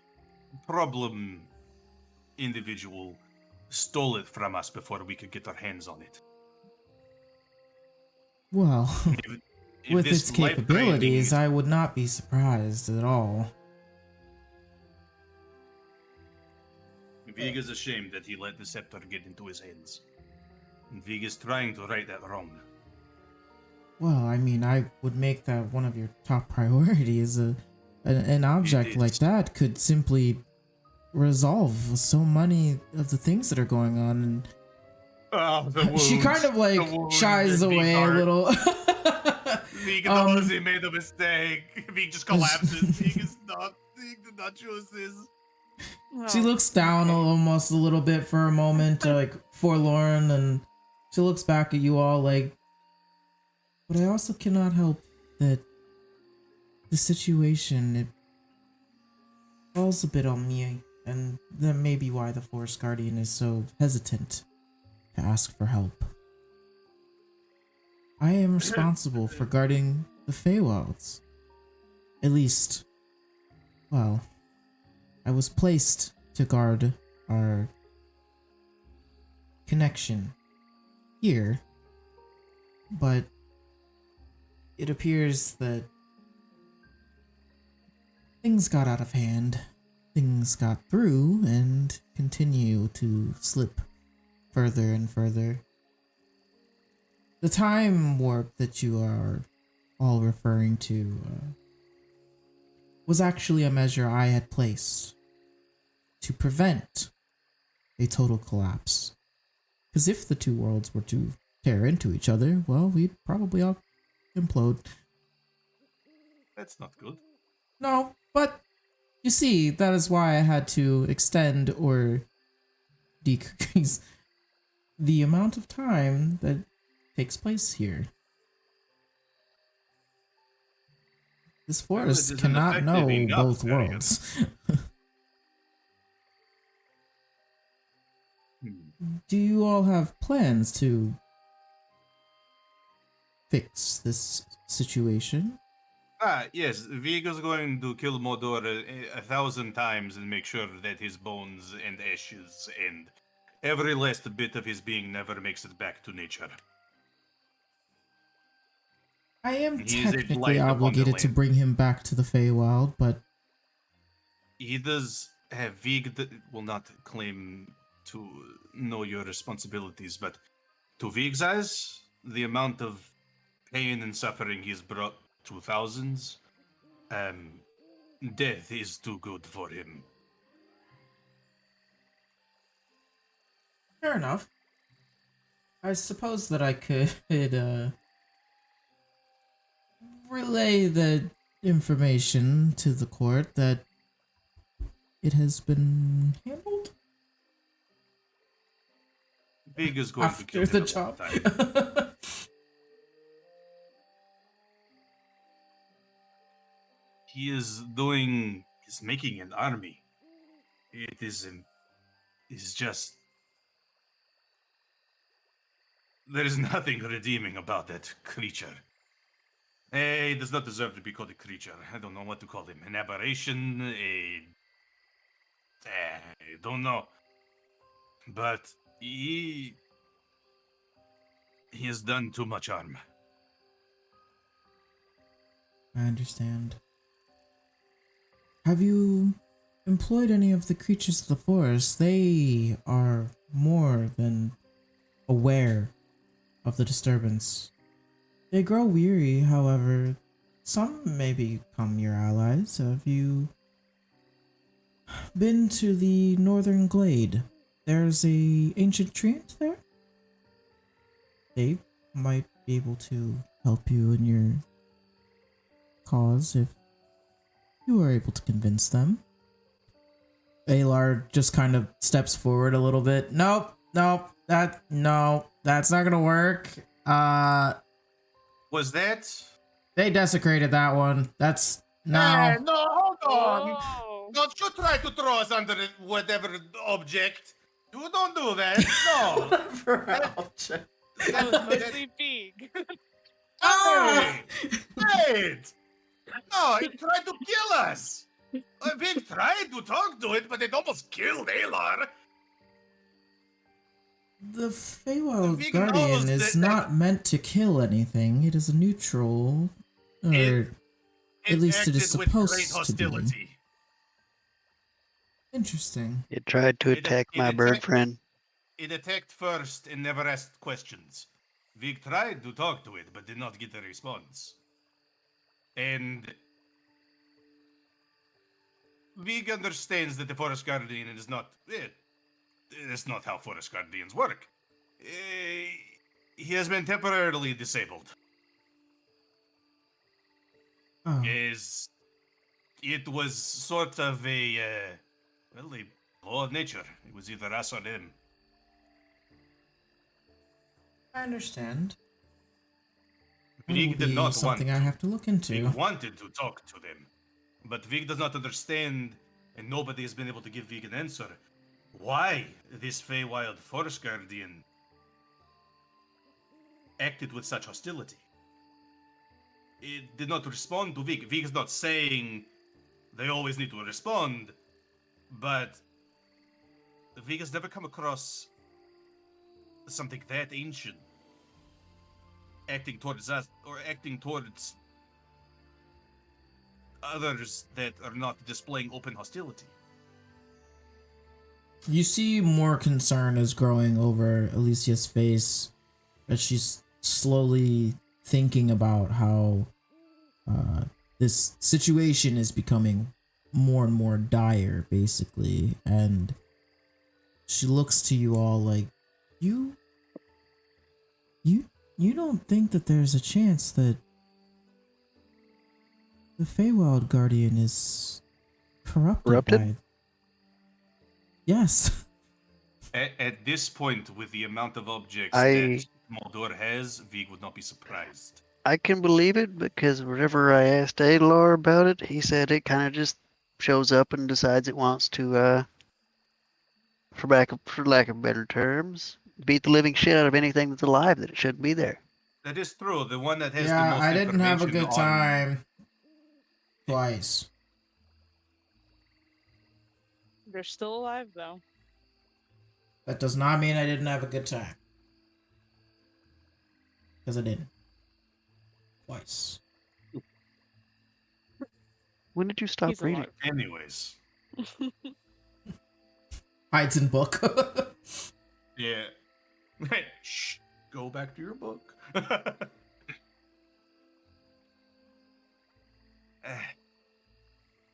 Speaker 4: problem individual stole it from us before we could get our hands on it.
Speaker 3: Well,
Speaker 4: If
Speaker 3: with
Speaker 4: this
Speaker 3: its
Speaker 4: life
Speaker 3: capabilities,
Speaker 4: training-
Speaker 3: I would not be surprised at all.
Speaker 4: Vig is ashamed that he let the scepter get into his hands. And Vig is trying to right that wrong.
Speaker 3: Well, I mean, I would make that one of your top priorities. An object like that could simply resolve so many of the things that are going on. And
Speaker 4: Oh, the wounds.
Speaker 3: she kind of like
Speaker 4: The wounds
Speaker 3: shies
Speaker 4: in Vig's
Speaker 3: away a
Speaker 4: heart.
Speaker 3: little.
Speaker 4: Vig knows he made a mistake. Vig just collapses. Vig did not choose this.
Speaker 3: She looks down almost a little bit for a moment, like forlorn, and she looks back at you all like, but I also cannot help that the situation, it falls a bit on me, and that may be why the Forest Guardian is so hesitant to ask for help. I am responsible for guarding the Feywilds. At least, well, I was placed to guard our connection here, but it appears that things got out of hand, things got through, and continue to slip further and further. The time warp that you are all referring to was actually a measure I had placed to prevent a total collapse. Because if the two worlds were to tear into each other, well, we'd probably all implode.
Speaker 4: That's not good.
Speaker 3: No, but you see, that is why I had to extend or decrease the amount of time that takes place here. This forest
Speaker 4: isn't
Speaker 3: cannot
Speaker 4: effective
Speaker 3: know
Speaker 4: enough,
Speaker 3: both
Speaker 4: very
Speaker 3: worlds.
Speaker 4: Hmm.
Speaker 3: Do you all have plans to fix this situation?
Speaker 4: Yes, Vigo's going to kill Modor 1,000 times and make sure that his bones and ashes and every last bit of his being never makes it back to nature.
Speaker 3: I am
Speaker 4: He is a
Speaker 3: technically
Speaker 4: blight upon the
Speaker 3: obligated to
Speaker 4: land.
Speaker 3: bring him back to the Feywild, but
Speaker 4: He does have will not claim to know your responsibilities, but to Vig's eyes, the amount of pain and suffering he's brought to thousands, death is too good for him.
Speaker 3: fair enough. I suppose that I could relay the information to the court that it has been handled
Speaker 4: Vig is going to kill
Speaker 3: after
Speaker 4: him
Speaker 3: the
Speaker 4: a long
Speaker 3: job.
Speaker 4: time. He's making an army. It is just, there is nothing redeeming about that creature. He does not deserve to be called a creature. I don't know what to call him. An aberration, I don't know. But he has done too much harm.
Speaker 3: I understand. Have you employed any of the creatures of the forest, they are more than aware of the disturbance. They grow weary, however, some may become your allies. Have you been to the northern glade? There's a ancient treant there. They might be able to help you in your cause if you are able to convince them. Aelar just kind of steps forward a little bit. Nope, that's not gonna work.
Speaker 4: Was that?
Speaker 3: They desecrated that one. That's
Speaker 4: Hey,
Speaker 3: no.
Speaker 4: no, hold on.
Speaker 2: Oh,
Speaker 4: Don't you try to throw us under whatever object. You don't do that. No.
Speaker 3: object.
Speaker 2: that was mostly big.
Speaker 3: Ah!
Speaker 4: Hey! Wait! No, it tried to kill us! Vic tried to talk to it, but it almost killed Aelar.
Speaker 3: The Feywild
Speaker 4: Vig
Speaker 3: Guardian
Speaker 4: knows
Speaker 3: is
Speaker 4: that-
Speaker 3: not meant to kill anything. It is a neutral. Or
Speaker 4: It
Speaker 3: at least it is
Speaker 4: acted with great
Speaker 3: supposed to be.
Speaker 4: hostility.
Speaker 3: Interesting.
Speaker 1: It tried to
Speaker 4: It-
Speaker 1: attack
Speaker 4: it
Speaker 1: my bird
Speaker 4: attacked-
Speaker 1: friend.
Speaker 4: It attacked first and never asked questions. Vig tried to talk to it, but did not get a response. And Vig understands that the Forest Guardian is not. It's not how Forest Guardians work. He has been temporarily disabled.
Speaker 3: Oh,
Speaker 4: It was sort of a law of nature. It was either us or them.
Speaker 3: I understand.
Speaker 4: Vig
Speaker 3: That
Speaker 4: did
Speaker 3: will
Speaker 4: not
Speaker 3: be something I
Speaker 4: want.
Speaker 3: have to look into.
Speaker 4: Vig wanted to talk to them, but Vig does not understand, and nobody has been able to give Vig an answer. Why this Feywild Forest Guardian acted with such hostility? It did not respond to Vig. Vig is not saying they always need to respond, but Vig has never come across something that ancient acting towards us or acting towards others that are not displaying open hostility.
Speaker 3: You see more concern is growing over Alicia's face as she's slowly thinking about how this situation is becoming more and more dire, basically. And she looks to you all like, you don't think that there's a chance that the Feywild Guardian is corrupted? By... Yes.
Speaker 4: At this point, with the amount of objects
Speaker 1: I-
Speaker 4: that Moldor has, Vig would not be surprised.
Speaker 1: I can believe it because whenever I asked Aelar about it, he said it kind of just shows up and decides it wants to, for lack of better terms, beat the living shit out of anything that's alive that it shouldn't be there.
Speaker 4: That is true. The one that has the
Speaker 3: Yeah,
Speaker 4: most
Speaker 3: I didn't have a
Speaker 4: information
Speaker 3: good time. Twice.
Speaker 2: They're still alive though.
Speaker 3: That does not mean I didn't have a good time. Because I didn't. Twice.
Speaker 1: When did you stop
Speaker 2: He's
Speaker 1: reading?
Speaker 2: alive.
Speaker 4: Anyways,
Speaker 3: Hides in book.
Speaker 4: yeah. Shh. Go back to your book.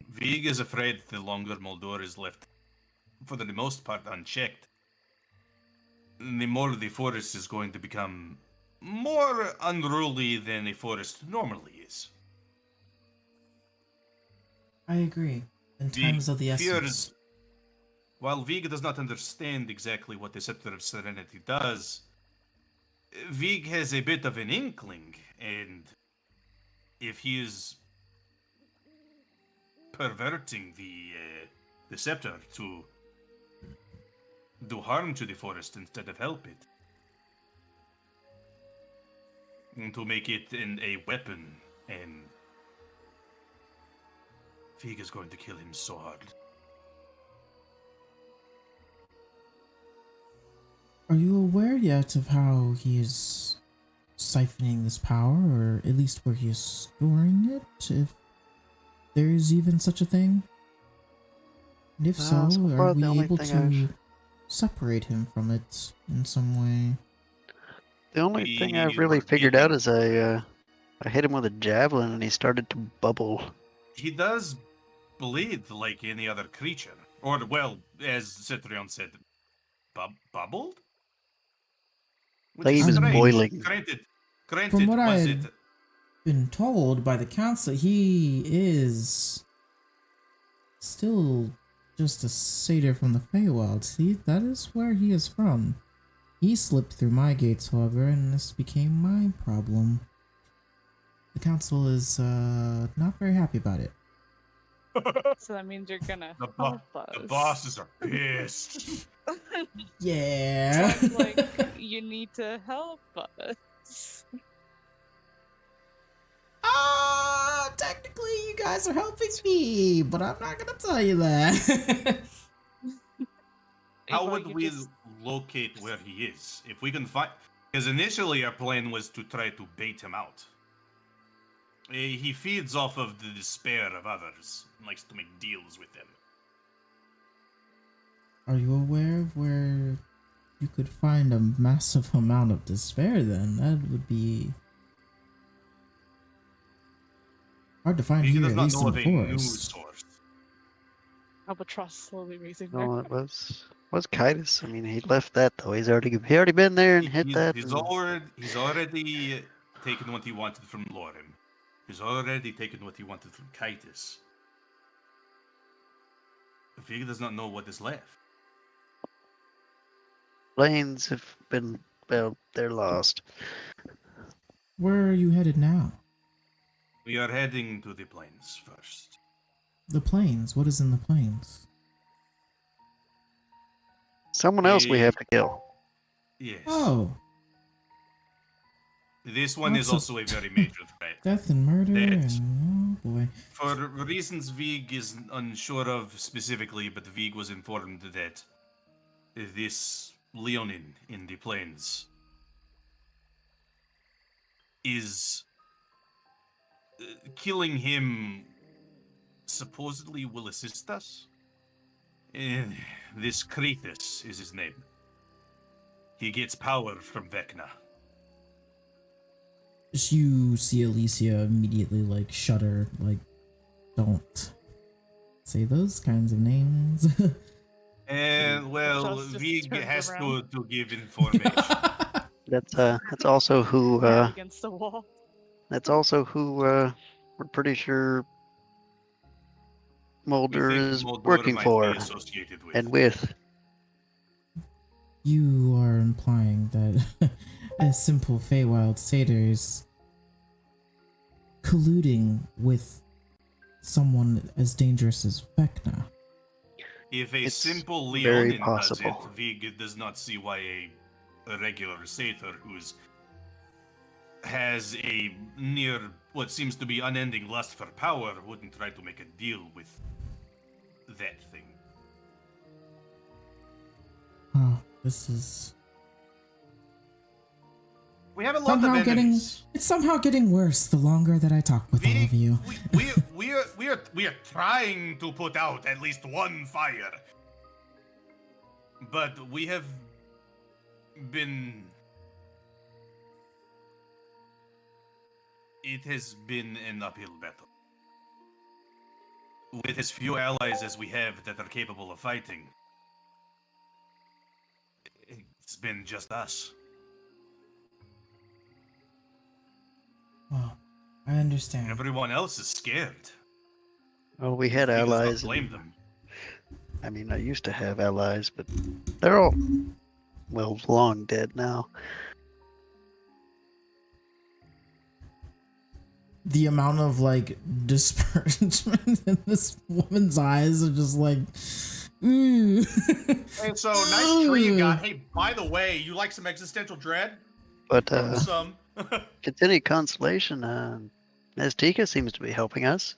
Speaker 4: Vig is afraid the longer Moldor is left, for the most part, unchecked, the more the forest is going to become more unruly than a forest normally is.
Speaker 3: I agree. In times of the essence.
Speaker 4: While Vig does not understand exactly what the Scepter of Serenity does, Vig has a bit of an inkling, and if he is perverting the scepter to do harm to the forest instead of help it, and to make it a weapon, and Vig is going to kill him so hard.
Speaker 3: Are you aware yet of how he is siphoning this power, or at least where he is storing it, if there is even such a thing?
Speaker 5: And if
Speaker 1: So
Speaker 5: so, are
Speaker 1: far, the
Speaker 5: we
Speaker 1: only
Speaker 5: able
Speaker 1: thing
Speaker 5: to separate him from it in some way?
Speaker 1: The only thing I've
Speaker 4: We
Speaker 1: really
Speaker 4: were
Speaker 1: figured out
Speaker 4: dealing-
Speaker 1: is I hit him with a javelin and he started to bubble.
Speaker 4: He does bleed like any other creature. Or, well, as Citrion said, bubbled? Which
Speaker 1: Like he
Speaker 4: is
Speaker 1: was
Speaker 4: strange.
Speaker 1: boiling.
Speaker 5: From what I
Speaker 4: was
Speaker 5: had
Speaker 4: it?
Speaker 5: been told by the council, he is still just a satyr from the Feywild. See, that is where he is from. He slipped through my gates, however, and this became my problem. The council is not very happy about it.
Speaker 2: So that means you're gonna
Speaker 4: The
Speaker 2: help us.
Speaker 4: The bosses are pissed.
Speaker 5: Yeah.
Speaker 2: Sounds like you need to help us.
Speaker 5: Technically you guys are helping me, but I'm not gonna tell you that.
Speaker 4: How
Speaker 2: Well,
Speaker 4: would
Speaker 2: you
Speaker 4: we
Speaker 2: just-
Speaker 4: locate where he is? If we can find... Because initially our plan was to try to bait him out. He feeds off of the despair of others. And likes to make deals with them.
Speaker 5: Are you aware of where you could find a massive amount of despair then? That would be hard to find
Speaker 4: He
Speaker 5: here,
Speaker 4: does
Speaker 5: at
Speaker 4: not
Speaker 5: least
Speaker 4: know
Speaker 5: in
Speaker 4: of
Speaker 5: the
Speaker 4: a new
Speaker 5: forest.
Speaker 4: source.
Speaker 2: Albatross slowly raising their
Speaker 1: No, it was Kitus. I mean, he left that though. He's already been there and hit that.
Speaker 4: He's
Speaker 1: and-
Speaker 4: already taken what he wanted from Lauren. He's already taken what he wanted from Kitus. Vig does not know what is left.
Speaker 1: Planes have been, well, they're lost.
Speaker 5: Where are you headed now?
Speaker 4: We are heading to the plains first.
Speaker 5: The plains. What is in the plains?
Speaker 1: Someone else we have to kill.
Speaker 4: Yes.
Speaker 5: Oh,
Speaker 4: This one is
Speaker 5: Lots of-
Speaker 4: also a very major threat.
Speaker 5: death and murder
Speaker 4: Dead.
Speaker 5: and oh boy.
Speaker 4: For reasons Vig is unsure of specifically, but Vig was informed that this Leonin in the plains is killing him supposedly will assist us. This Krethes is his name. He gets power from Vecna.
Speaker 5: You see Alicia immediately like shudder, like don't say those kinds of names.
Speaker 4: And well,
Speaker 2: Just
Speaker 4: Vig
Speaker 2: turns
Speaker 4: has
Speaker 2: around.
Speaker 4: to give information.
Speaker 1: That's also who
Speaker 2: head against the wall.
Speaker 1: we're pretty sure
Speaker 4: We
Speaker 1: Mulder
Speaker 4: think
Speaker 1: is
Speaker 4: Mulder
Speaker 1: working
Speaker 4: might
Speaker 1: for
Speaker 4: be associated with.
Speaker 1: and with.
Speaker 5: You are implying that a simple Feywild satyr is colluding with someone as dangerous as Vecna.
Speaker 4: If a
Speaker 1: It's
Speaker 4: simple
Speaker 1: very
Speaker 4: Leonin does it,
Speaker 1: possible.
Speaker 4: Vig does not see why a regular satyr has a near what seems to be unending lust for power wouldn't try to make a deal with that thing.
Speaker 5: Oh, this is
Speaker 4: We have a lot
Speaker 5: somehow
Speaker 4: of enemies.
Speaker 5: it's somehow getting worse the longer that I talk with all of
Speaker 4: Vig,
Speaker 5: you.
Speaker 4: we are trying to put out at least one fire, but we have been. It has been an uphill battle. With as few allies as we have that are capable of fighting, it's been just us.
Speaker 5: Well, I understand.
Speaker 4: Everyone else is scared.
Speaker 1: Well, we had
Speaker 4: He does not
Speaker 1: allies.
Speaker 4: blame
Speaker 1: and-
Speaker 4: them.
Speaker 1: I mean, I used to have allies, but they're all, well, long dead now.
Speaker 5: The amount of like disparagement in this woman's eyes are just like, ooh.
Speaker 4: Hey, so nice tree you got. Hey, by the way, you like some existential dread?
Speaker 1: But
Speaker 4: Some.
Speaker 1: if it's any consolation, Azteca seems to be helping us.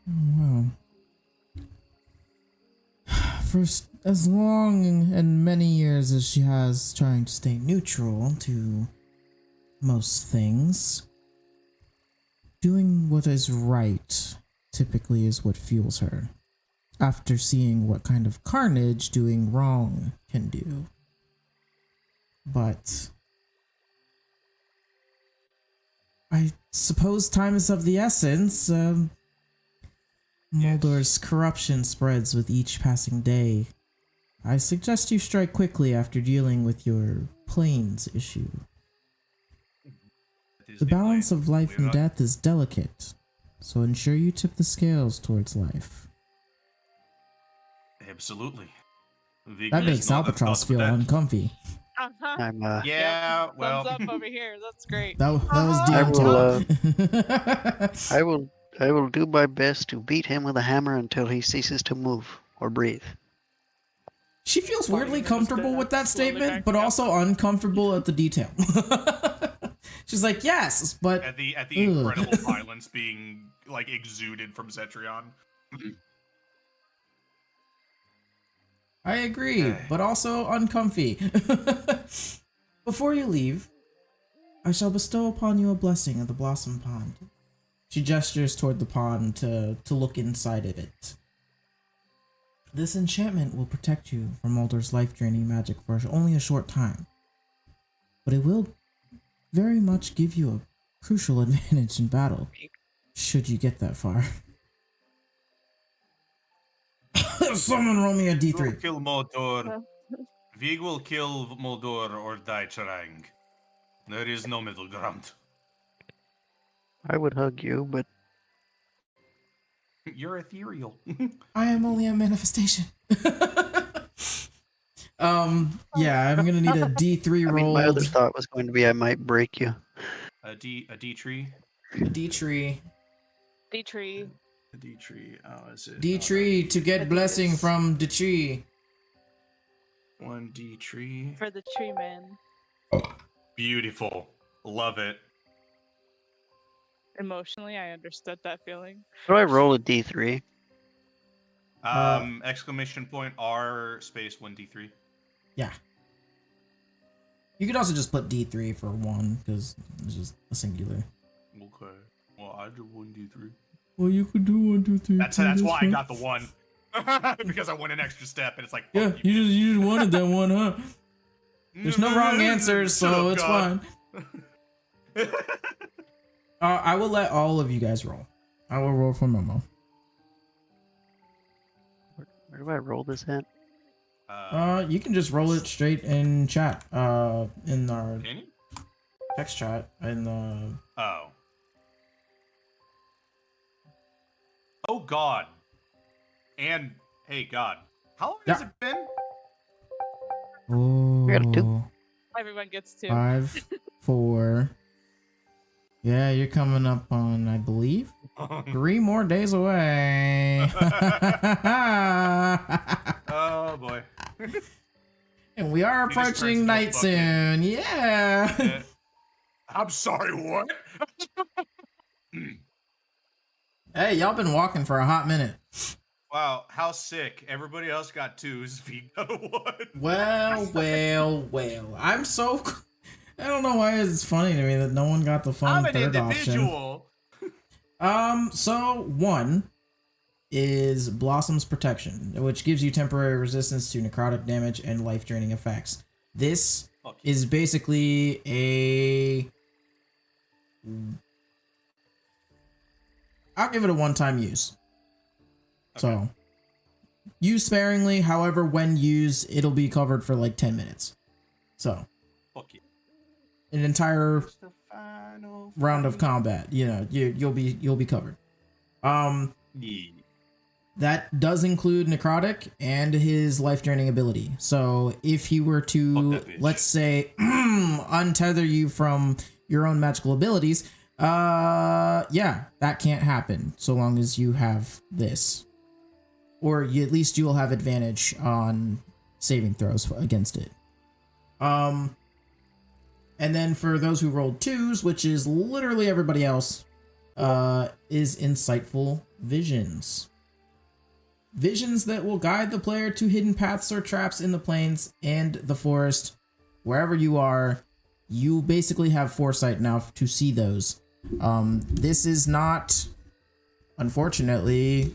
Speaker 5: Wow. For as long and many years as she has trying to stay neutral to most things, doing what is right typically is what fuels her. after seeing what kind of carnage doing wrong can do. But I suppose time is of the essence. Moldor's corruption spreads with each passing day. I suggest you strike quickly after dealing with your planes issue. The balance of life and death is delicate, so ensure you tip the scales towards life.
Speaker 4: Absolutely.
Speaker 5: That makes Albatross feel uncomfy.
Speaker 2: Uh-huh.
Speaker 1: I'm
Speaker 4: Yeah,
Speaker 2: Yep.
Speaker 4: well.
Speaker 2: Thumbs up over here. That's great.
Speaker 5: That was
Speaker 1: I
Speaker 5: DM
Speaker 1: will,
Speaker 5: talk.
Speaker 1: I will do my best to beat him with a hammer until he ceases to move or breathe.
Speaker 5: She feels
Speaker 2: Funny,
Speaker 5: weirdly
Speaker 2: I just
Speaker 5: comfortable
Speaker 2: did
Speaker 5: with
Speaker 2: that
Speaker 5: that
Speaker 2: slowly
Speaker 5: statement, but
Speaker 2: backing up.
Speaker 5: also uncomfortable at the detail. She's like, yes, but
Speaker 4: At the
Speaker 5: Ugh.
Speaker 4: incredible violence being like exuded from Zetrion.
Speaker 5: I agree, but also uncomfy. Before you leave, I shall bestow upon you a blessing of the Blossom Pond. She gestures toward the pond to look inside of it. This enchantment will protect you from Moldor's life-draining magic for only a short time, but it will very much give you a crucial advantage in battle, should you get that far. Someone roll me a
Speaker 4: We'll
Speaker 5: d3.
Speaker 4: kill Moldor. Vig will kill Moldor or die trying. There is no middle ground.
Speaker 1: I would hug you, but
Speaker 4: You're ethereal.
Speaker 5: I am only a manifestation. Yeah, I'm gonna need a d3
Speaker 1: I
Speaker 5: roll.
Speaker 1: mean, my other thought was going to be I might break you.
Speaker 4: A D tree.
Speaker 5: A d3.
Speaker 2: D-tree.
Speaker 4: A D tree. Oh, is it?
Speaker 5: D3 to
Speaker 2: I
Speaker 5: get
Speaker 2: think
Speaker 5: blessing
Speaker 2: it's-
Speaker 5: from the tree.
Speaker 4: 1 tree.
Speaker 2: For the tree man.
Speaker 4: Beautiful. Love it.
Speaker 2: Emotionally, I understood that feeling.
Speaker 1: So I roll a d3.
Speaker 4: Exclamation point R space 1d3.
Speaker 5: Yeah. You could also just put d3 for 1, because it's just a singular.
Speaker 4: Okay. Well, I do 1d3.
Speaker 5: Well, you could do 1, 2, 3.
Speaker 4: That's why I got the 1. Because I went an extra step, and it's like,
Speaker 5: Yeah,
Speaker 4: fuck
Speaker 5: you just wanted that one, huh? There's no wrong answers,
Speaker 4: Shut
Speaker 5: so
Speaker 4: up,
Speaker 5: it's
Speaker 4: God.
Speaker 5: fine. I will let all of you guys roll. I will roll for Momo.
Speaker 1: Where do I roll this at?
Speaker 5: You can just roll it straight in chat. In our
Speaker 4: Can you?
Speaker 5: text chat. In the
Speaker 4: Oh. Oh God. And hey God, how long has
Speaker 5: Yeah.
Speaker 4: it been?
Speaker 5: oh,
Speaker 1: got a 2.
Speaker 2: Everyone gets 2.
Speaker 5: 5, 4. Yeah, you're coming up on, I believe, 3 more days away.
Speaker 4: Oh boy.
Speaker 5: And we are
Speaker 4: He just turns
Speaker 5: approaching
Speaker 4: into a
Speaker 5: night
Speaker 4: bucket.
Speaker 5: soon. Yeah.
Speaker 4: Yeah. I'm sorry, what?
Speaker 5: Hey, y'all been walking for a hot minute.
Speaker 4: Wow, how sick. Everybody else got 2s. He got a 1.
Speaker 5: Well. I'm so. I don't know why it's funny to me that no one got the fun
Speaker 4: I'm an
Speaker 5: third option.
Speaker 4: individual.
Speaker 5: So 1 is Blossom's Protection, which gives you temporary resistance to necrotic damage and life-draining effects. This
Speaker 4: Fuck you.
Speaker 5: is basically a... I'll give it a one-time use. So, use sparingly, however, when used, it'll be covered for like 10 minutes. So,
Speaker 4: Fuck you.
Speaker 5: an entire
Speaker 4: It's the final
Speaker 5: round of
Speaker 4: fight.
Speaker 5: combat, you know, you'll be covered.
Speaker 4: Yeah.
Speaker 5: That does include necrotic and his life draining ability. So if he were to,
Speaker 4: Fuck that bitch.
Speaker 5: let's say, untether you from your own magical abilities, yeah, that can't happen so long as you have this, or at least you will have advantage on saving throws against it. And then for those who rolled 2s, which is literally everybody else, is Insightful Visions. Visions that will guide the player to hidden paths or traps in the plains and the forest. Wherever you are, you basically have foresight now to see those. This is not, unfortunately,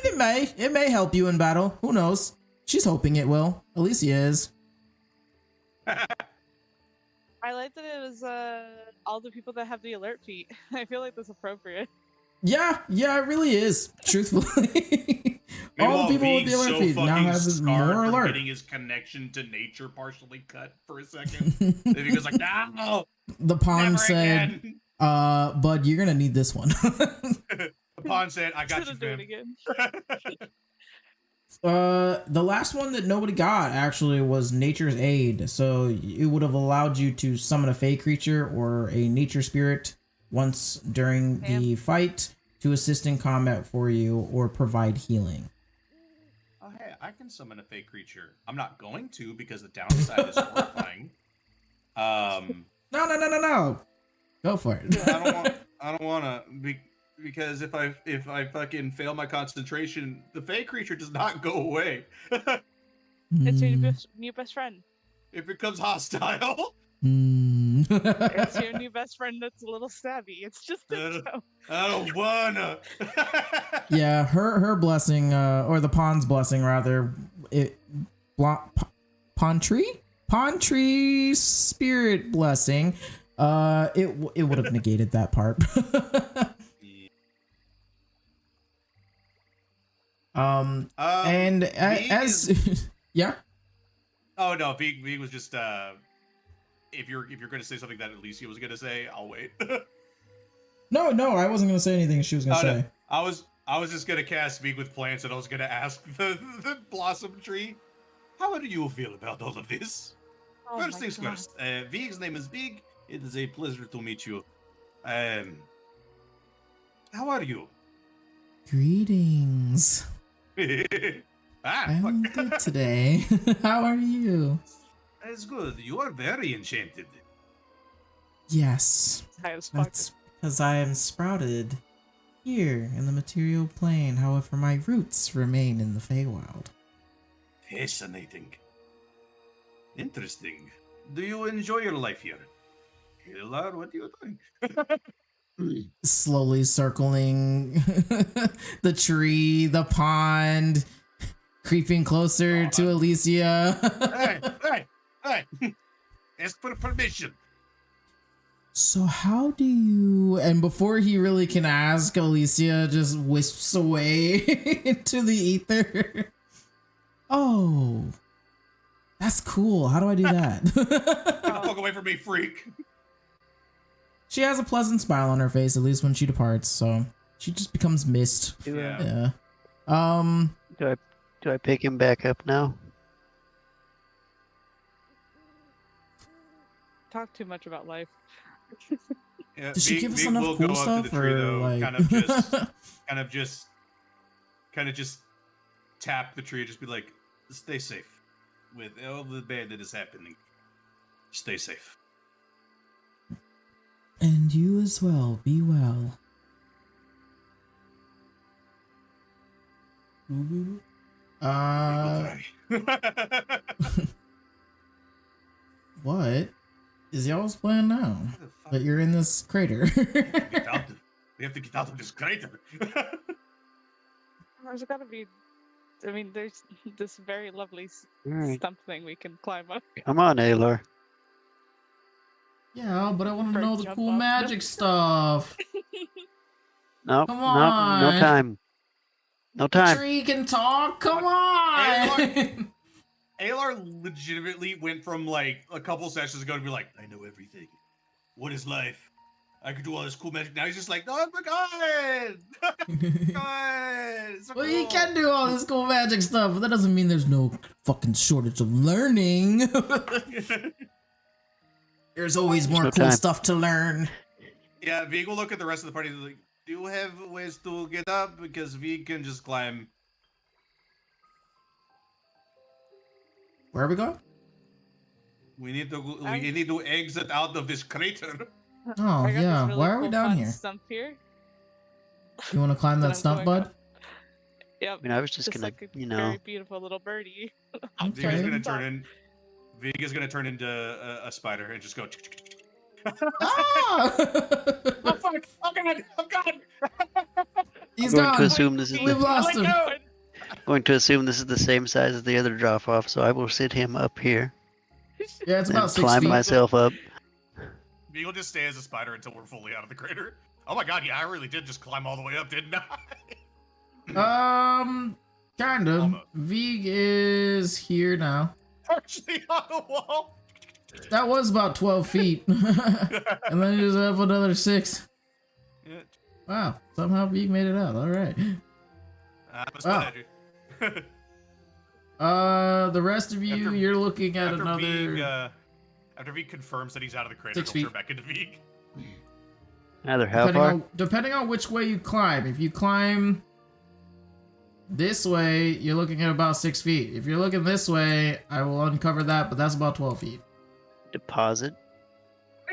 Speaker 5: it may. It may help you in battle. Who knows? She's hoping it will. Alicia is.
Speaker 2: I like that it was all the people that have the alert feat. I feel like that's appropriate.
Speaker 5: Yeah, it really is. Truthfully. All
Speaker 4: Meanwhile,
Speaker 5: the people with the
Speaker 4: V's
Speaker 5: alert
Speaker 4: so
Speaker 5: feed now
Speaker 4: fucking
Speaker 5: have
Speaker 4: scarred
Speaker 5: more
Speaker 4: from
Speaker 5: alert.
Speaker 4: getting his connection to nature partially cut for a second. Then he goes like, no,
Speaker 5: The pawn
Speaker 4: never
Speaker 5: said,
Speaker 4: again.
Speaker 5: Bud, you're gonna need this one.
Speaker 4: The pawn said, I got you,
Speaker 2: Shouldn't do it
Speaker 4: fam.
Speaker 2: again.
Speaker 5: The last one that nobody got actually was Nature's Aid. So it would have allowed you to summon a fey creature or a nature spirit once during the fight to assist in combat for you or provide healing.
Speaker 4: Oh, hey, I can summon a fake creature. I'm not going to because the downside is horrifying.
Speaker 5: No. Go for it.
Speaker 4: I don't want to because if I fucking fail my concentration, the fake creature does not go away.
Speaker 2: It's your new best friend.
Speaker 4: It becomes hostile.
Speaker 2: It's your new best friend that's a little stabby. It's just a joke.
Speaker 4: I don't wanna.
Speaker 5: Yeah, her blessing, or the pawn's blessing rather, pawn tree spirit blessing. It would have negated that part. And as yeah.
Speaker 4: Oh no, Vig was just if you're gonna say something that Alicia was gonna say, I'll wait.
Speaker 5: No, I wasn't gonna say anything she was gonna say.
Speaker 4: No. I was just gonna cast Speak with Plants, and I was gonna ask the blossom tree, how do you feel about all of this?
Speaker 2: Oh
Speaker 4: First
Speaker 2: my
Speaker 4: things
Speaker 2: God.
Speaker 4: first. Vig's name is Vig. It is a pleasure to meet you. How are you?
Speaker 5: Greetings. I'm good today. How are you?
Speaker 4: That's good. You are very enchanted.
Speaker 5: Yes.
Speaker 2: High as fuck.
Speaker 5: That's because I am sprouted here in the material plane. However, my roots remain in the Feywild.
Speaker 4: Fascinating. Interesting. Do you enjoy your life here? Aelar, what are you doing?
Speaker 5: Slowly circling the tree, the pond, creeping closer to Alicia.
Speaker 4: Hey! Ask for permission.
Speaker 5: So how do you... And before he really can ask, Alicia just wisps away into the ether. Oh, that's cool. How do I do that?
Speaker 4: Get the fuck away from me, freak.
Speaker 5: She has a pleasant smile on her face, at least when she departs, so she just becomes mist.
Speaker 4: Yeah.
Speaker 5: Yeah.
Speaker 1: Do I pick him back up now?
Speaker 2: Talk too much about life.
Speaker 4: Yeah,
Speaker 5: Does she
Speaker 4: Vig-
Speaker 5: give us
Speaker 4: Vig
Speaker 5: enough
Speaker 4: will
Speaker 5: cool
Speaker 4: go up to
Speaker 5: stuff,
Speaker 4: the tree,
Speaker 5: or
Speaker 4: though,
Speaker 5: like...
Speaker 4: kind of just tap the tree and just be like, stay safe. With all the bad that is happening, stay safe.
Speaker 5: And you as well. Be well. What is y'all's plan now? That you're in this crater.
Speaker 4: We have to get out of this crater.
Speaker 2: There's gotta be. I mean, there's this very lovely
Speaker 1: Alright.
Speaker 2: stump thing we can climb up.
Speaker 1: Come on, Aelar.
Speaker 5: Yeah, but I want to
Speaker 2: Or
Speaker 5: know the
Speaker 2: jump
Speaker 5: cool
Speaker 2: up.
Speaker 5: magic stuff.
Speaker 1: Nope,
Speaker 5: Come
Speaker 1: no
Speaker 5: on.
Speaker 1: time. No
Speaker 5: The
Speaker 1: time.
Speaker 5: tree can talk. Come on.
Speaker 4: Aelar legitimately went from like a couple sessions ago to be like, I know everything. What is life? I could do all this cool magic. Now he's just like, oh my god! God, it's so
Speaker 5: Well,
Speaker 4: cool.
Speaker 5: you can do all this cool magic stuff, but that doesn't mean there's no fucking shortage of learning. There's always more
Speaker 1: no
Speaker 5: cool
Speaker 1: time.
Speaker 5: stuff to learn.
Speaker 4: Yeah, Vig will look at the rest of the party and be like, do you have ways to get up? Because Vig can just climb.
Speaker 5: Where are we going?
Speaker 4: We need to exit out of this crater.
Speaker 5: Oh,
Speaker 2: I got
Speaker 5: yeah.
Speaker 2: this really
Speaker 5: Why are we
Speaker 2: cool
Speaker 5: down
Speaker 2: fun
Speaker 5: here?
Speaker 2: Stump here.
Speaker 5: You want to climb
Speaker 2: that
Speaker 5: that
Speaker 2: I'm
Speaker 5: stump,
Speaker 2: going
Speaker 5: bud?
Speaker 2: up. Yep.
Speaker 1: I mean, I was just gonna,
Speaker 2: like a
Speaker 1: you know,
Speaker 2: very beautiful little birdie.
Speaker 4: Vig is
Speaker 5: Okay.
Speaker 4: gonna turn in. Vig is gonna turn into a spider and just go.
Speaker 5: Ah!
Speaker 4: Oh fuck! Oh god! Oh god!
Speaker 5: He's
Speaker 1: I'm going to
Speaker 5: gone.
Speaker 1: assume this is
Speaker 5: We've lost him.
Speaker 1: going to assume this is the same size as the other drop off, so I will sit him up here
Speaker 5: Yeah, it's
Speaker 1: and
Speaker 5: about 6
Speaker 1: climb
Speaker 5: feet.
Speaker 1: myself up.
Speaker 4: Beagle just stay as a spider until we're fully out of the crater. Oh my god, yeah, I really did just climb all the way up, didn't I?
Speaker 5: Kind of.
Speaker 4: Almost.
Speaker 5: Vig is here now.
Speaker 4: Partially on the wall.
Speaker 5: That was about 12 feet. And then you just have another 6.
Speaker 4: Yeah.
Speaker 5: Wow, somehow Vig made it out. All right. The rest of you, you're looking at another.
Speaker 4: Vig, after Vig confirms that he's out of the crater,
Speaker 5: 6
Speaker 4: he'll
Speaker 5: feet.
Speaker 4: turn back into Vig.
Speaker 1: Another how far?
Speaker 5: Depending on which way you climb. If you climb this way, you're looking at about 6 feet. If you're looking this way, I will uncover that, but that's about 12 feet.
Speaker 1: Deposit,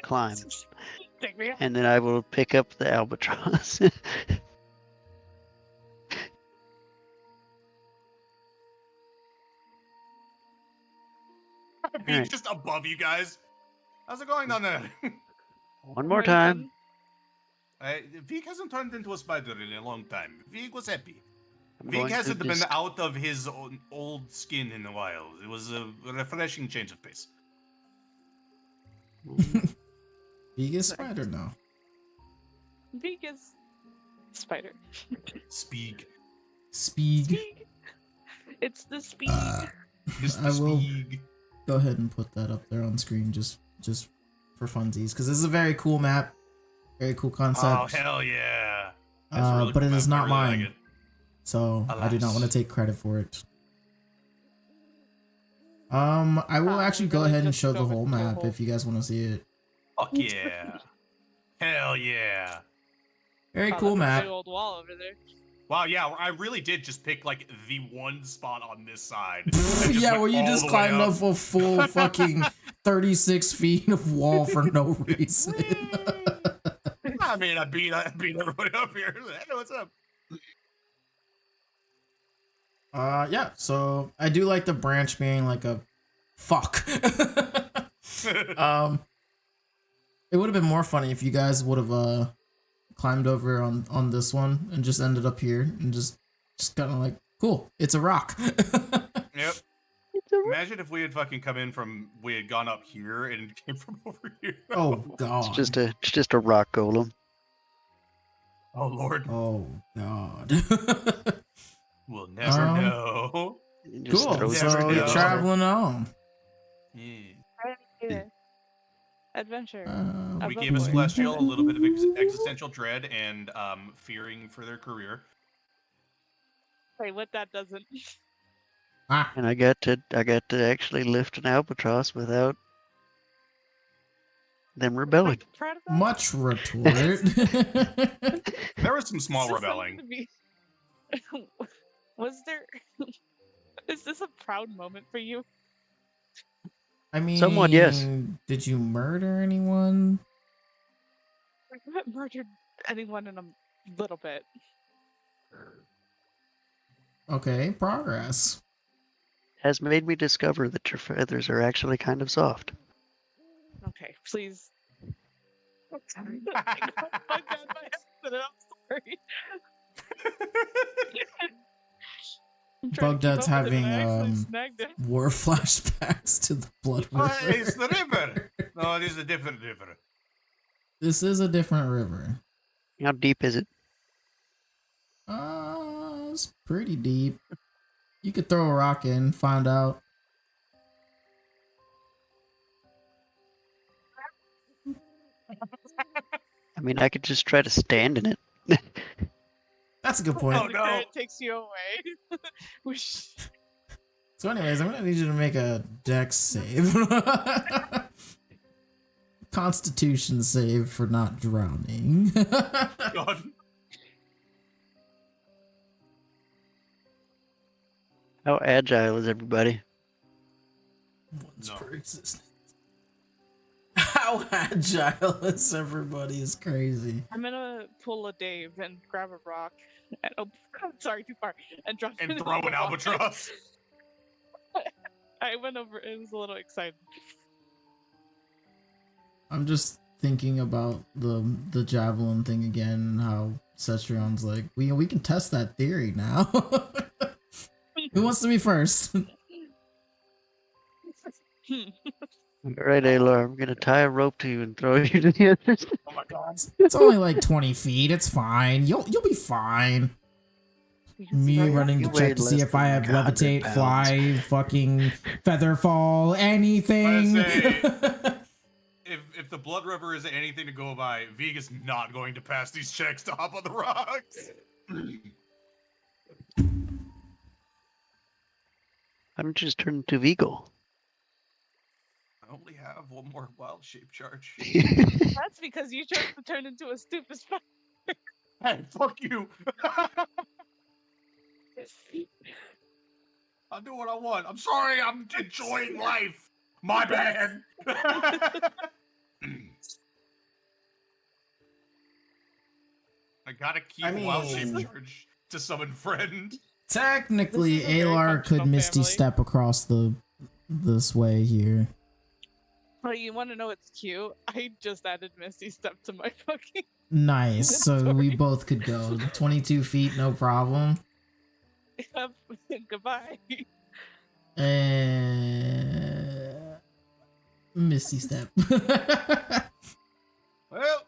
Speaker 1: climb,
Speaker 2: Take me out.
Speaker 1: and then I will pick up the albatross.
Speaker 4: Vig's
Speaker 1: Alright.
Speaker 4: just above you guys. How's it going down there?
Speaker 1: One more time.
Speaker 4: Vig hasn't turned into a spider in a long time. Vig was happy.
Speaker 1: I'm
Speaker 4: Vig
Speaker 1: going to
Speaker 4: hasn't been
Speaker 1: just-
Speaker 4: out of his old skin in a while. It was a refreshing change of pace.
Speaker 5: Vig is spider now.
Speaker 2: Vegas spider.
Speaker 4: Speak.
Speaker 5: Speed.
Speaker 2: Speed. It's the speed.
Speaker 4: It's the
Speaker 5: I will
Speaker 4: Speak.
Speaker 5: go ahead and put that up there on screen just for funsies, because this is a very cool map, very cool concept.
Speaker 4: Oh, hell yeah. That's a really
Speaker 5: But
Speaker 4: cool
Speaker 5: it is
Speaker 4: map. I
Speaker 5: not
Speaker 4: really like
Speaker 5: mine,
Speaker 4: it.
Speaker 5: so I do not
Speaker 4: Alas.
Speaker 5: want to take credit for it. I will actually go
Speaker 2: really
Speaker 5: ahead and
Speaker 2: just
Speaker 5: show
Speaker 2: go
Speaker 5: the
Speaker 2: with
Speaker 5: whole
Speaker 2: the
Speaker 5: map
Speaker 2: whole-
Speaker 5: if you guys want to see it.
Speaker 4: Fuck yeah. Hell yeah.
Speaker 5: Very
Speaker 2: Oh,
Speaker 5: cool
Speaker 2: that's a
Speaker 5: map.
Speaker 2: big old wall over there.
Speaker 4: Wow, yeah, I really did just pick, like, the one spot on this side.
Speaker 5: Yeah, where you just climbed up a full fucking 36 feet of wall for no reason.
Speaker 4: I mean, I beat everybody up here. I know what's up.
Speaker 5: Yeah, so I do like the branch being like a fuck. It would have been more funny if you guys would have climbed over on this one and just ended up here and just kind of like, cool, it's a rock.
Speaker 4: Yep. Imagine if we had fucking come in we had gone up here and came from over here.
Speaker 5: Oh god.
Speaker 1: It's just a rock golem.
Speaker 4: Oh lord.
Speaker 5: Oh god.
Speaker 4: We'll never
Speaker 5: Um,
Speaker 4: know.
Speaker 1: It just
Speaker 5: Cool.
Speaker 1: throws
Speaker 5: So
Speaker 4: never
Speaker 1: it
Speaker 5: you're
Speaker 4: know.
Speaker 5: traveling on.
Speaker 4: Yeah.
Speaker 2: Yeah. Adventure.
Speaker 4: We
Speaker 2: Above
Speaker 4: gave a
Speaker 2: board.
Speaker 4: celestial a little bit of existential dread and fearing for their career.
Speaker 2: Wait, what that doesn't.
Speaker 5: Ah,
Speaker 1: And I got to actually lift an albatross without them rebelling.
Speaker 2: I'm proud of that.
Speaker 5: much retort.
Speaker 4: There was some small
Speaker 2: Is this
Speaker 4: rebelling.
Speaker 2: something to be- Was there? Is this a proud moment for you?
Speaker 5: I mean,
Speaker 1: Somewhat, yes.
Speaker 5: Did you murder anyone?
Speaker 2: I haven't murdered anyone in a little bit.
Speaker 5: Okay, progress.
Speaker 1: Has made me discover that your feathers are actually kind of soft.
Speaker 2: Okay, please. I'm sorry. I got bugged out by accident. I'm sorry. I'm trying to keep
Speaker 5: Bugdad's
Speaker 2: up with it,
Speaker 5: having
Speaker 2: and I actually snagged it.
Speaker 5: war flashbacks to the Blood
Speaker 4: Oh,
Speaker 5: River.
Speaker 4: it's the river. No, it is a different river.
Speaker 5: This is a different river.
Speaker 1: How deep is it?
Speaker 5: It's pretty deep. You could throw a rock in, find out.
Speaker 1: I mean, I could just try to stand in it.
Speaker 5: That's a good point.
Speaker 4: Oh,
Speaker 2: The
Speaker 4: no.
Speaker 2: current takes you away. Whoosh.
Speaker 5: So anyways, I'm gonna need you to make a dex save. Constitution save for not drowning.
Speaker 4: God.
Speaker 1: How agile is everybody?
Speaker 5: Once
Speaker 4: No.
Speaker 5: per existence. How agile is everybody is crazy.
Speaker 2: I'm gonna pull a Dave and grab a rock. And, oh, God, sorry, too far. And drop
Speaker 4: And
Speaker 2: it in
Speaker 4: throw
Speaker 2: the
Speaker 4: an
Speaker 2: water.
Speaker 4: albatross.
Speaker 2: I went over. It was a little excited.
Speaker 5: I'm just thinking about the javelin thing again, and how Cetrion's like, we can test that theory now. Who wants to be first?
Speaker 1: All right, Aelar, I'm gonna tie a rope to you and throw you to the other side.
Speaker 3: Oh my god.
Speaker 5: It's only like 20 feet. It's fine. You'll be fine. Me
Speaker 2: Sorry.
Speaker 5: running
Speaker 1: You
Speaker 5: to
Speaker 1: weigh
Speaker 5: check to see
Speaker 1: less
Speaker 5: if I
Speaker 1: than
Speaker 5: have
Speaker 1: like 100
Speaker 5: levitate,
Speaker 1: pounds.
Speaker 5: fly, fucking feather fall, anything.
Speaker 4: say- If the Blood River is anything to go by, Vig is not going to pass these checks to hop on the rocks.
Speaker 1: Why don't you just turn into Vigo?
Speaker 4: I only have one more wild shape charge.
Speaker 2: That's because you chose to turn into a stupid spider.
Speaker 4: Hey, fuck you! I'll do what I want. I'm sorry, I'm enjoying life. My bad. I gotta keep wild shape charge to summon friend.
Speaker 5: Technically,
Speaker 2: This is a very
Speaker 5: Aelar could
Speaker 2: functional
Speaker 5: Misty
Speaker 2: family.
Speaker 5: step across this way here.
Speaker 2: Oh, you want to know what's cute? I just added Misty Step to my fucking.
Speaker 5: Nice. So we
Speaker 2: Sorry.
Speaker 5: both could go 22 feet, no problem.
Speaker 2: Goodbye.
Speaker 5: Misty step.
Speaker 4: Well,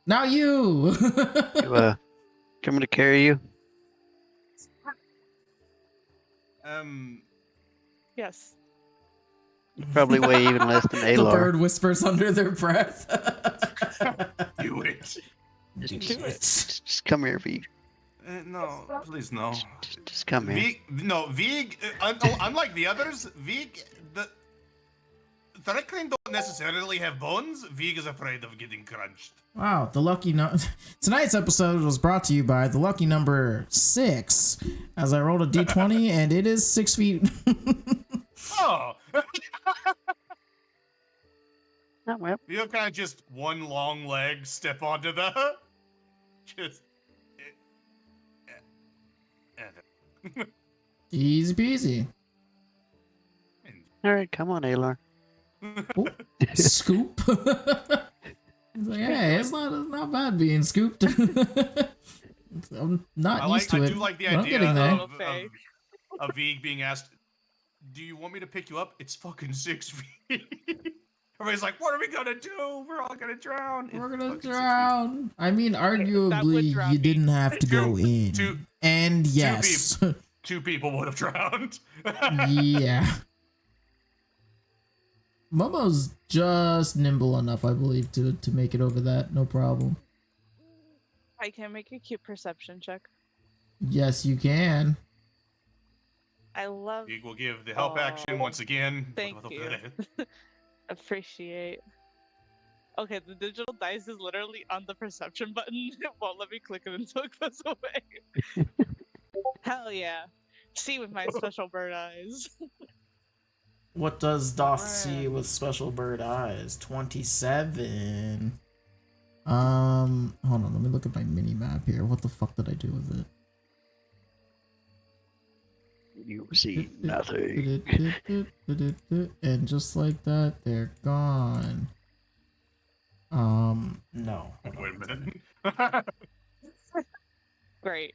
Speaker 5: Now you.
Speaker 1: You, coming to carry you?
Speaker 2: Yes.
Speaker 1: You probably weigh even less than
Speaker 5: The
Speaker 1: Aelar.
Speaker 5: bird whispers under their breath.
Speaker 4: do it.
Speaker 1: Just come here, Vig.
Speaker 4: No, please no.
Speaker 1: Just come here.
Speaker 4: Vig, unlike the others, Vig, the Threatcrane don't necessarily have bones. Vig is afraid of getting crunched.
Speaker 5: Wow, the lucky tonight's episode was brought to you by the lucky number 6. As I rolled a d20 and it is 6 feet.
Speaker 4: Oh,
Speaker 1: Oh, well,
Speaker 4: you kind of just one long leg step onto the just.
Speaker 5: Easy peasy.
Speaker 1: all right, come on, Aelar.
Speaker 5: Scoop. It's like, hey, it's not bad being scooped. I'm not used to
Speaker 4: I
Speaker 5: it.
Speaker 4: do like the
Speaker 5: but I'm
Speaker 4: idea
Speaker 5: getting there.
Speaker 4: of Vig being asked, "Do you want me to pick you up?" It's fucking 6 feet. Everybody's like, "What are we gonna do? We're all gonna drown."
Speaker 5: We're
Speaker 4: It's
Speaker 5: gonna
Speaker 4: fucking 6 feet.
Speaker 5: drown. I mean,
Speaker 2: would
Speaker 5: arguably,
Speaker 2: drown
Speaker 5: you
Speaker 2: me.
Speaker 5: didn't have to go in. And yes,
Speaker 4: 2 people would have drowned.
Speaker 5: yeah. Momo's just nimble enough, I believe, to make it over that, no problem.
Speaker 2: I can make a cute perception check.
Speaker 5: Yes, you can.
Speaker 2: I love.
Speaker 4: Vig will give the help action
Speaker 2: Aw,
Speaker 4: once again.
Speaker 2: thank you. Appreciate. Okay, the digital dice is literally on the perception button. It won't let me click it until it goes away. Hell yeah. See with my special bird eyes.
Speaker 5: What does Doth see with special bird eyes? 27. Hold on, let me look at my mini map here. What the fuck did I do with it?
Speaker 1: You see nothing.
Speaker 5: And just like that, they're gone. No.
Speaker 4: Wait a minute.
Speaker 2: Great.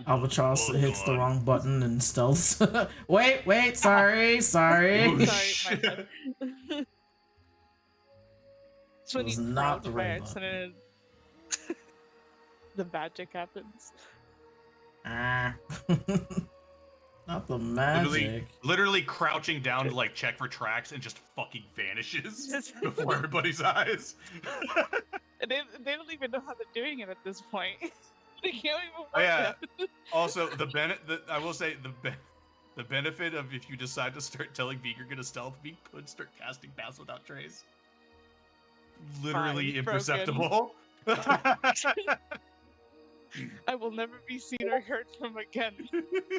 Speaker 5: Albatross
Speaker 4: Oh,
Speaker 5: hits the
Speaker 4: God.
Speaker 5: wrong button and stealths. wait, sorry.
Speaker 4: Oh,
Speaker 2: Sorry, my
Speaker 4: shit.
Speaker 2: bad. It's when
Speaker 5: was
Speaker 2: you
Speaker 5: not
Speaker 2: crouch
Speaker 5: the
Speaker 2: by
Speaker 5: right
Speaker 2: accident. The magic happens.
Speaker 5: Ah. Not the magic.
Speaker 4: Literally crouching down to like check for tracks and just fucking vanishes before everybody's eyes.
Speaker 2: They don't even know how they're doing it at this point. They can't even work
Speaker 4: Oh, yeah.
Speaker 2: it.
Speaker 4: Also, I will say the benefit of if you decide to start telling Vig you're gonna stealth, Vig could start casting Pass Without Trace. Literally
Speaker 2: Fine,
Speaker 4: imperceptible.
Speaker 2: I will never be seen or heard from again.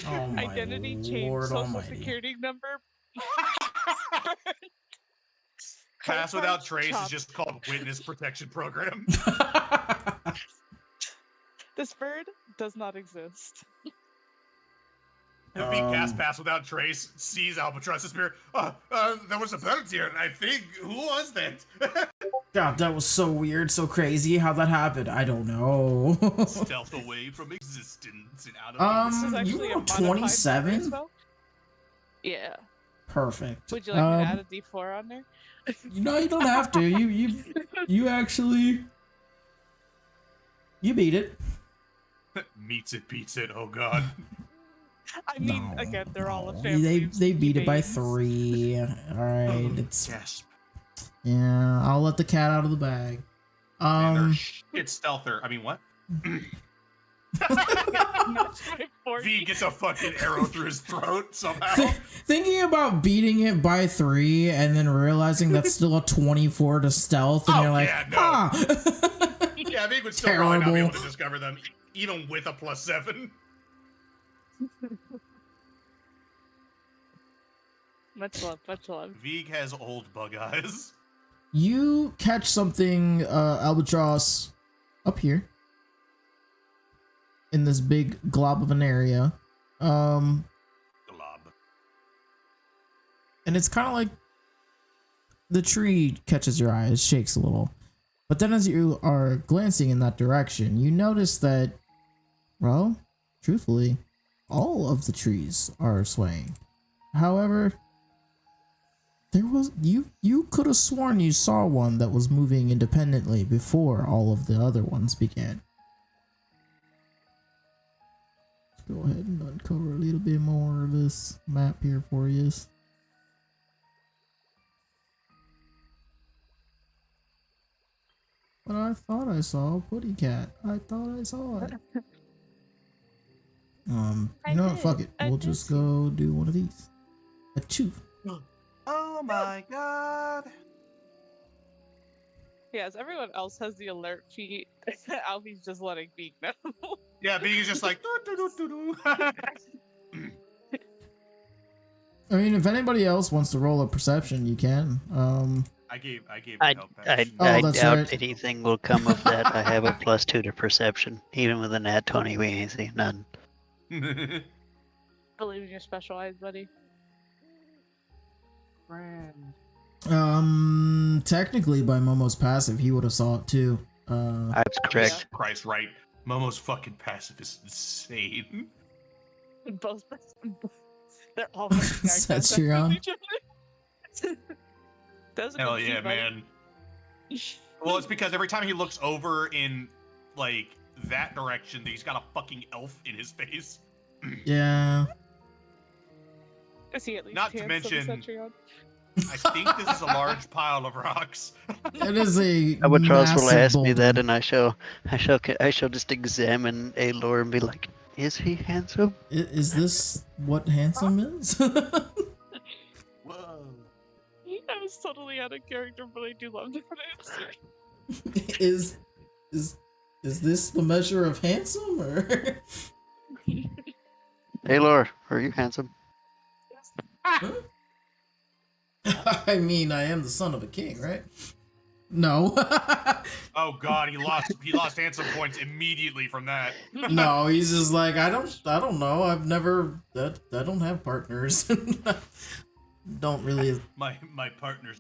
Speaker 5: Oh my
Speaker 2: Identity change,
Speaker 5: Lord
Speaker 2: social
Speaker 5: almighty.
Speaker 2: security number.
Speaker 4: Pass Without
Speaker 2: Cards
Speaker 4: Trace is
Speaker 2: chopped.
Speaker 4: just called Witness Protection Program.
Speaker 2: This bird does not exist.
Speaker 4: If he cast pass without trace, sees Albatross's spear. There was a bird here, and I think who was that?
Speaker 5: God, that was so weird, so crazy. How that happened, I don't know.
Speaker 4: Stealth away from existence and out of
Speaker 2: This is
Speaker 5: you
Speaker 2: actually a
Speaker 5: rolled
Speaker 2: modified
Speaker 5: 27?
Speaker 2: memory spell. Yeah.
Speaker 5: Perfect.
Speaker 2: Would you like me to add a D4 on there?
Speaker 5: No, you don't have to. You actually beat it.
Speaker 4: Meets it, beats it. Oh god.
Speaker 2: I mean,
Speaker 5: No,
Speaker 2: again, they're all a
Speaker 5: no.
Speaker 2: family.
Speaker 5: They beat it by
Speaker 2: names.
Speaker 5: 3. All right, it's
Speaker 4: Gasp.
Speaker 5: yeah. I'll let the cat out of the bag.
Speaker 4: Man, they're shit stealther. I mean, what? V gets a fucking arrow through his throat somehow.
Speaker 5: Thinking about beating it by 3 and then realizing that's still a 24 to stealth, and you're like,
Speaker 4: yeah, no. Yeah, V would still probably not be able to discover them, even with a +7.
Speaker 2: Much love, much love.
Speaker 4: Vig has old bug eyes.
Speaker 5: You catch something, Albatross, up here in this big glob of an area.
Speaker 4: Glob.
Speaker 5: And it's kind of like the tree catches your eye, it shakes a little. But then as you are glancing in that direction, you notice that, well, truthfully, all of the trees are swaying. However, there was you could have sworn you saw one that was moving independently before all of the other ones began. Let's go ahead and uncover a little bit more of this map here for you. But I thought I saw a putty cat. I thought I saw it. You know what? Fuck it. We'll just go do one of these. A 2.
Speaker 4: Oh my god.
Speaker 2: Yeah, as everyone else has the alert feat, Alfie's just letting Beak know.
Speaker 4: Yeah, Vig is just like. Doo.
Speaker 5: I mean, if anybody else wants to roll a perception, you can.
Speaker 4: I gave
Speaker 1: I
Speaker 4: help
Speaker 1: doubt
Speaker 5: right.
Speaker 1: anything will come of that. I have a +2 to perception. Even with a nat 20, we ain't seen none.
Speaker 2: Believe in your special eyes, buddy.
Speaker 5: Technically, by Momo's passive, he would have saw it too.
Speaker 1: That's correct.
Speaker 4: Christ, right. Momo's fucking passive is insane.
Speaker 2: Both. They're all fucking
Speaker 5: That's your own.
Speaker 4: Hell yeah, man. Well, it's because every time he looks over in, like, that direction, he's got a fucking elf in his face.
Speaker 5: Yeah.
Speaker 2: Is he at least
Speaker 4: Not to
Speaker 2: handsome,
Speaker 4: mention-
Speaker 2: Cetrion?
Speaker 4: I think this is a large pile of rocks.
Speaker 5: It is a
Speaker 1: Albatross will
Speaker 5: massive
Speaker 1: ask me that,
Speaker 5: boulder.
Speaker 1: and I shall just examine Aelar and be like, "Is he handsome?"
Speaker 5: Is this what handsome is?
Speaker 4: Whoa.
Speaker 2: I was totally out of character, but I do love the answer.
Speaker 5: is this the measure of handsome, or?
Speaker 1: Aelar, are you handsome?
Speaker 5: I mean, I am the son of a king, right? No.
Speaker 4: Oh god, he lost handsome points immediately from that.
Speaker 5: No, he's just like, I don't know. I've never I don't have partners. Don't really.
Speaker 4: My partner's.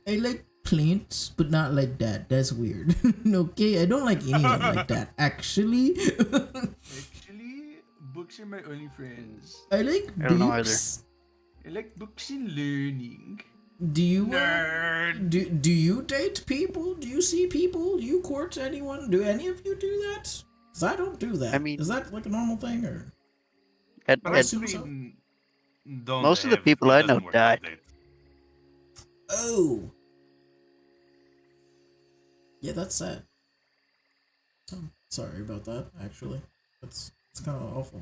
Speaker 5: I like plants, but not like that. That's weird. Okay, I don't like anyone like that. Actually,
Speaker 4: Actually, books are my only friends.
Speaker 5: I like
Speaker 1: I don't know
Speaker 5: books.
Speaker 4: I like books and learning.
Speaker 5: Do you
Speaker 4: Nerd.
Speaker 5: do you date people? Do you see people? Do you court anyone? Do any of you do that? Because I don't do that.
Speaker 1: I mean-
Speaker 5: is that like a normal thing, or?
Speaker 1: At,
Speaker 5: I
Speaker 1: at,
Speaker 5: assume so.
Speaker 1: Most of the people I know died.
Speaker 5: Oh. Yeah, that's sad. I'm sorry about that. Actually, it's kind of awful.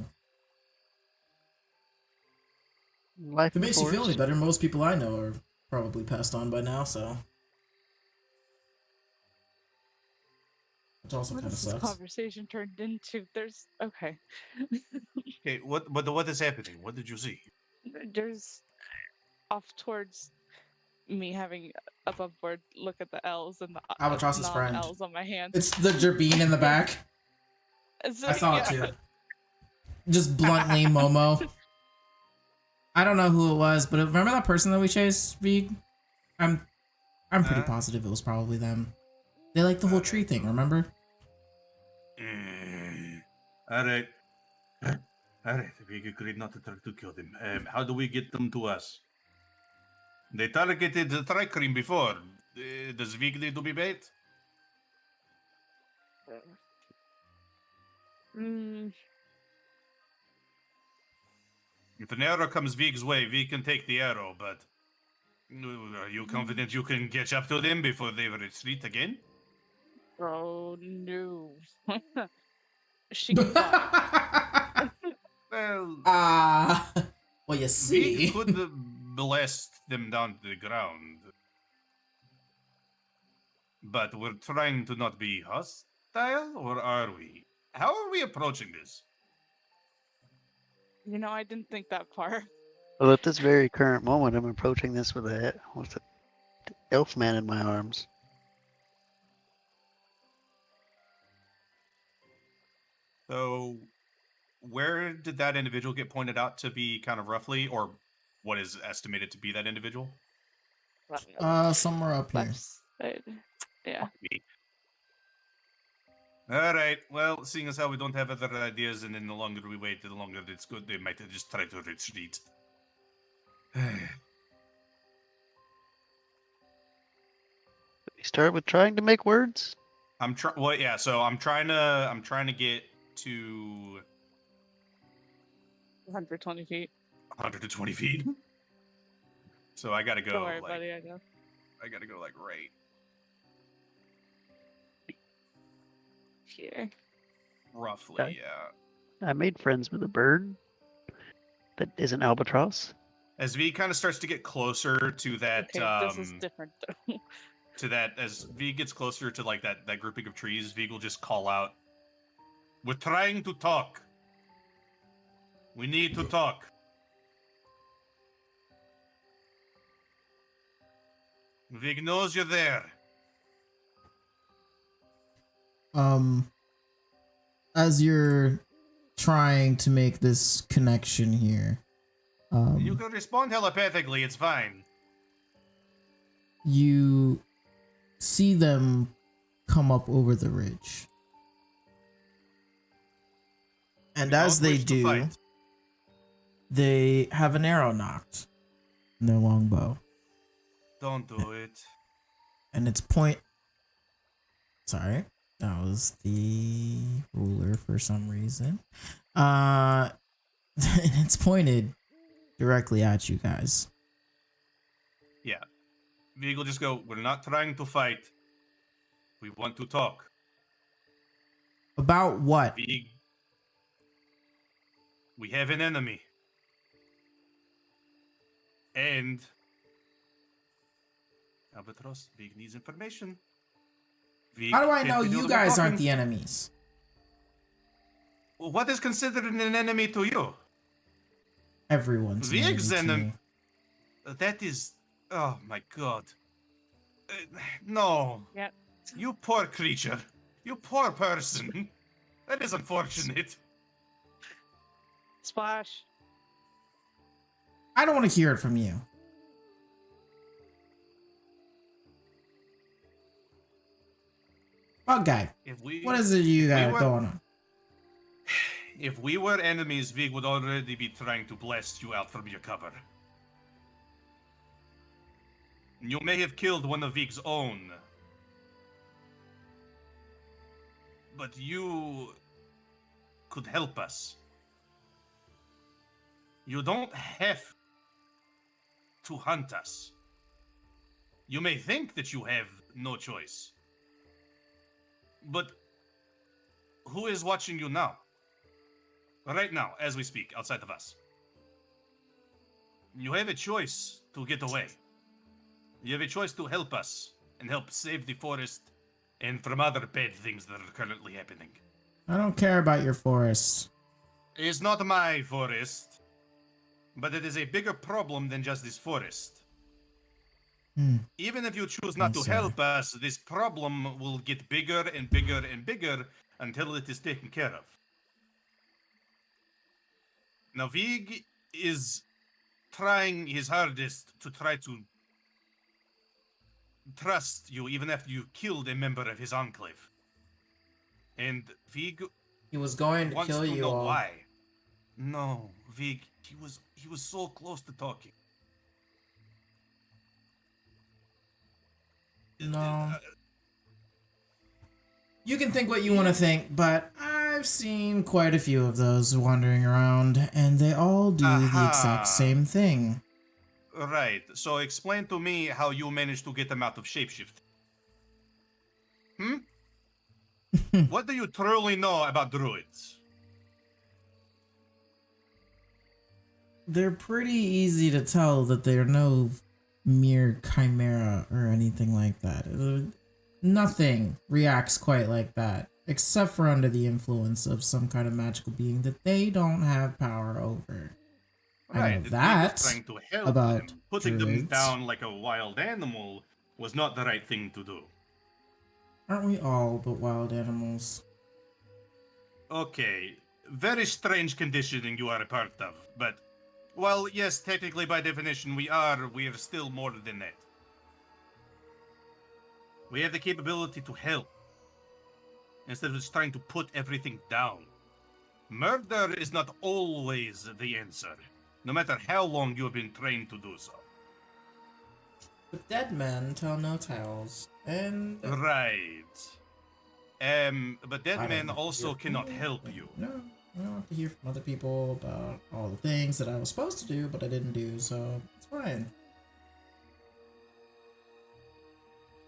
Speaker 1: life
Speaker 5: If it makes you feel any
Speaker 1: force.
Speaker 5: better, most people I know are probably passed on by now, so. Which also
Speaker 2: What
Speaker 5: kind of
Speaker 2: has this
Speaker 5: sucks.
Speaker 2: conversation turned into? There's okay.
Speaker 4: Okay, what is happening? What did you see?
Speaker 2: There's off towards me having above board look at the L's and the
Speaker 5: Albatross's friend.
Speaker 2: non-L's on my hand.
Speaker 5: It's the Gerbine in the back.
Speaker 2: So,
Speaker 5: I saw it
Speaker 2: yeah,
Speaker 5: too. Just bluntly, Momo. I don't know who it was, but remember that person that we chased, Vig? I'm pretty positive it was probably them. They like the whole tree thing, remember?
Speaker 4: Alright. Alright, we agreed not to try to kill them. How do we get them to us? They targeted the tricream before. Does Vig need to be bait?
Speaker 2: Mm,
Speaker 4: If an arrow comes Vig's way, Vig can take the arrow, but are you confident you can catch up to them before they retreat again?
Speaker 2: oh no. She can fly.
Speaker 4: Well,
Speaker 5: well, you see.
Speaker 4: Vig could blast them down to the ground. But we're trying to not be hostile, or are we? How are we approaching this?
Speaker 2: You know, I didn't think that far.
Speaker 1: Well, at this very current moment, I'm approaching this with a elf man in my arms.
Speaker 4: So, where did that individual get pointed out to be kind of roughly, or what is estimated to be that individual?
Speaker 5: Somewhere up here.
Speaker 2: Left side. Yeah.
Speaker 4: Alright, well, seeing as how we don't have other ideas, and then the longer we wait, the longer it's good, they might just try to retreat.
Speaker 1: We start with trying to make words.
Speaker 4: I'm trying to get to
Speaker 2: 120 feet.
Speaker 4: 120 feet. So I gotta go.
Speaker 2: Don't worry, buddy, I know.
Speaker 4: I gotta go like right
Speaker 2: Here.
Speaker 4: roughly,
Speaker 1: Okay.
Speaker 4: yeah.
Speaker 1: I made friends with a bird that is an albatross.
Speaker 4: As V kind of starts to get closer to that,
Speaker 2: Okay, this is different though.
Speaker 4: as V gets closer to like that grouping of trees, V will just call out, "We're trying to talk. We need to talk." Vig knows you're there.
Speaker 5: As you're trying to make this connection here,
Speaker 4: You can respond telepathically, it's fine.
Speaker 5: you see them come up over the ridge. And
Speaker 4: We
Speaker 5: as
Speaker 4: don't
Speaker 5: they
Speaker 4: wish to
Speaker 5: do,
Speaker 4: fight.
Speaker 5: they have an arrow knocked in their longbow.
Speaker 4: Don't do it.
Speaker 5: And its point. Sorry, that was the ruler for some reason. And it's pointed directly at you guys.
Speaker 4: Yeah. Vig will just go, "We're not trying to fight. We want to talk."
Speaker 5: About what?
Speaker 4: Vig, we have an enemy. And Albatross, Vig needs information. Vig
Speaker 5: How do I
Speaker 4: can't
Speaker 5: know
Speaker 4: be
Speaker 5: you
Speaker 4: doing
Speaker 5: guys aren't
Speaker 4: talking.
Speaker 5: the enemies?
Speaker 4: What is considered an enemy to you?
Speaker 5: Everyone's an enemy
Speaker 4: Vig's
Speaker 5: to
Speaker 4: enemy.
Speaker 5: me.
Speaker 4: That is, oh my god. No.
Speaker 2: Yep.
Speaker 4: You poor creature. You poor person. That is unfortunate.
Speaker 2: Splash.
Speaker 5: I don't want to hear it from you. Bug guy, what is it you got going on?
Speaker 4: If we were enemies, Vig would already be trying to blast you out from your cover. You may have killed one of Vig's own. But you could help us. You don't have to hunt us. You may think that you have no choice. But who is watching you now? Right now, as we speak, outside of us. You have a choice to get away. You have a choice to help us and help save the forest and from other bad things that are currently happening.
Speaker 5: I don't care about your forest.
Speaker 4: It's not my forest, but it is a bigger problem than just this forest. Even if you choose not to help us, this problem will get bigger and bigger and bigger until it is taken care of. Now, Vig is trying his hardest to try to trust you even after you killed a member of his enclave. And Vig
Speaker 3: He was going to
Speaker 4: wants
Speaker 3: kill
Speaker 4: to
Speaker 3: you
Speaker 4: know
Speaker 3: all.
Speaker 4: why. No, Vig, he was so close to talking.
Speaker 3: No. You can think what you want to think, but I've seen quite a few of those wandering around, and they all do the exact
Speaker 4: Aha.
Speaker 3: same thing.
Speaker 4: Right. So explain to me how you managed to get them out of shapeshift. Hmm? What do you truly know about druids?
Speaker 5: They're pretty easy to tell that they're no mere chimera or anything like that. Nothing reacts quite like that, except for under the influence of some kind of magical being that they don't have power over. I know
Speaker 4: Right. Vig
Speaker 5: that
Speaker 4: was trying to help
Speaker 5: about
Speaker 4: them. Putting them
Speaker 5: druids.
Speaker 4: down like a wild animal was not the right thing to do.
Speaker 5: Aren't we all but wild animals?
Speaker 4: Okay. Very strange conditioning you are a part of, but well, yes, technically by definition we are still more than that. We have the capability to help instead of just trying to put everything down. Murder is not always the answer, no matter how long you have been trained to do so.
Speaker 5: But dead men tell no tales, and
Speaker 4: Right. But dead
Speaker 5: I don't
Speaker 4: men
Speaker 5: want to
Speaker 4: also
Speaker 5: hear from
Speaker 4: cannot help you.
Speaker 5: No, I don't want to hear from other people about all the things that I was supposed to do, but I didn't do, so it's fine.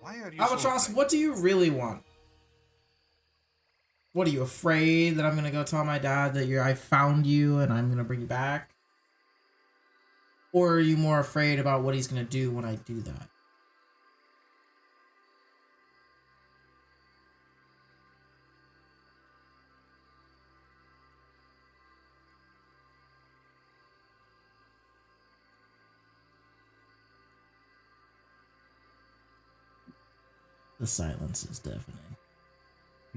Speaker 4: Why are you so
Speaker 5: Albatross,
Speaker 4: afraid?
Speaker 5: what do you really want? What are you afraid that I'm gonna go tell my dad that I found you and I'm gonna bring you back? Or are you more afraid about what he's gonna do when I do that? The silence is deafening.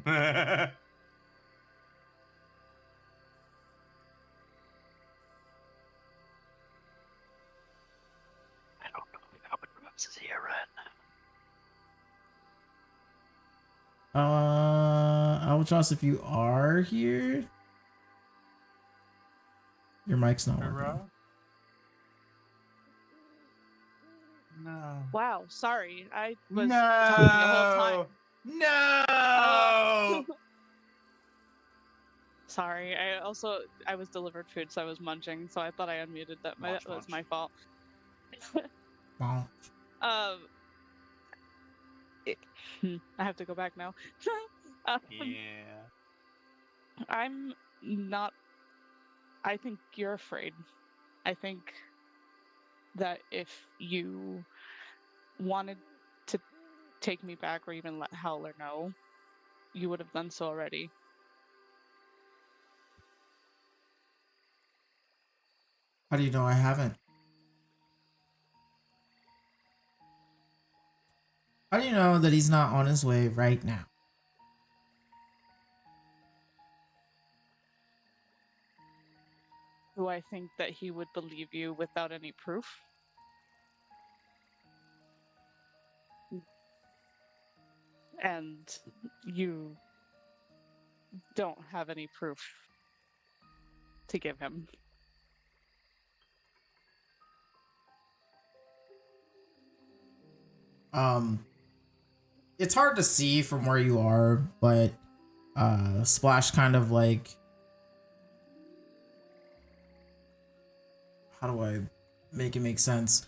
Speaker 1: I don't know if Albatross is here right now.
Speaker 5: Albatross, if you are here, your mic's not working.
Speaker 4: Hurrah? No.
Speaker 2: Wow, sorry. I was talking the whole time.
Speaker 4: No!
Speaker 2: Sorry. I was delivered food, so I was munching, so I thought I unmuted that.
Speaker 4: Munch,
Speaker 2: That was
Speaker 4: munch.
Speaker 2: my fault.
Speaker 5: Wow.
Speaker 2: I have to go back now.
Speaker 4: Yeah.
Speaker 2: I'm not. I think you're afraid. I think that if you wanted to take me back or even let Howler know, you would have done so already.
Speaker 5: How do you know I haven't? How do you know that he's not on his way right now?
Speaker 2: Do I think that he would believe you without any proof? And you don't have any proof to give him.
Speaker 5: It's hard to see from where you are, but Splash kind of like, how do I make it make sense?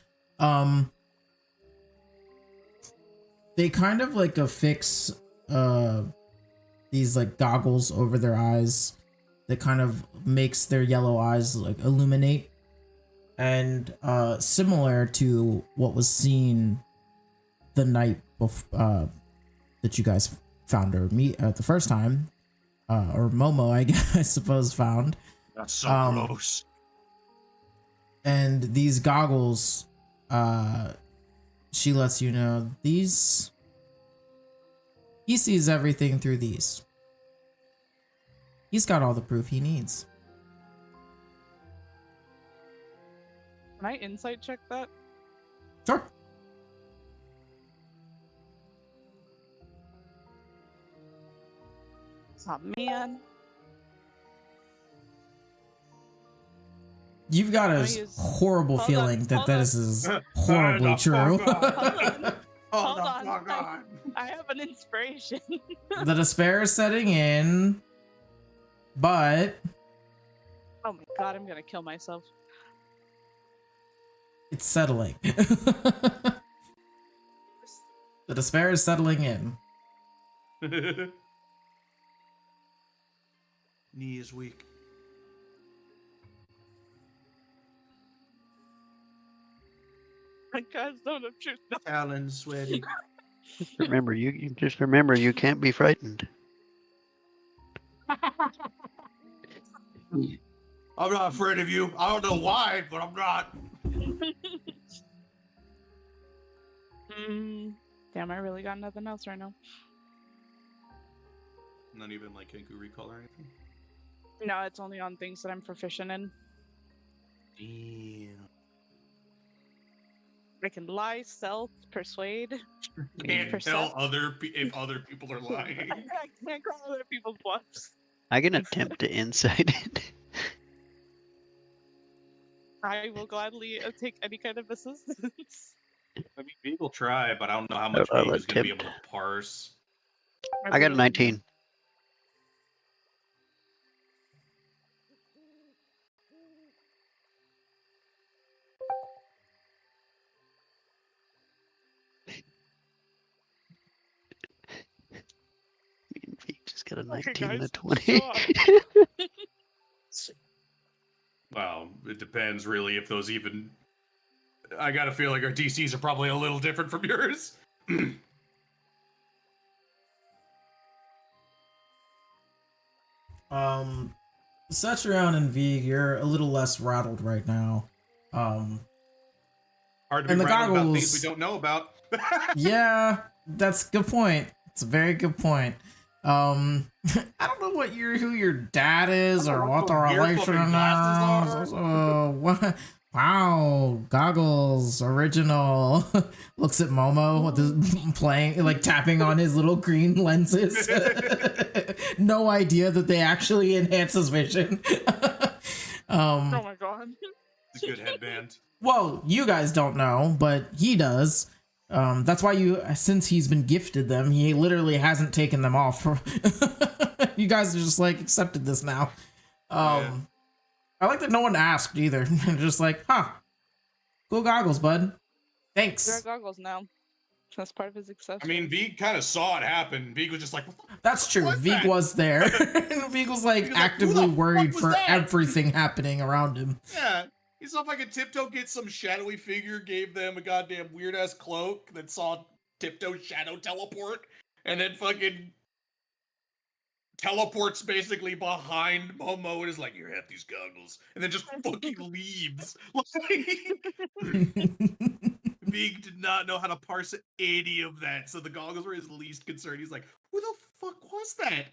Speaker 5: They kind of like affix these like goggles over their eyes that kind of makes their yellow eyes like illuminate, and similar to what was seen the night before that you guys found her meet the first time, or Momo, I suppose, found.
Speaker 4: That's so gross.
Speaker 5: And these goggles, she lets you know he sees everything through these. He's got all the proof he needs.
Speaker 2: Can I insight check that?
Speaker 5: Sure.
Speaker 2: Oh man.
Speaker 5: You've got
Speaker 2: Let
Speaker 5: a
Speaker 2: me use-
Speaker 5: horrible
Speaker 2: hold
Speaker 5: feeling
Speaker 2: on,
Speaker 5: that
Speaker 2: hold
Speaker 5: this
Speaker 2: on.
Speaker 5: is horribly true.
Speaker 2: Hold on.
Speaker 4: Oh,
Speaker 2: Hold
Speaker 4: the
Speaker 2: on.
Speaker 4: fuck on.
Speaker 2: I have an inspiration.
Speaker 5: The despair is setting in, but
Speaker 2: Oh my god, I'm gonna kill myself.
Speaker 5: it's settling. The despair is settling in.
Speaker 4: Knee is weak.
Speaker 2: My guys don't have truth. No.
Speaker 4: Talon sweaty.
Speaker 1: Remember, you just remember you can't be frightened.
Speaker 4: I'm not afraid of you. I don't know why, but I'm not.
Speaker 2: Damn, I really got nothing else right now.
Speaker 4: Not even like Kenku recall or anything.
Speaker 2: No, it's only on things that I'm proficient in.
Speaker 4: Damn.
Speaker 2: I can lie, stealth, persuade.
Speaker 4: Can't
Speaker 2: Percept.
Speaker 4: tell if other people are lying.
Speaker 2: I can't call other people's bluffs.
Speaker 1: I can attempt to insight it.
Speaker 2: I will gladly take any kind of assistance.
Speaker 4: I mean, Vig will try, but I don't know how much
Speaker 1: I'll
Speaker 4: Vig is going to be able
Speaker 1: attempt.
Speaker 4: to parse.
Speaker 1: I got a 19. Me and Vic just got a 19 and a
Speaker 2: guys,
Speaker 1: 20.
Speaker 2: show up.
Speaker 4: Well, it depends really if those even. I gotta feel like our DCs are probably a little different from yours.
Speaker 5: Satrion and Vig, you're a little less rattled right now.
Speaker 4: Hard to
Speaker 5: And
Speaker 4: be
Speaker 5: the
Speaker 4: rattled about
Speaker 5: goggles-
Speaker 4: things we don't know about.
Speaker 5: Yeah, that's a good point. It's a very good point. I don't know who your dad is or what the
Speaker 4: Gear
Speaker 5: relation
Speaker 4: flipping glasses
Speaker 5: is. What? Wow, goggles, original. Looks at Momo with his playing, like tapping on his little green lenses. No idea that they actually enhance his vision.
Speaker 2: Oh my god.
Speaker 4: It's a good headband.
Speaker 5: Well, you guys don't know, but he does. That's why since he's been gifted them, he literally hasn't taken them off. You guys are just like accepted this now.
Speaker 4: Yeah.
Speaker 5: I like that no one asked either. Just like, huh, cool goggles, bud.
Speaker 2: There are
Speaker 5: Thanks.
Speaker 2: goggles now. That's part of his accessory.
Speaker 4: I mean, Vig kind of saw it happen. Vig was just like, what the
Speaker 5: That's true.
Speaker 4: What's
Speaker 5: Vig
Speaker 4: that?
Speaker 5: was there. Vig was like
Speaker 4: He was like, "Who the
Speaker 5: actively
Speaker 4: fuck
Speaker 5: worried
Speaker 4: was
Speaker 5: for
Speaker 4: that?"
Speaker 5: everything happening around him.
Speaker 4: Yeah. He saw fucking Tiptoe get some shadowy figure, gave them a goddamn weird ass cloak, then saw Tiptoe shadow teleport, and then fucking teleports basically behind Momo and is like, "Here, have these goggles," and then just fucking leaves. Like, Vig did not know how to parse any of that, so the goggles were his least concern. He's like, "Who the fuck was that?"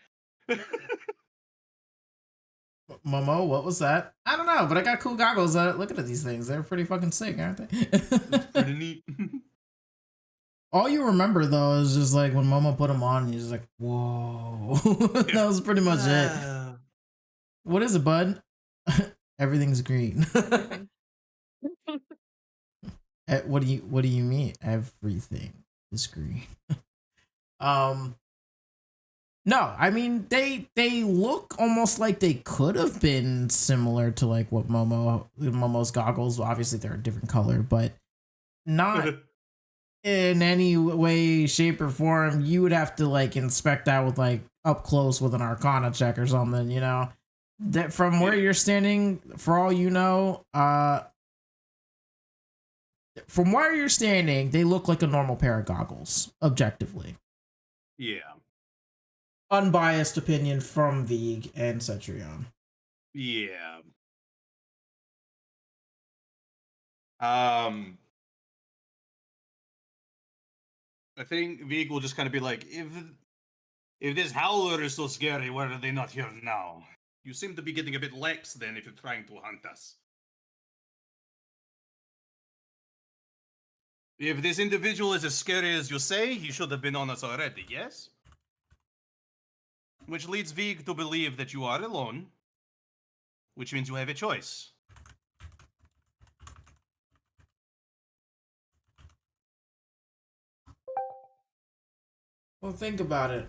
Speaker 5: Momo, what was that? I don't know, but I got cool goggles. Looking at these things, they're pretty fucking sick, aren't they?
Speaker 4: Pretty neat.
Speaker 5: All you remember though is just like when Momo put them on, he's just like, "Whoa!" That was pretty much it. What is it, bud? Everything's green. What do you mean? Everything is green. No, I mean they look almost like they could have been similar to like what Momo's goggles. Obviously, they're a different color, but not in any way, shape, or form. You would have to like inspect that with like up close with an Arcana check or something. You know, that from where you're standing, for all you know, from where you're standing, they look like a normal pair of goggles, objectively.
Speaker 4: Yeah.
Speaker 5: Unbiased opinion from Vig and Cetrion.
Speaker 4: Yeah. I think Vig will just kind of be like, if this howler is so scary, why are they not here now? You seem to be getting a bit lax then if you're trying to hunt us. If this individual is as scary as you say, he should have been on us already, yes? Which leads Vig to believe that you are alone, which means you have a choice.
Speaker 5: Well, think about it.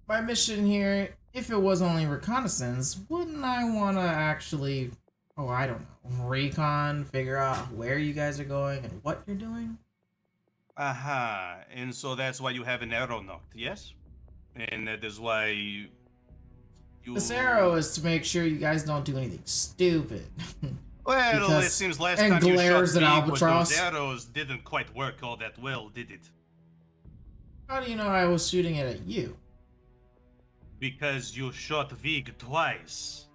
Speaker 5: My mission here, if it was only reconnaissance, wouldn't I want to actually, oh, I don't know, recon, figure out where you guys are going and what you're doing?
Speaker 4: Aha, and so that's why you have an aeronaut, yes? And that is why you...
Speaker 5: This arrow is to make sure you guys don't do anything stupid.
Speaker 4: Well,
Speaker 5: because-
Speaker 4: it seems last
Speaker 5: and
Speaker 4: time you
Speaker 5: glares
Speaker 4: shot
Speaker 5: at
Speaker 4: Vig with
Speaker 5: Albatross.
Speaker 4: those arrows didn't quite work all that well, did it?
Speaker 5: How do you know I was shooting it at you?
Speaker 4: Because you shot Vig twice.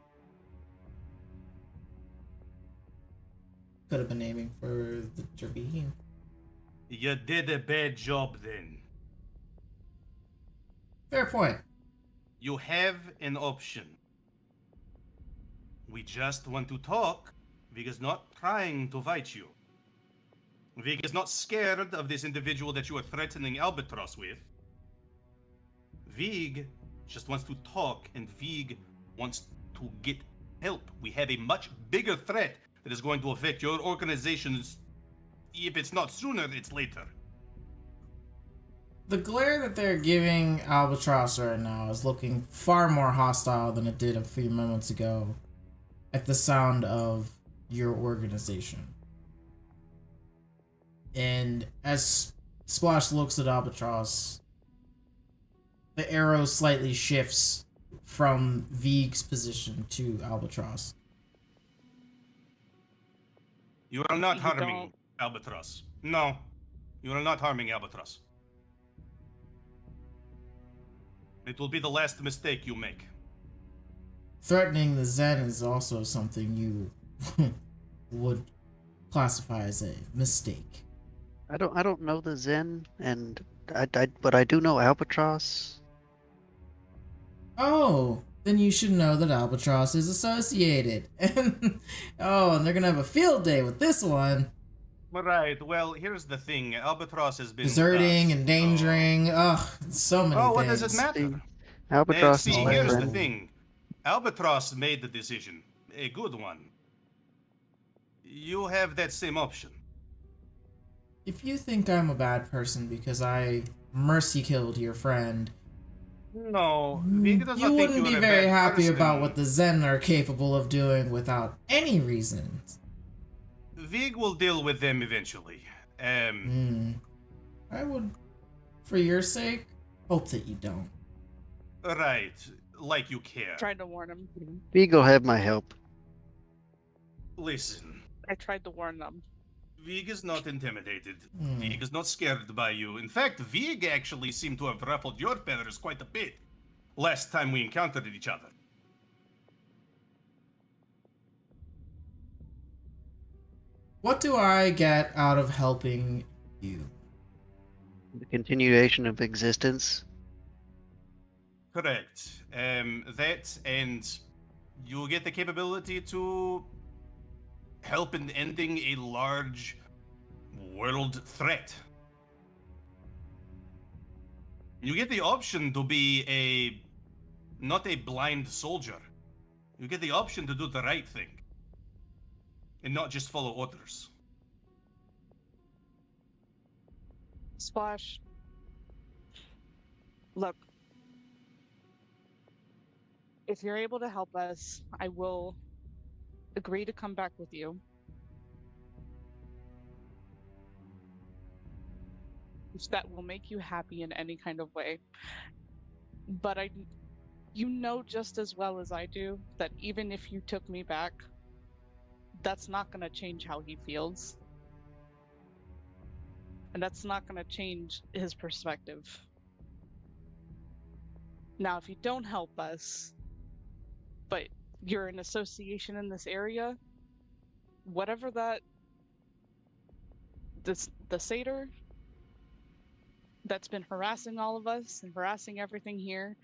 Speaker 5: Could have been aiming for the jerky.
Speaker 4: You did a bad job then.
Speaker 5: Fair point.
Speaker 4: You have an option. We just want to talk. Vig is not trying to fight you. Vig is not scared of this individual that you are threatening Albatross with. Vig just wants to talk, and Vig wants to get help. We have a much bigger threat that is going to affect your organizations. If it's not sooner, it's later.
Speaker 5: The glare that they're giving Albatross right now is looking far more hostile than it did a few moments ago at the sound of your organization. And as Splash looks at Albatross, the arrow slightly shifts from Vig's position to Albatross.
Speaker 4: You are not
Speaker 2: You
Speaker 4: harming
Speaker 2: don't-
Speaker 4: Albatross. No, you are not harming Albatross. It will be the last mistake you make.
Speaker 5: Threatening the Zen is also something you would classify as a mistake.
Speaker 1: I don't know the Zen, and but I do know Albatross.
Speaker 5: Oh, then you should know that Albatross is associated. Oh, and they're gonna have a field day with this one.
Speaker 4: Right, well, here's the thing. Albatross has been
Speaker 5: Deserting,
Speaker 4: with us,
Speaker 5: endangering, ugh, so many
Speaker 4: Oh,
Speaker 5: things.
Speaker 4: what does it matter?
Speaker 1: Albatross
Speaker 4: See,
Speaker 1: is my
Speaker 4: here's the
Speaker 1: friend.
Speaker 4: thing. Albatross made the decision. A good one. You have that same option.
Speaker 5: If you think I'm a bad person because I mercy killed your friend,
Speaker 4: No, Vig does
Speaker 5: you
Speaker 4: not think
Speaker 5: wouldn't
Speaker 4: you
Speaker 5: be
Speaker 4: are a
Speaker 5: very
Speaker 4: bad
Speaker 5: happy
Speaker 4: person.
Speaker 5: about what the Zen are capable of doing without any reason.
Speaker 4: Vig will deal with them eventually.
Speaker 5: I would, for your sake, hope that you don't.
Speaker 4: Right, like you care.
Speaker 2: Tried to warn him.
Speaker 1: Vigo have my help.
Speaker 4: Listen,
Speaker 2: I tried to warn them.
Speaker 4: Vig is not intimidated. Vig is not scared by you. In fact, Vig actually seemed to have ruffled your feathers quite a bit last time we encountered each other.
Speaker 5: What do I get out of helping you?
Speaker 1: The continuation of existence.
Speaker 4: Correct. That, and you get the capability to help in ending a large world threat. You get the option to be not a blind soldier. You get the option to do the right thing and not just follow orders.
Speaker 2: Splash. Look. If you're able to help us, I will agree to come back with you. If that will make you happy in any kind of way. But you know just as well as I do that even if you took me back, that's not going to change how he feels. And that's not going to change his perspective. Now, if you don't help us, but you're an association in this area, whatever the satyr that's been harassing all of us and harassing everything here,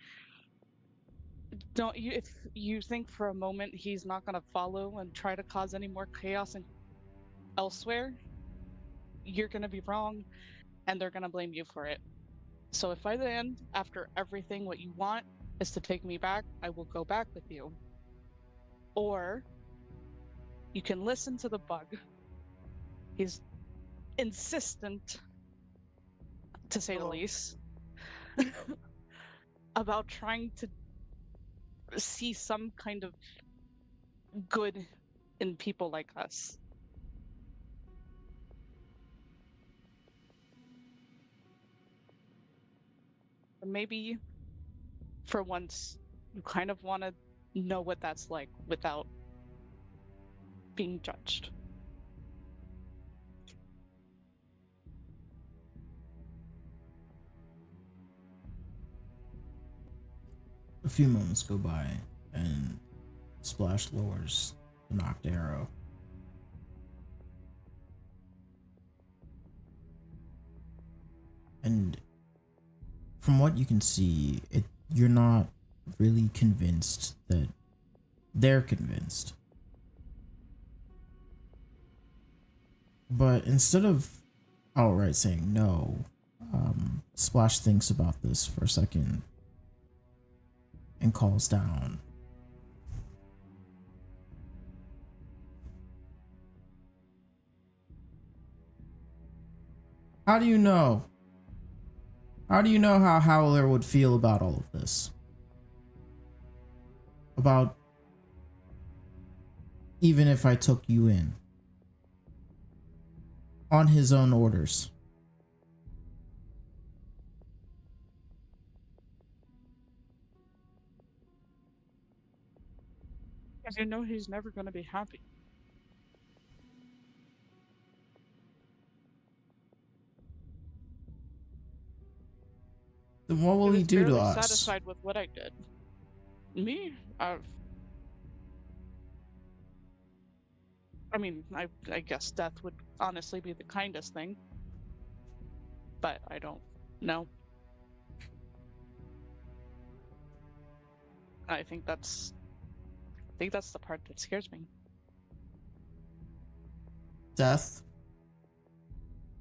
Speaker 2: don't you, if you think for a moment he's not going to follow and try to cause any more chaos elsewhere, you're going to be wrong and they're going to blame you for it. So if by the end, after everything, what you want is to take me back, I will go back with you. Or you can listen to the bug. He's insistent, to say the least, about trying to see some kind of good in people like us. Maybe for once, you kind of want to know what that's like without being judged.
Speaker 5: A few moments go by, and Splash lowers the knocked arrow. And from what you can see, you're not really convinced that they're convinced. But instead of outright saying no, Splash thinks about this for a second and calls down. How do you know? How do you know how Howler would feel about all of this? About even if I took you in on his own orders.
Speaker 2: Because you know he's never going to be happy.
Speaker 5: Then what will he do to us?
Speaker 2: Satisfied with what I did. Me? I mean, I guess death would honestly be the kindest thing. But I don't know. I think that's the part that scares me.
Speaker 5: Death?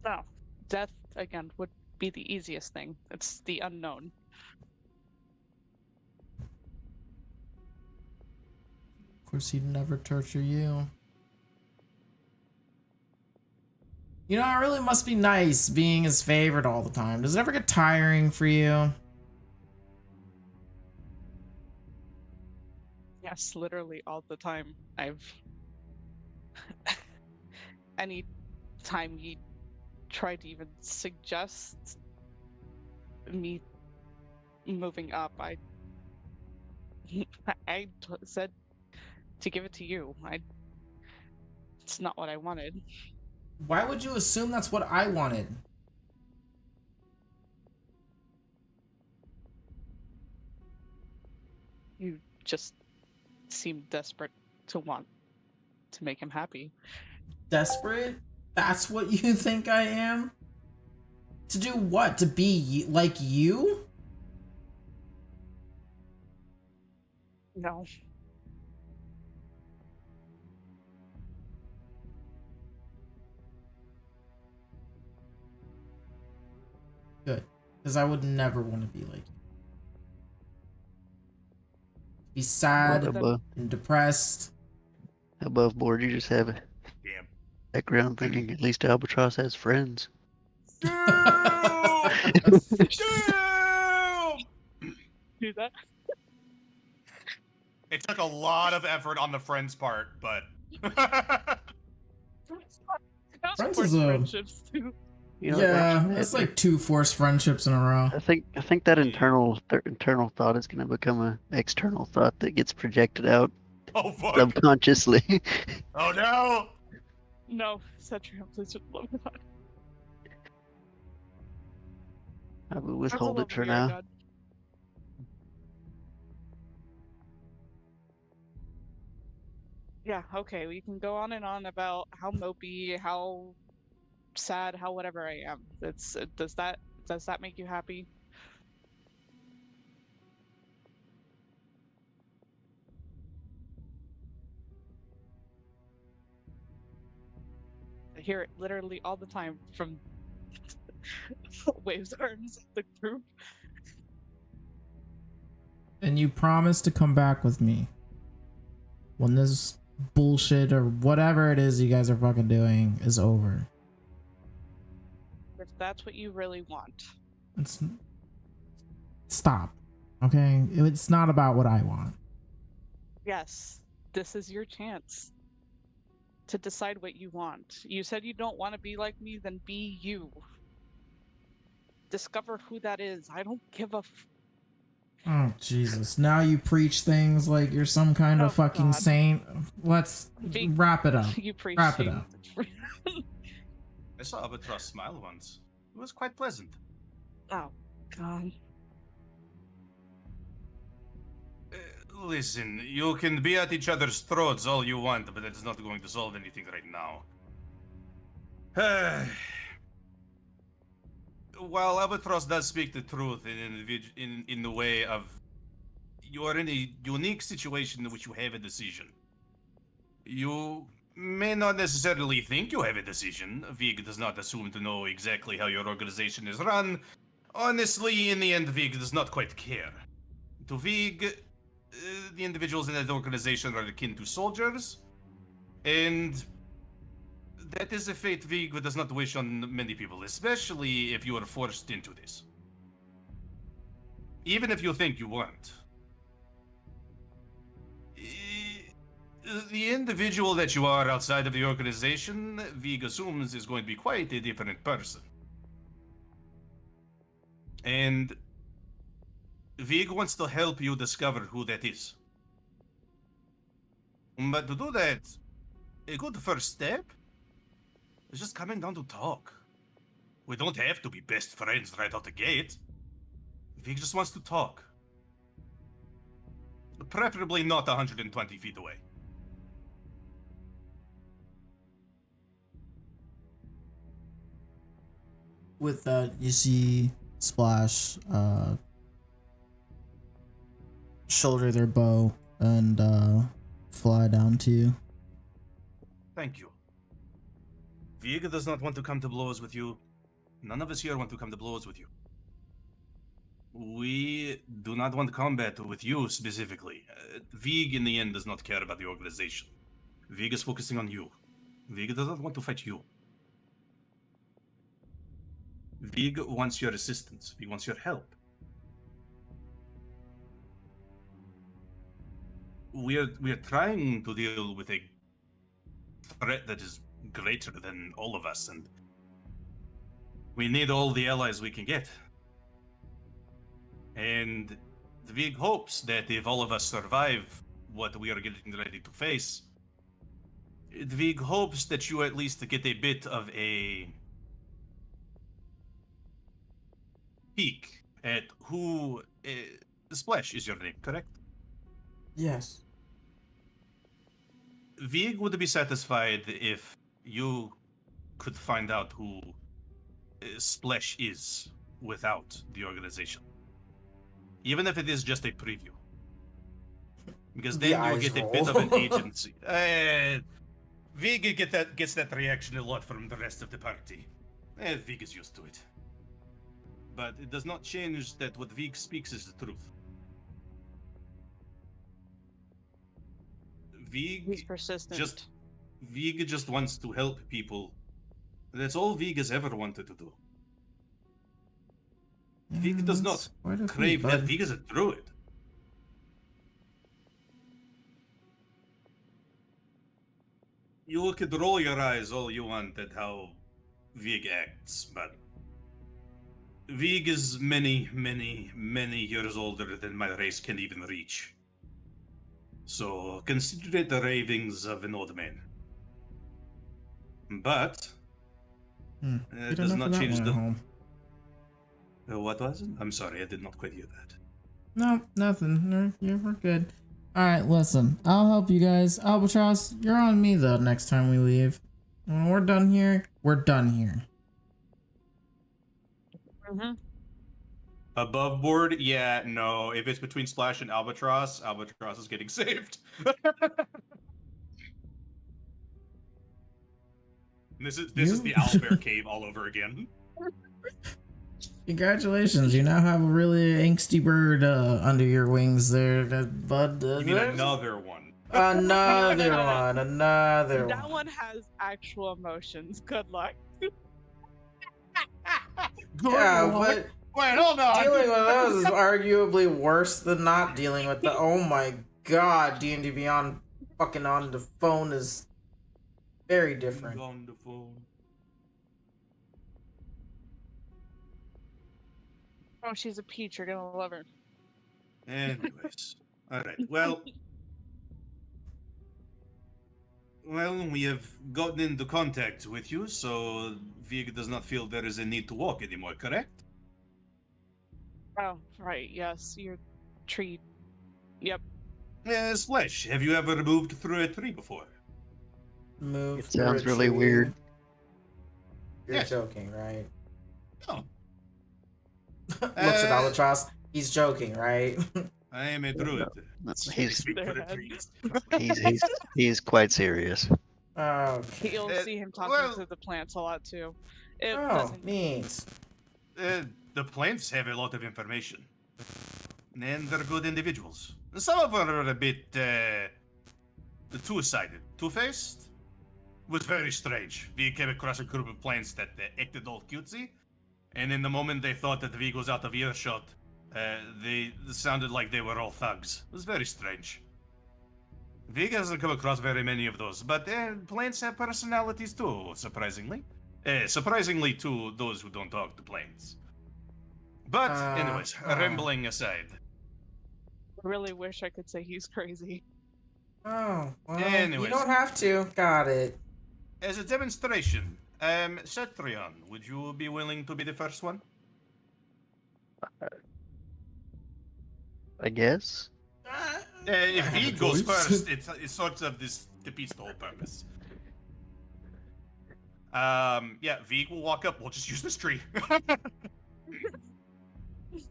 Speaker 2: No. Death, again, would be the easiest thing. It's the unknown.
Speaker 5: Of course, he'd never torture you. You know, it really must be nice being his favorite all the time. Does it ever get tiring for you?
Speaker 2: Yes, literally all the time. Any time he tried to even suggest me moving up, said to give it to you. It's not what I wanted.
Speaker 5: Why would you assume that's what I wanted?
Speaker 2: You just seem desperate to want to make him happy.
Speaker 5: Desperate? That's what you think I am? To do what? To be like you?
Speaker 2: No.
Speaker 5: Good. Because I would never want to be like you. Be sad and depressed.
Speaker 1: Above board, you just have a
Speaker 4: Damn.
Speaker 1: background thinking at least Albatross has friends.
Speaker 4: Damn!
Speaker 2: Do that.
Speaker 4: It took a lot of effort on the friend's part, but
Speaker 5: Friends is a...
Speaker 2: friendships too.
Speaker 1: You know,
Speaker 5: yeah, it's like 2 forced friendships in a row.
Speaker 1: I think that internal thought is going to become an external thought that gets projected out
Speaker 4: oh fuck!
Speaker 1: subconsciously.
Speaker 4: Oh no!
Speaker 2: No, Cetrium, please just love God.
Speaker 1: I will withhold it for
Speaker 2: your
Speaker 1: now.
Speaker 2: God. Yeah, okay, we can go on and on about how mopey, how sad, how whatever I am. Does that make you happy? hear it literally all the time from waves arms of the group.
Speaker 5: And you promise to come back with me when this bullshit or whatever it is you guys are fucking doing is over.
Speaker 2: If that's what you really want.
Speaker 5: It's stop. Okay? It's not about what I want.
Speaker 2: Yes, this is your chance to decide what you want. You said you don't want to be like me, then be you. Discover who that is. I don't give a
Speaker 5: Oh Jesus. Now you preach things like you're some kind of
Speaker 2: Oh,
Speaker 5: fucking
Speaker 2: God.
Speaker 5: saint. Let's wrap it up.
Speaker 2: You preach
Speaker 5: Wrap it up.
Speaker 4: I saw Albatross smile once. It was quite pleasant.
Speaker 2: Oh, God.
Speaker 4: Listen, you can be at each other's throats all you want, but it's not going to solve anything right now. While Albatross does speak the truth in the way of you are in a unique situation in which you have a decision. You may not necessarily think you have a decision. Vig does not assume to know exactly how your organization is run. Honestly, in the end, Vig does not quite care. To Vig, the individuals in that organization are akin to soldiers, and that is a fate Vig does not wish on many people, especially if you are forced into this. Even if you think you weren't. The individual that you are outside of the organization, Vig assumes is going to be quite a different person. And Vig wants to help you discover who that is. But to do that, a good first step is just coming down to talk. We don't have to be best friends right out the gate. Vig just wants to talk. Preferably not 120 feet away.
Speaker 5: With that, you see Splash shoulder their bow and fly down to you.
Speaker 4: Thank you. Vig does not want to come to blows with you. None of us here want to come to blows with you. We do not want combat with you specifically. Vig, in the end, does not care about the organization. Vig is focusing on you. Vig does not want to fight you. Vig wants your assistance. Vig wants your help. We are trying to deal with a threat that is greater than all of us, and we need all the allies we can get. And the big hopes that if all of us survive what we are getting ready to face, the big hopes that you at least get a bit of a peek at who Splash is your name, correct?
Speaker 5: Yes.
Speaker 4: Vig would be satisfied if you could find out who Splash is without the organization. Even if it is just a preview. Because then you get a bit of an agency. Vig gets that reaction a lot from the rest of the party. Vig is used to it. But it does not change that what Vig speaks is the truth.
Speaker 2: He's persistent.
Speaker 4: Vig just wants to help people. That's all Vig has ever wanted to do. Vig does not crave that. Vig is a druid. You could roll your eyes all you want at how Vig acts, but Vig is many, many, many years older than my race can even reach. So consider it the ravings of an old man. But it does not change the... What was it? I'm sorry, I did not quite hear that.
Speaker 5: No, nothing. We're good. Alright, listen. I'll help you guys. Albatross, you're on me though next time we leave. When we're done here, we're done here.
Speaker 2: Mm-hmm.
Speaker 4: Above board? Yeah, no. If it's between Splash and Albatross, Albatross is getting saved. This is the owlbear cave all over again.
Speaker 5: Congratulations, you now have a really angsty bird under your wings there, bud.
Speaker 4: You mean another one?
Speaker 5: Another
Speaker 2: No.
Speaker 5: one, another
Speaker 2: That
Speaker 5: one.
Speaker 2: one has actual emotions. Good luck.
Speaker 5: Yeah, but
Speaker 4: Wait, hold on.
Speaker 5: dealing with those is arguably worse than not dealing with the. Oh my god, D&D Beyond fucking on the phone is very different.
Speaker 4: On the phone.
Speaker 2: Oh, she's a peach. You're gonna love her.
Speaker 4: Anyways, all right. Well, we have gotten into contact with you, so Vig does not feel there is a need to walk anymore. Correct?
Speaker 2: Oh, right. Yes, your tree. Yep.
Speaker 4: Splash, have you ever moved through a tree before?
Speaker 5: Move.
Speaker 1: It sounds
Speaker 5: through a
Speaker 1: really
Speaker 5: tree.
Speaker 1: weird.
Speaker 5: You're
Speaker 4: Yes.
Speaker 5: joking, right?
Speaker 4: No.
Speaker 5: Looks at Albatross. He's joking, right?
Speaker 4: I am a druid.
Speaker 1: He's
Speaker 4: Speak for the
Speaker 2: There.
Speaker 4: trees.
Speaker 1: he's quite serious.
Speaker 5: Okay.
Speaker 2: You'll see him talking
Speaker 4: well-
Speaker 2: to the plants a lot too. It
Speaker 5: Oh,
Speaker 2: doesn't.
Speaker 5: neat.
Speaker 4: The plants have a lot of information, and they're good individuals. Some of them are a bit two-sided. Two-faced was very strange. We came across a group of plants that acted all cutesy, and in the moment they thought that Vig was out of earshot, they sounded like they were all thugs. It was very strange. Vig hasn't come across very many of those, but plants have personalities too, surprisingly. Surprisingly to those who don't talk to plants. But, anyways, rambling aside.
Speaker 2: I really wish I could say he's crazy.
Speaker 5: Oh, well,
Speaker 4: Anyways.
Speaker 5: you don't have to. Got it.
Speaker 4: As a demonstration, Cetrion, would you be willing to be the first one?
Speaker 1: I guess.
Speaker 4: If he
Speaker 5: have a
Speaker 4: goes
Speaker 5: choice.
Speaker 4: first, it's sort of defeats the whole purpose. Yeah, Vig will walk up. We'll just use this tree.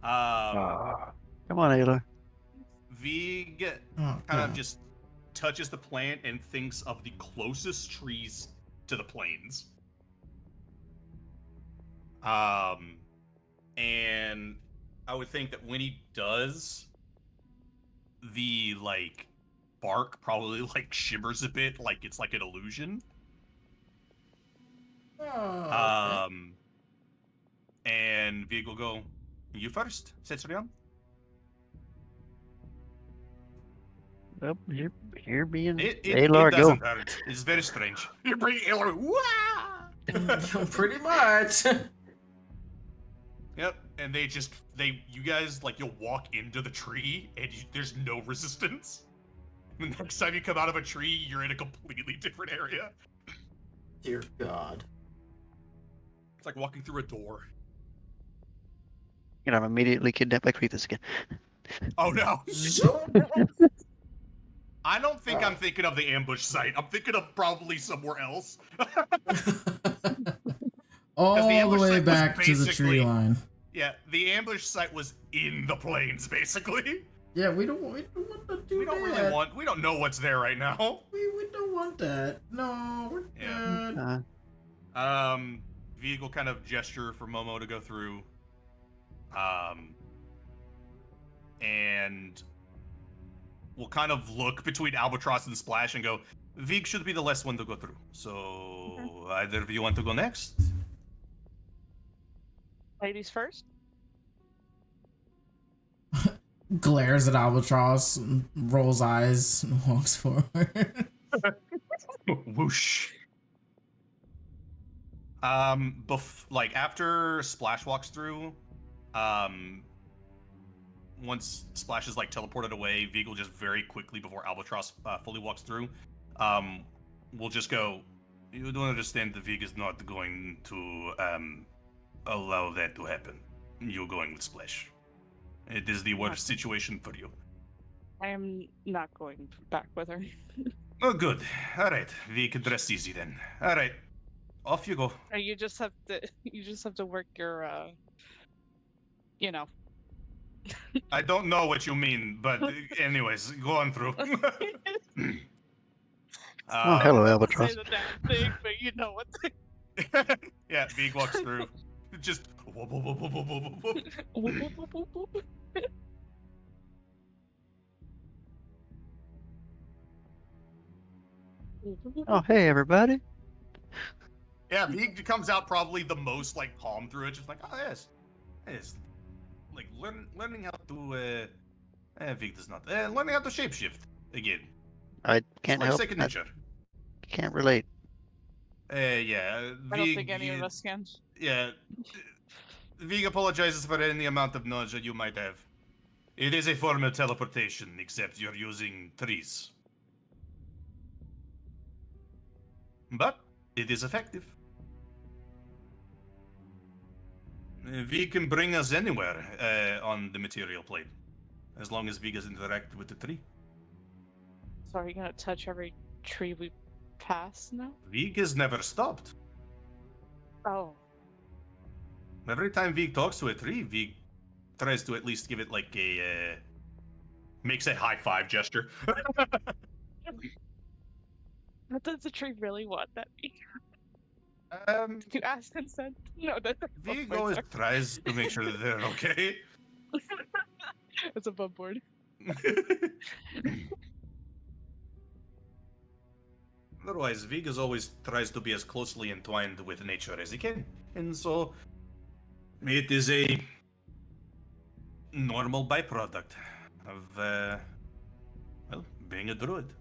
Speaker 1: Come on, Aelar.
Speaker 4: Vig
Speaker 5: Oh,
Speaker 4: kind of
Speaker 5: God.
Speaker 4: just touches the plant and thinks of the closest trees to the plains. And I would think that when he does, the bark probably shimmers a bit, like it's like an illusion.
Speaker 5: Oh, okay.
Speaker 4: And Vig will go, "You first, Cetrion."
Speaker 1: Well, you're being
Speaker 4: It
Speaker 1: Aelar. Go.
Speaker 4: doesn't hurt. It's very strange. You bring Aelar. Wah!
Speaker 5: Pretty much.
Speaker 4: Yep, and you guys, you'll walk into the tree, and there's no resistance. The next time you come out of a tree, you're in a completely different area.
Speaker 5: Dear God.
Speaker 4: It's like walking through a door.
Speaker 1: And I'm immediately kidnapped by Krethes again.
Speaker 4: Oh no! I don't think I'm thinking of the ambush site. I'm thinking of probably somewhere else.
Speaker 5: All
Speaker 4: the
Speaker 5: the
Speaker 4: ambush
Speaker 5: way
Speaker 4: site was
Speaker 5: back to the
Speaker 4: basically-
Speaker 5: tree line.
Speaker 4: Yeah, the ambush site was in the plains, basically.
Speaker 5: Yeah, we don't want to do
Speaker 4: We don't
Speaker 5: that.
Speaker 4: really we don't know what's there right now.
Speaker 5: We don't want that. No, we're
Speaker 4: Yeah.
Speaker 5: good.
Speaker 4: Vig will kind of gesture for Momo to go through. And we'll kind of look between Albatross and Splash and go, Vig should be the last one to go through. So either of you want to go next?
Speaker 2: Ladies first.
Speaker 5: Glares at Albatross, rolls eyes, and walks forward.
Speaker 4: Whoosh. After Splash walks through, once Splash is teleported away, Vig will just very quickly before Albatross fully walks through, we'll just go, you don't understand that Vig is not going to allow that to happen. You're going with Splash. It is the worst situation for you.
Speaker 2: I am not going back with her.
Speaker 4: Oh, good. All right, Vig, dress easy then. All right, off you go.
Speaker 2: You just have to work your
Speaker 4: I don't know what you mean, but anyways, go on through.
Speaker 1: Oh, hello,
Speaker 2: say
Speaker 1: Albatross.
Speaker 2: the damn thing, but you know what?
Speaker 4: Yeah, Vig walks through. Just whoop, whoop, whoop, whoop, whoop, whoop, whoop.
Speaker 2: Whoop, whoop, whoop, whoop, whoop.
Speaker 1: Oh, hey, everybody.
Speaker 4: Yeah, Vig comes out probably the most like palm through it, just like, oh yes, like learning how to. Vig does not learning how to shapeshift again.
Speaker 1: I
Speaker 4: It's
Speaker 1: can't
Speaker 4: like
Speaker 1: help.
Speaker 4: second
Speaker 1: I
Speaker 4: nature.
Speaker 1: can't relate.
Speaker 4: Yeah,
Speaker 2: I don't think any of us can.
Speaker 4: Yeah, Vig apologizes for any amount of knowledge that you might have. It is a form of teleportation, except you're using trees. But it is effective. Vig can bring us anywhere on the material plane, as long as Vig has interacted with the tree.
Speaker 2: So are you gonna touch every tree we pass now?
Speaker 4: Vig has never stopped.
Speaker 2: Oh.
Speaker 4: Every time Vig talks to a tree, Vig tries to at least give it like a makes a high five gesture.
Speaker 2: Does the tree really want that?
Speaker 4: um,
Speaker 2: You ask consent? No, that's a
Speaker 4: Vig
Speaker 2: bump
Speaker 4: always
Speaker 2: board.
Speaker 4: tries to make sure that they're okay.
Speaker 2: It's a bump board.
Speaker 4: Otherwise, Vigas always tries to be as closely entwined with nature as he can. And so, it is a normal byproduct of, well, being a druid.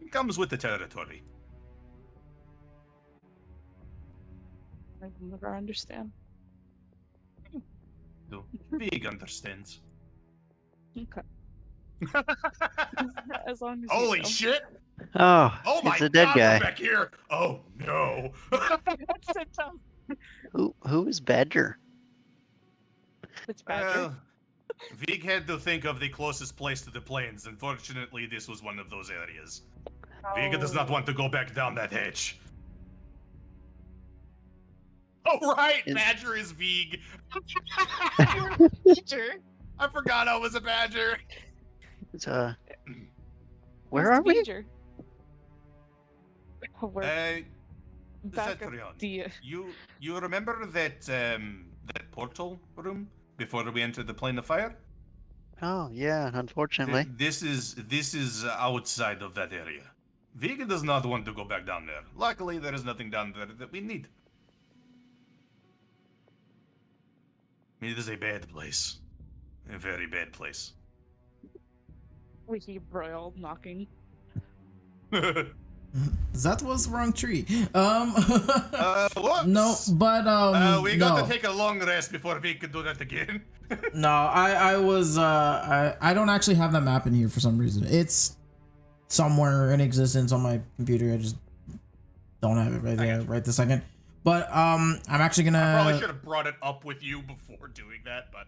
Speaker 4: It comes with the territory.
Speaker 2: I will never understand.
Speaker 4: So, Vig understands.
Speaker 2: Okay. As long as
Speaker 4: Holy
Speaker 2: you know.
Speaker 4: shit!
Speaker 1: Oh,
Speaker 4: Oh my
Speaker 1: it's a dead
Speaker 4: god,
Speaker 1: guy.
Speaker 4: we're back here! Oh no!
Speaker 2: That's it,
Speaker 1: Who is Badger?
Speaker 2: It's Badger.
Speaker 4: Well, Vig had to think of the closest place to the plains. Unfortunately, this was one of those areas. Vega does not want to go back down that hatch. Oh right,
Speaker 1: Is-
Speaker 4: Badger is Vig.
Speaker 2: Badger.
Speaker 4: I forgot I was a badger.
Speaker 1: It's, where are we?
Speaker 2: Badger. We're back at
Speaker 4: Zetrion,
Speaker 2: the.
Speaker 4: you remember that that portal room before we entered the plane of fire?
Speaker 1: Oh, yeah, unfortunately.
Speaker 4: This is outside of that area. Vega does not want to go back down there. Luckily, there is nothing down there that we need. It is a bad place. A very bad place.
Speaker 2: We hear Broil knocking.
Speaker 5: That was the wrong tree.
Speaker 4: Whoops.
Speaker 5: No, but
Speaker 4: we
Speaker 5: no.
Speaker 4: got to take a long rest before we can do that again.
Speaker 5: No, I was I don't actually have that map in here for some reason. It's somewhere in existence on my computer. I just don't have it right there right this second. But I'm actually gonna.
Speaker 4: I probably should have brought it up with you before doing that, but.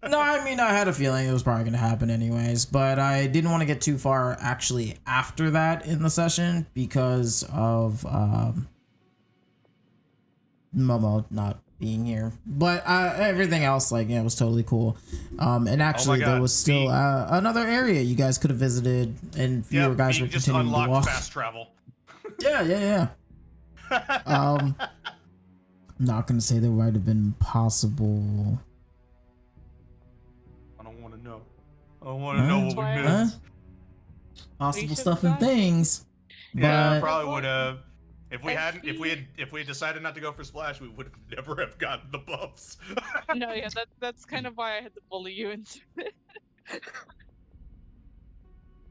Speaker 5: No, I mean I had a feeling it was probably gonna happen anyways, but I didn't want to get too far actually after that in the session because of Momo not being here. But everything else, like, yeah, was totally cool. And actually there was still another area you guys could have visited, and fewer guys were
Speaker 4: just
Speaker 5: continuing to
Speaker 4: unlocked
Speaker 5: walk.
Speaker 4: fast travel.
Speaker 5: Yeah. I'm not gonna say that might have been possible.
Speaker 4: I don't want to know. I don't want to know what we
Speaker 2: Huh?
Speaker 4: missed.
Speaker 5: Possible
Speaker 2: should've
Speaker 5: stuff and
Speaker 2: done.
Speaker 5: things.
Speaker 4: Yeah,
Speaker 5: But
Speaker 4: probably would have. If we
Speaker 2: And
Speaker 4: hadn't, if we had decided not to go for splash, we would never have gotten the buffs.
Speaker 2: No, yeah, that's kind of why I had to bully you into it.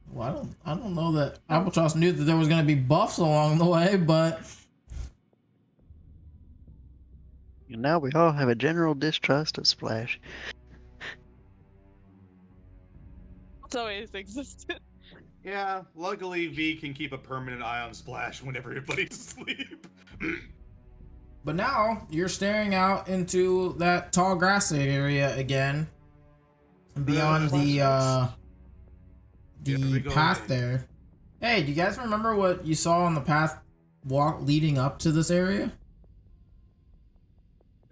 Speaker 5: well, I don't know that Albatross knew that there was gonna be buffs along the way, but
Speaker 1: And now we all have a general distrust of Splash.
Speaker 2: It's always existed.
Speaker 4: Yeah, luckily V can keep a permanent eye on Splash whenever everybody's asleep.
Speaker 5: But now you're staring out into that tall grassy area again, beyond the path there. Hey, do you guys remember what you saw on the path leading up to this area?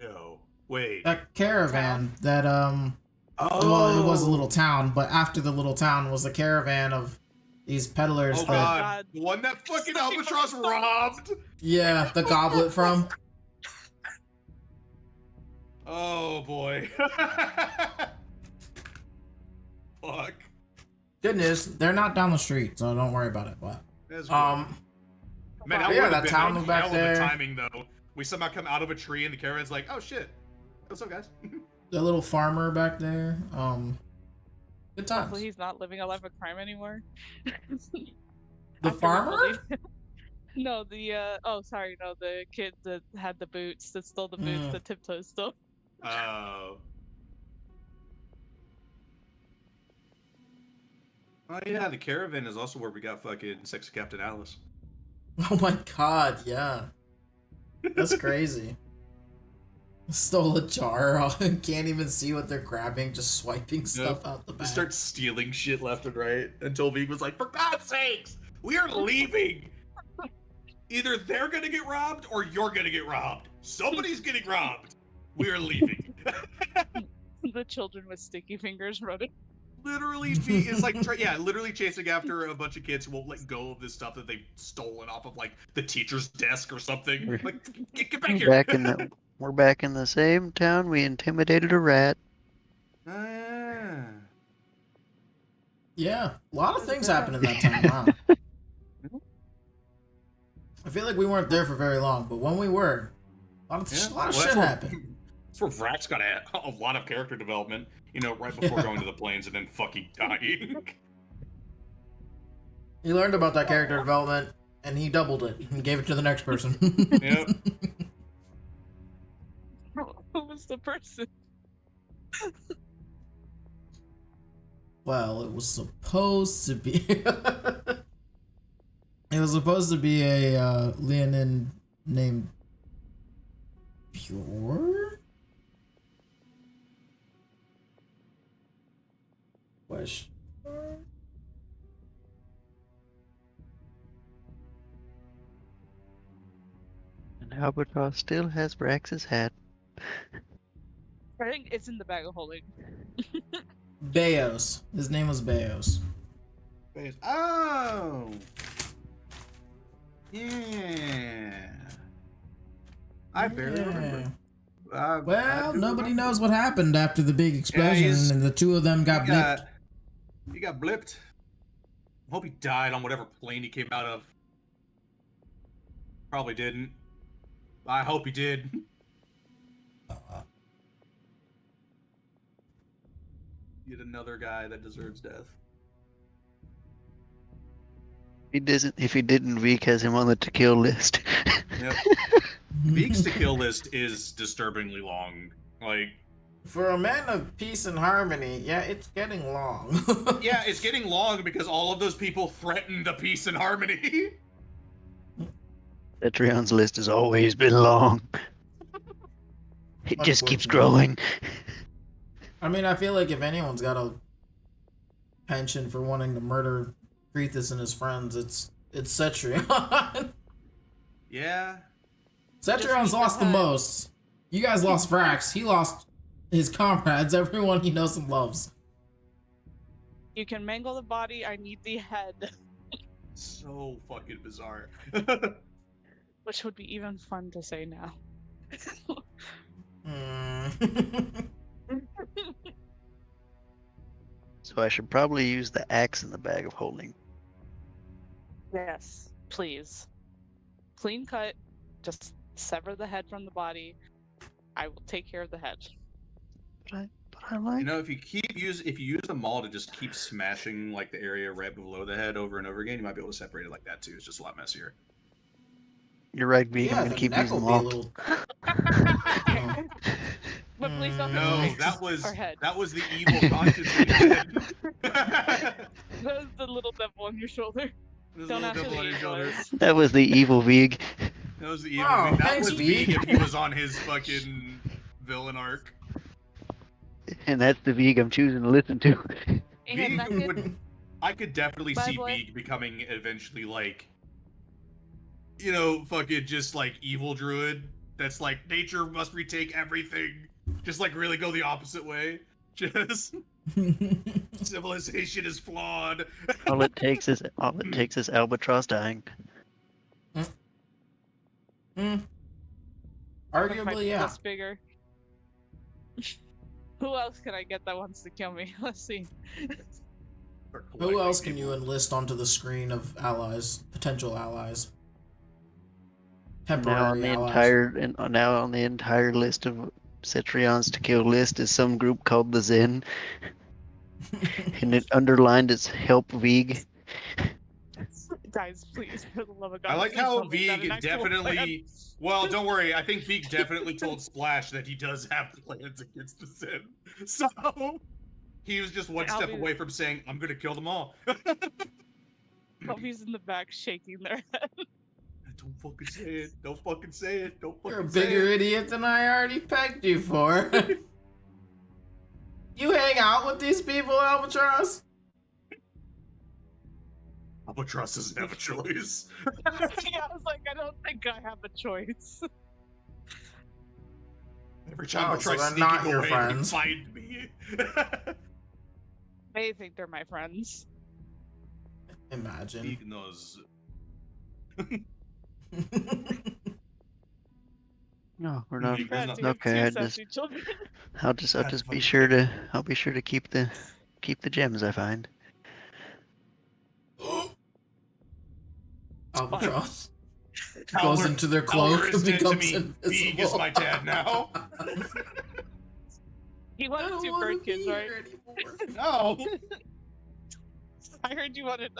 Speaker 4: No, wait.
Speaker 5: That caravan that
Speaker 4: Oh,
Speaker 5: well, it was a little town, but after the little town was the caravan of These peddlers
Speaker 4: Oh
Speaker 5: that
Speaker 4: god, the one that fucking Albatross robbed.
Speaker 5: yeah, the goblet from.
Speaker 4: Oh boy. Fuck.
Speaker 5: Good news, they're not down the street, so don't worry about it. But
Speaker 4: That's good. Man, that
Speaker 5: yeah,
Speaker 4: would have
Speaker 5: that
Speaker 4: been
Speaker 5: town
Speaker 4: a
Speaker 5: back
Speaker 4: hell of a
Speaker 5: there.
Speaker 4: timing though. We somehow come out of a tree and the caravan's like, oh shit. What's up, guys?
Speaker 5: the little farmer back there. Good times.
Speaker 2: Hopefully he's not living a life of crime anymore.
Speaker 5: The
Speaker 2: After we
Speaker 5: farmer?
Speaker 2: bullied him. No, the kid that had the boots, that stole the boots, the tiptoes stole.
Speaker 4: Oh. Oh yeah, the caravan is also where we got fucking Sexy Captain Alice.
Speaker 5: Oh my god, yeah. That's crazy. Stole a jar, can't even see what they're grabbing, just swiping stuff out the back.
Speaker 4: Just start stealing shit left and right until Vig was like, for God's sakes, we are leaving! Either they're gonna get robbed or you're gonna get robbed. Somebody's getting robbed. We are leaving.
Speaker 2: The children with sticky fingers running.
Speaker 4: Literally, it's like, literally chasing after a bunch of kids who won't let go of this stuff that they've stolen off of, like, the teacher's desk or something. Like, get back here!
Speaker 1: We're back in the same town. We intimidated a rat.
Speaker 5: Yeah, a lot of things happened in that time. Wow. I feel like we weren't there for very long, but when we were, a lot of shit happened.
Speaker 4: That's where Vrax got a lot of character development, you know, right before going to the plains and then fucking dying.
Speaker 5: He learned about that character development, and he doubled it. He gave it to the next person.
Speaker 4: Yep.
Speaker 2: Who was the person?
Speaker 5: Well, it was supposed to be... It was supposed to be a Leonin named Pure? Question.
Speaker 1: And Albatross still has Brax's hat.
Speaker 2: I think it's in the bag of holding.
Speaker 5: Beos. His name was Beos.
Speaker 4: Oh! Yeah. I barely remember.
Speaker 5: Well, nobody knows what happened after the big explosion, and the two of them got blipped.
Speaker 4: He got blipped. I hope he died on whatever plane he came out of. Probably didn't. I hope he did. Yet another guy that deserves death.
Speaker 1: If he didn't, Veek has him on the to kill list.
Speaker 4: Yep. Veek's to kill list is disturbingly long. Like,
Speaker 5: for a man of peace and harmony, yeah, it's getting long.
Speaker 4: Yeah, it's getting long because all of those people threaten the peace and harmony.
Speaker 1: Cetrion's list has always been long. It just keeps growing.
Speaker 5: I mean, I feel like if anyone's got a penchant for wanting to murder Krethes and his friends, it's Cetrion.
Speaker 4: Yeah.
Speaker 5: Cetrion's lost the most. You guys lost Vrax. He lost his comrades, everyone he knows and loves.
Speaker 2: You can mangle the body, I need the head.
Speaker 4: So fucking bizarre.
Speaker 2: Which would be even fun to say now.
Speaker 1: So I should probably use the axe in the bag of holding.
Speaker 2: Yes, please. Clean cut, just sever the head from the body. I will take care of the head.
Speaker 1: But I like.
Speaker 4: You know, if you use the maul to just keep smashing like the area right below the head over and over again, you might be able to separate it like that too. It's just a lot messier.
Speaker 1: You're right, Veek.
Speaker 5: Yeah,
Speaker 1: I'm gonna keep using them all.
Speaker 2: But please don't
Speaker 4: No,
Speaker 2: have
Speaker 4: that was the evil conscience in your head.
Speaker 2: That was the little devil on your shoulder. Don't ask
Speaker 4: devil on your shoulder.
Speaker 1: That was the evil Veeg.
Speaker 4: That was the evil.
Speaker 5: Oh,
Speaker 4: That
Speaker 5: thanks,
Speaker 4: was
Speaker 5: Veeg.
Speaker 4: Veeg if he was on his fucking villain arc.
Speaker 1: And that's the Veeg I'm choosing to listen to.
Speaker 2: And that
Speaker 4: Veeg
Speaker 2: kid,
Speaker 4: would, I could definitely
Speaker 2: Bye,
Speaker 4: see
Speaker 2: boy.
Speaker 4: Veeg becoming eventually like, you know, fucking just like evil druid. That's like nature must retake everything. Just like really go the opposite way. Just civilization is flawed.
Speaker 1: All it takes is Albatross dying.
Speaker 2: Make my
Speaker 3: Arguably, yeah.
Speaker 2: list bigger. Who else can I get that wants to kill me? Let's see.
Speaker 3: Who else can you enlist onto the screen of allies, potential allies? Temporary allies.
Speaker 1: Now on the entire list of Cetrion's to kill list is some group called the Zen, and it underlined as help Vig.
Speaker 2: Guys, please, for the love of God.
Speaker 4: I like
Speaker 2: please
Speaker 4: how
Speaker 2: don't make that an
Speaker 4: Vig
Speaker 2: actual
Speaker 4: definitely.
Speaker 2: plan.
Speaker 4: Well, don't worry. I think Vig definitely told Splash that he does have plans against the Zen. So he was just one step away from saying, "I'm gonna kill them all."
Speaker 2: Puppy's in the back shaking their head.
Speaker 4: Don't fucking say it. Don't fucking say it. Don't fucking
Speaker 3: You're a
Speaker 4: say
Speaker 3: bigger
Speaker 4: it.
Speaker 3: idiot than I already pegged you for. You hang out with these people, Albatross?
Speaker 4: Albatross doesn't have a choice.
Speaker 2: Yeah, I was like, I don't think I have a choice.
Speaker 4: Every time I try
Speaker 3: so they're
Speaker 4: sneaking
Speaker 3: not your
Speaker 4: away, they
Speaker 3: friends.
Speaker 4: find me.
Speaker 2: They think they're my friends.
Speaker 3: Imagine.
Speaker 4: Vig knows.
Speaker 1: No, we're not.
Speaker 4: Vig does
Speaker 2: God,
Speaker 4: not.
Speaker 2: you have
Speaker 1: Okay,
Speaker 2: two
Speaker 1: I just
Speaker 2: sassy children.
Speaker 1: I'll just be sure to keep the gems I find.
Speaker 3: Albatross
Speaker 4: Albert-
Speaker 3: goes into their cloak
Speaker 4: Albert
Speaker 3: and
Speaker 4: is dead to
Speaker 3: becomes
Speaker 4: me.
Speaker 3: invisible.
Speaker 4: Vig is my dad now.
Speaker 2: You
Speaker 3: I
Speaker 2: wanted
Speaker 3: don't
Speaker 2: two
Speaker 3: wanna
Speaker 2: bird kids,
Speaker 3: be
Speaker 2: right?
Speaker 3: here anymore.
Speaker 4: No.
Speaker 2: I heard you wanted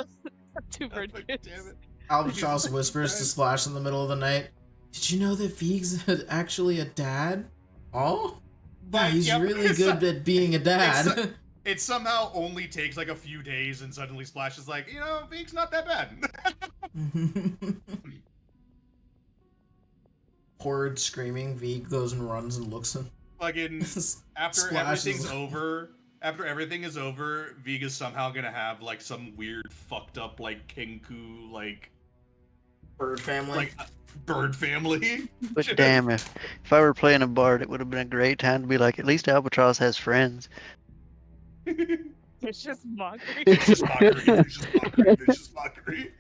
Speaker 2: two bird
Speaker 4: God
Speaker 2: kids.
Speaker 4: damn it.
Speaker 3: Albatross whispers to Splash in the middle of the night, "Did you know that Vig's actually a dad? Oh? Yeah, he's
Speaker 4: Yeah,
Speaker 3: really
Speaker 4: it's
Speaker 3: good at being a dad."
Speaker 4: It somehow only takes like a few days, and suddenly Splash is like, Vig's not that bad.
Speaker 3: Horrid screaming, Vig goes and runs and looks at
Speaker 4: Fucking after
Speaker 3: Splash
Speaker 4: everything's
Speaker 3: is-
Speaker 4: over, after everything is over, Vig is somehow gonna have like some weird fucked up like Kenku
Speaker 3: Bird family.
Speaker 4: bird family.
Speaker 1: But damn, if I were playing a bard, it would have been a great time to be like, at least Albatross has friends.
Speaker 2: It's just mockery.
Speaker 4: Vicious mockery, vicious mockery, vicious mockery.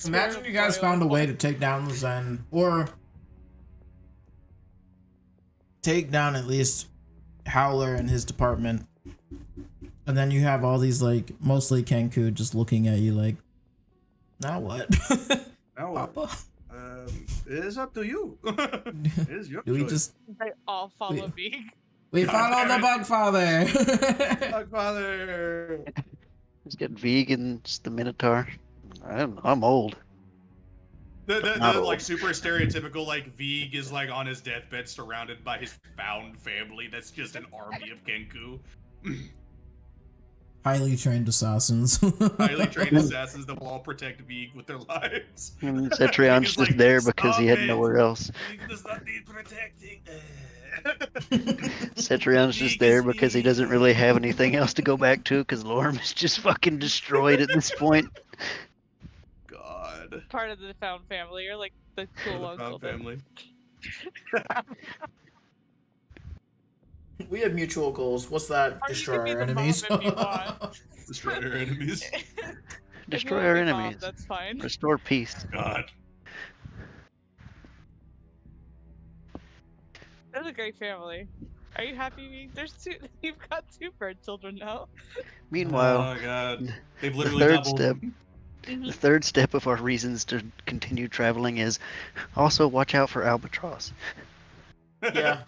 Speaker 3: Imagine you guys found a way to take down the Zen, or take down at least Howler and his department, and then you have all these like mostly Kenku just looking at you like, now what?
Speaker 4: Now,
Speaker 3: Papa?
Speaker 4: it is up to you. It is your
Speaker 3: Do we
Speaker 4: choice.
Speaker 3: just
Speaker 2: They all follow me.
Speaker 3: we follow the bug father?
Speaker 4: Godfather.
Speaker 1: Just get vegan, just the Minotaur. I'm old.
Speaker 4: The
Speaker 1: Not old.
Speaker 4: like super stereotypical like Vig is like on his deathbed surrounded by his found family that's just an army of Kenku.
Speaker 3: Highly trained assassins.
Speaker 4: Highly trained assassins that will all protect Vig with their lives.
Speaker 1: And Cetrion's
Speaker 4: Vig's
Speaker 1: just
Speaker 4: like,
Speaker 1: there because he had
Speaker 4: "Stop it.
Speaker 1: nowhere else.
Speaker 4: Vig does not need protecting.
Speaker 1: Cetrion's just there because he doesn't really have anything else to go back to because Lorm is just fucking destroyed at this point.
Speaker 4: God.
Speaker 2: Part of the found family, or like the cool
Speaker 4: The
Speaker 2: uncle.
Speaker 4: found family.
Speaker 3: We have mutual goals. What's that?
Speaker 2: Or you
Speaker 3: Destroy
Speaker 2: could be
Speaker 3: our
Speaker 2: the mom
Speaker 3: enemies.
Speaker 2: if you want.
Speaker 4: Destroy our enemies.
Speaker 2: If you
Speaker 1: Destroy
Speaker 2: wanna
Speaker 1: our
Speaker 2: be mom,
Speaker 1: enemies.
Speaker 2: that's fine.
Speaker 1: Restore peace.
Speaker 4: God.
Speaker 2: That's a great family. Are you happy? There's two. You've got two bird children now.
Speaker 1: Meanwhile,
Speaker 4: Oh God. They've
Speaker 1: the
Speaker 4: literally
Speaker 1: third
Speaker 4: doubled.
Speaker 1: step, the third step of our reasons to continue traveling is also watch out for Albatross.
Speaker 3: Yeah.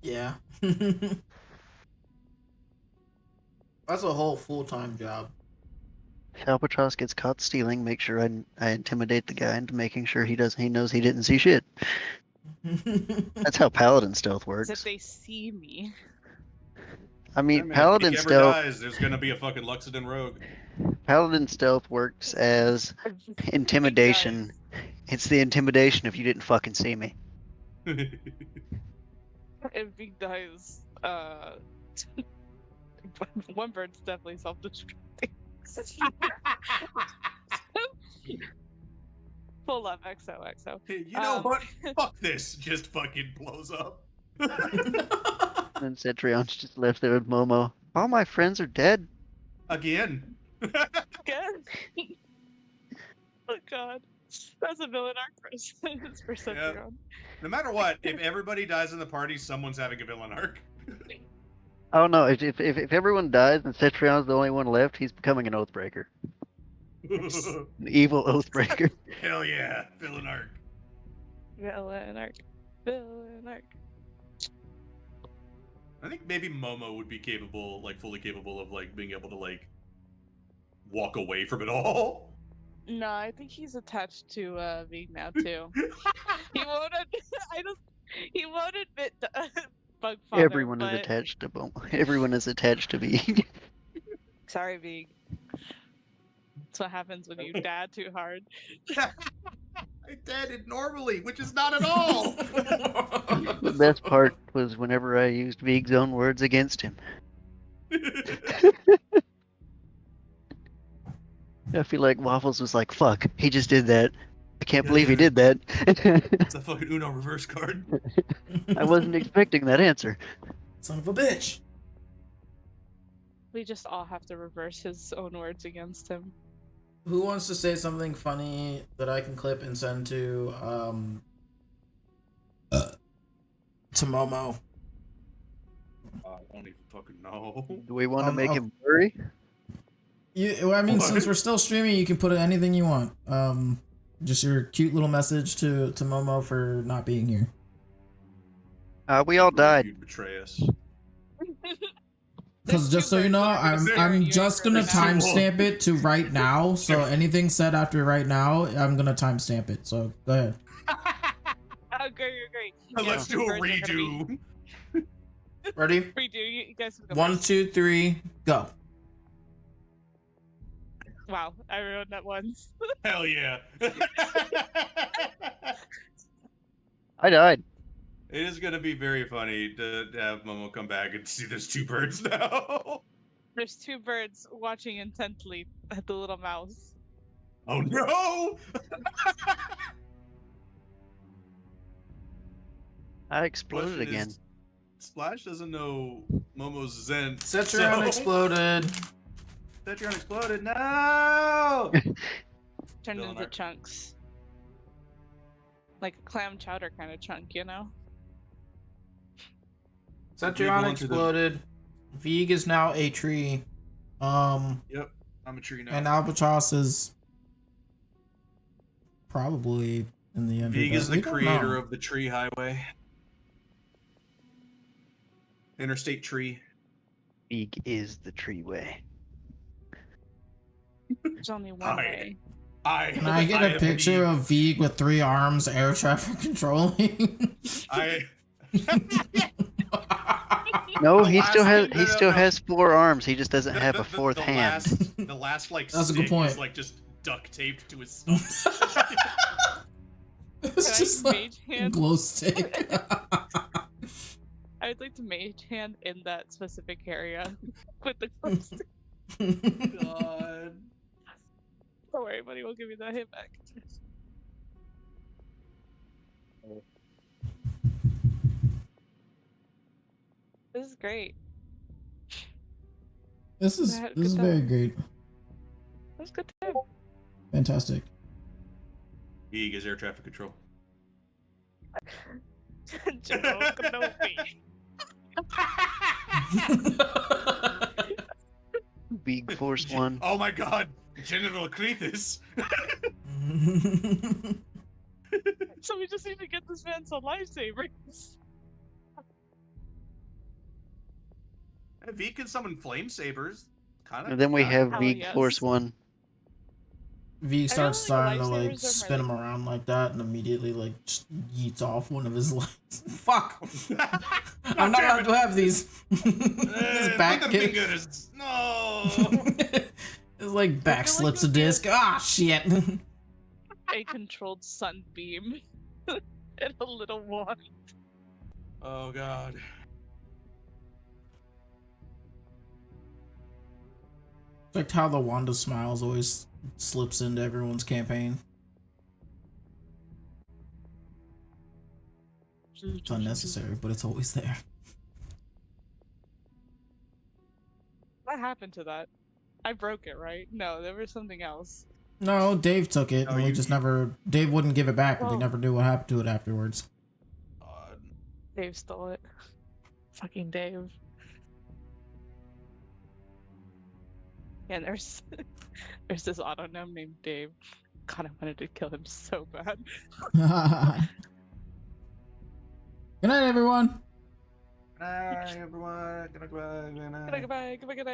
Speaker 3: Yeah. That's a whole full-time job.
Speaker 1: If Albatross gets caught stealing, make sure I intimidate the guy into making sure he knows he didn't see shit. That's how Paladin stealth
Speaker 2: As
Speaker 1: works.
Speaker 2: if they see me.
Speaker 1: I
Speaker 4: I
Speaker 1: mean,
Speaker 4: mean,
Speaker 1: Paladin
Speaker 4: if he ever
Speaker 1: stealth.
Speaker 4: dies, there's gonna be a fucking Luxodon rogue.
Speaker 1: Paladin stealth works as intimidation. It's the intimidation if you didn't fucking see me.
Speaker 2: If he dies, one bird's definitely self-destructing. Full up XOXO.
Speaker 4: You know what? Fuck this. Just fucking blows up.
Speaker 1: And Cetrion's just left there with Momo. All my friends are dead.
Speaker 4: Again.
Speaker 2: Again. Oh god. That's a villain arc for
Speaker 4: Yeah.
Speaker 2: Cetrion.
Speaker 4: No matter what, if everybody dies in the party, someone's having a villain arc.
Speaker 1: Oh no! If everyone dies and Cetrion's the only one left, he's becoming an Oathbreaker. An evil Oathbreaker.
Speaker 4: Hell yeah, villain arc.
Speaker 2: Villain arc. Villain arc.
Speaker 4: I think maybe Momo would be capable, like fully capable of like being able to like walk away from it all.
Speaker 2: No, I think he's attached to Vig now too. He won't. I don't. He won't admit Bug Father.
Speaker 1: Everyone is attached to Momo. Everyone is attached to me.
Speaker 2: Sorry, Vig. That's what happens when you dad too hard.
Speaker 4: I did it normally, which is not at all.
Speaker 1: The best part was whenever I used Vig's own words against him. I feel like Waffles was like, fuck, he just did that. I can't believe he did that.
Speaker 4: It's a fucking Uno reverse card.
Speaker 1: I wasn't expecting that answer.
Speaker 3: Son of a bitch.
Speaker 2: We just all have to reverse his own words against him.
Speaker 3: Who wants to say something funny that I can clip and send to Momo?
Speaker 4: I don't even fucking know.
Speaker 1: Do we want to make him worry?
Speaker 3: I mean,
Speaker 4: What?
Speaker 3: since we're still streaming, you can put anything you want. Just your cute little message to Momo for not being here.
Speaker 1: We all died.
Speaker 4: You'd betray us.
Speaker 3: Because just so you know, I'm just gonna timestamp it to right now. So anything said after right now, I'm gonna timestamp it. So go ahead.
Speaker 2: Oh, great.
Speaker 4: Let's do a redo.
Speaker 3: Ready?
Speaker 2: Redo. You guys can go
Speaker 3: 1,
Speaker 2: first.
Speaker 3: 2, 3, go.
Speaker 2: Wow, I ruined that once.
Speaker 4: Hell yeah.
Speaker 1: I died.
Speaker 4: It is gonna be very funny to have Momo come back and see there's two birds now.
Speaker 2: There's two birds watching intently at the little mouse.
Speaker 4: Oh no!
Speaker 1: I exploded
Speaker 4: Question
Speaker 1: again.
Speaker 4: is, Splash doesn't know Momo's Zen.
Speaker 3: Cetrion exploded.
Speaker 4: Cetrion exploded. No!
Speaker 2: Turned
Speaker 4: Villain
Speaker 2: into
Speaker 4: arc.
Speaker 2: chunks. Like a clam chowder kind of chunk, you know?
Speaker 3: Cetrion exploded. Vig is now a tree.
Speaker 4: Yep, I'm a tree now.
Speaker 3: And Albatross is probably in the end.
Speaker 4: Vig is the
Speaker 3: We don't
Speaker 4: creator
Speaker 3: know.
Speaker 4: of the tree highway. Interstate tree.
Speaker 1: Vig is the tree way.
Speaker 2: There's only one way.
Speaker 3: Can I get a picture of Vig with 3 arms, air traffic controlling?
Speaker 1: No, he
Speaker 4: last
Speaker 1: still has.
Speaker 4: thing-
Speaker 1: He
Speaker 4: no,
Speaker 1: still
Speaker 4: no.
Speaker 1: has 4 arms. He just doesn't have a fourth hand.
Speaker 4: The last like
Speaker 3: That's a good
Speaker 4: stick
Speaker 3: point.
Speaker 4: is like just duct taped to his stump.
Speaker 3: It's
Speaker 2: Can
Speaker 3: just
Speaker 2: I
Speaker 3: like
Speaker 2: mage hand?
Speaker 3: glow stick.
Speaker 2: I would like to mage hand in that specific area with the glow stick.
Speaker 4: God.
Speaker 2: Don't worry, buddy. We'll give you that hit back. This is great.
Speaker 3: This is
Speaker 2: I had a
Speaker 3: this is
Speaker 2: good
Speaker 3: very
Speaker 2: time.
Speaker 3: great.
Speaker 2: That's good too.
Speaker 3: Fantastic.
Speaker 4: Vig is air traffic control.
Speaker 2: Joe Kenobi.
Speaker 1: Vig Force 1.
Speaker 4: Oh my god! General Krethes!
Speaker 2: So we just need to get this man some lifesavers.
Speaker 4: Vig can summon flame sabers. Kind of.
Speaker 1: And then we have
Speaker 2: Hell
Speaker 1: Vig
Speaker 2: yes.
Speaker 1: Force 1.
Speaker 3: V starts
Speaker 2: think
Speaker 3: starting to like
Speaker 2: lifesavers are
Speaker 3: spin him around like that and immediately like just yeets off one of his legs. Fuck! I'm not allowed to have these. His back
Speaker 4: Look at
Speaker 3: kick.
Speaker 4: fingers. No.
Speaker 3: It's like back
Speaker 2: I feel like
Speaker 3: slips a
Speaker 2: it would be
Speaker 3: disc. Ah, shit.
Speaker 2: A controlled sunbeam and a little wand.
Speaker 4: Oh god.
Speaker 3: It's like how the Wanda smiles always slips into everyone's campaign. It's unnecessary, but it's always there.
Speaker 2: What happened to that? I broke it, right? No, there was something else.
Speaker 3: No, Dave took it,
Speaker 4: No,
Speaker 3: and we
Speaker 4: you-
Speaker 3: just
Speaker 4: you-
Speaker 3: never. Dave wouldn't give it back, and they
Speaker 2: Oh.
Speaker 3: never knew what happened to it afterwards.
Speaker 2: Dave stole it. Fucking Dave. And there's there's this auto gnome named Dave. God, I wanted to kill him so bad.
Speaker 3: Good night, everyone.
Speaker 4: Good night, everyone. Good night.
Speaker 2: Goodbye, goodbye, goodbye, goodbye.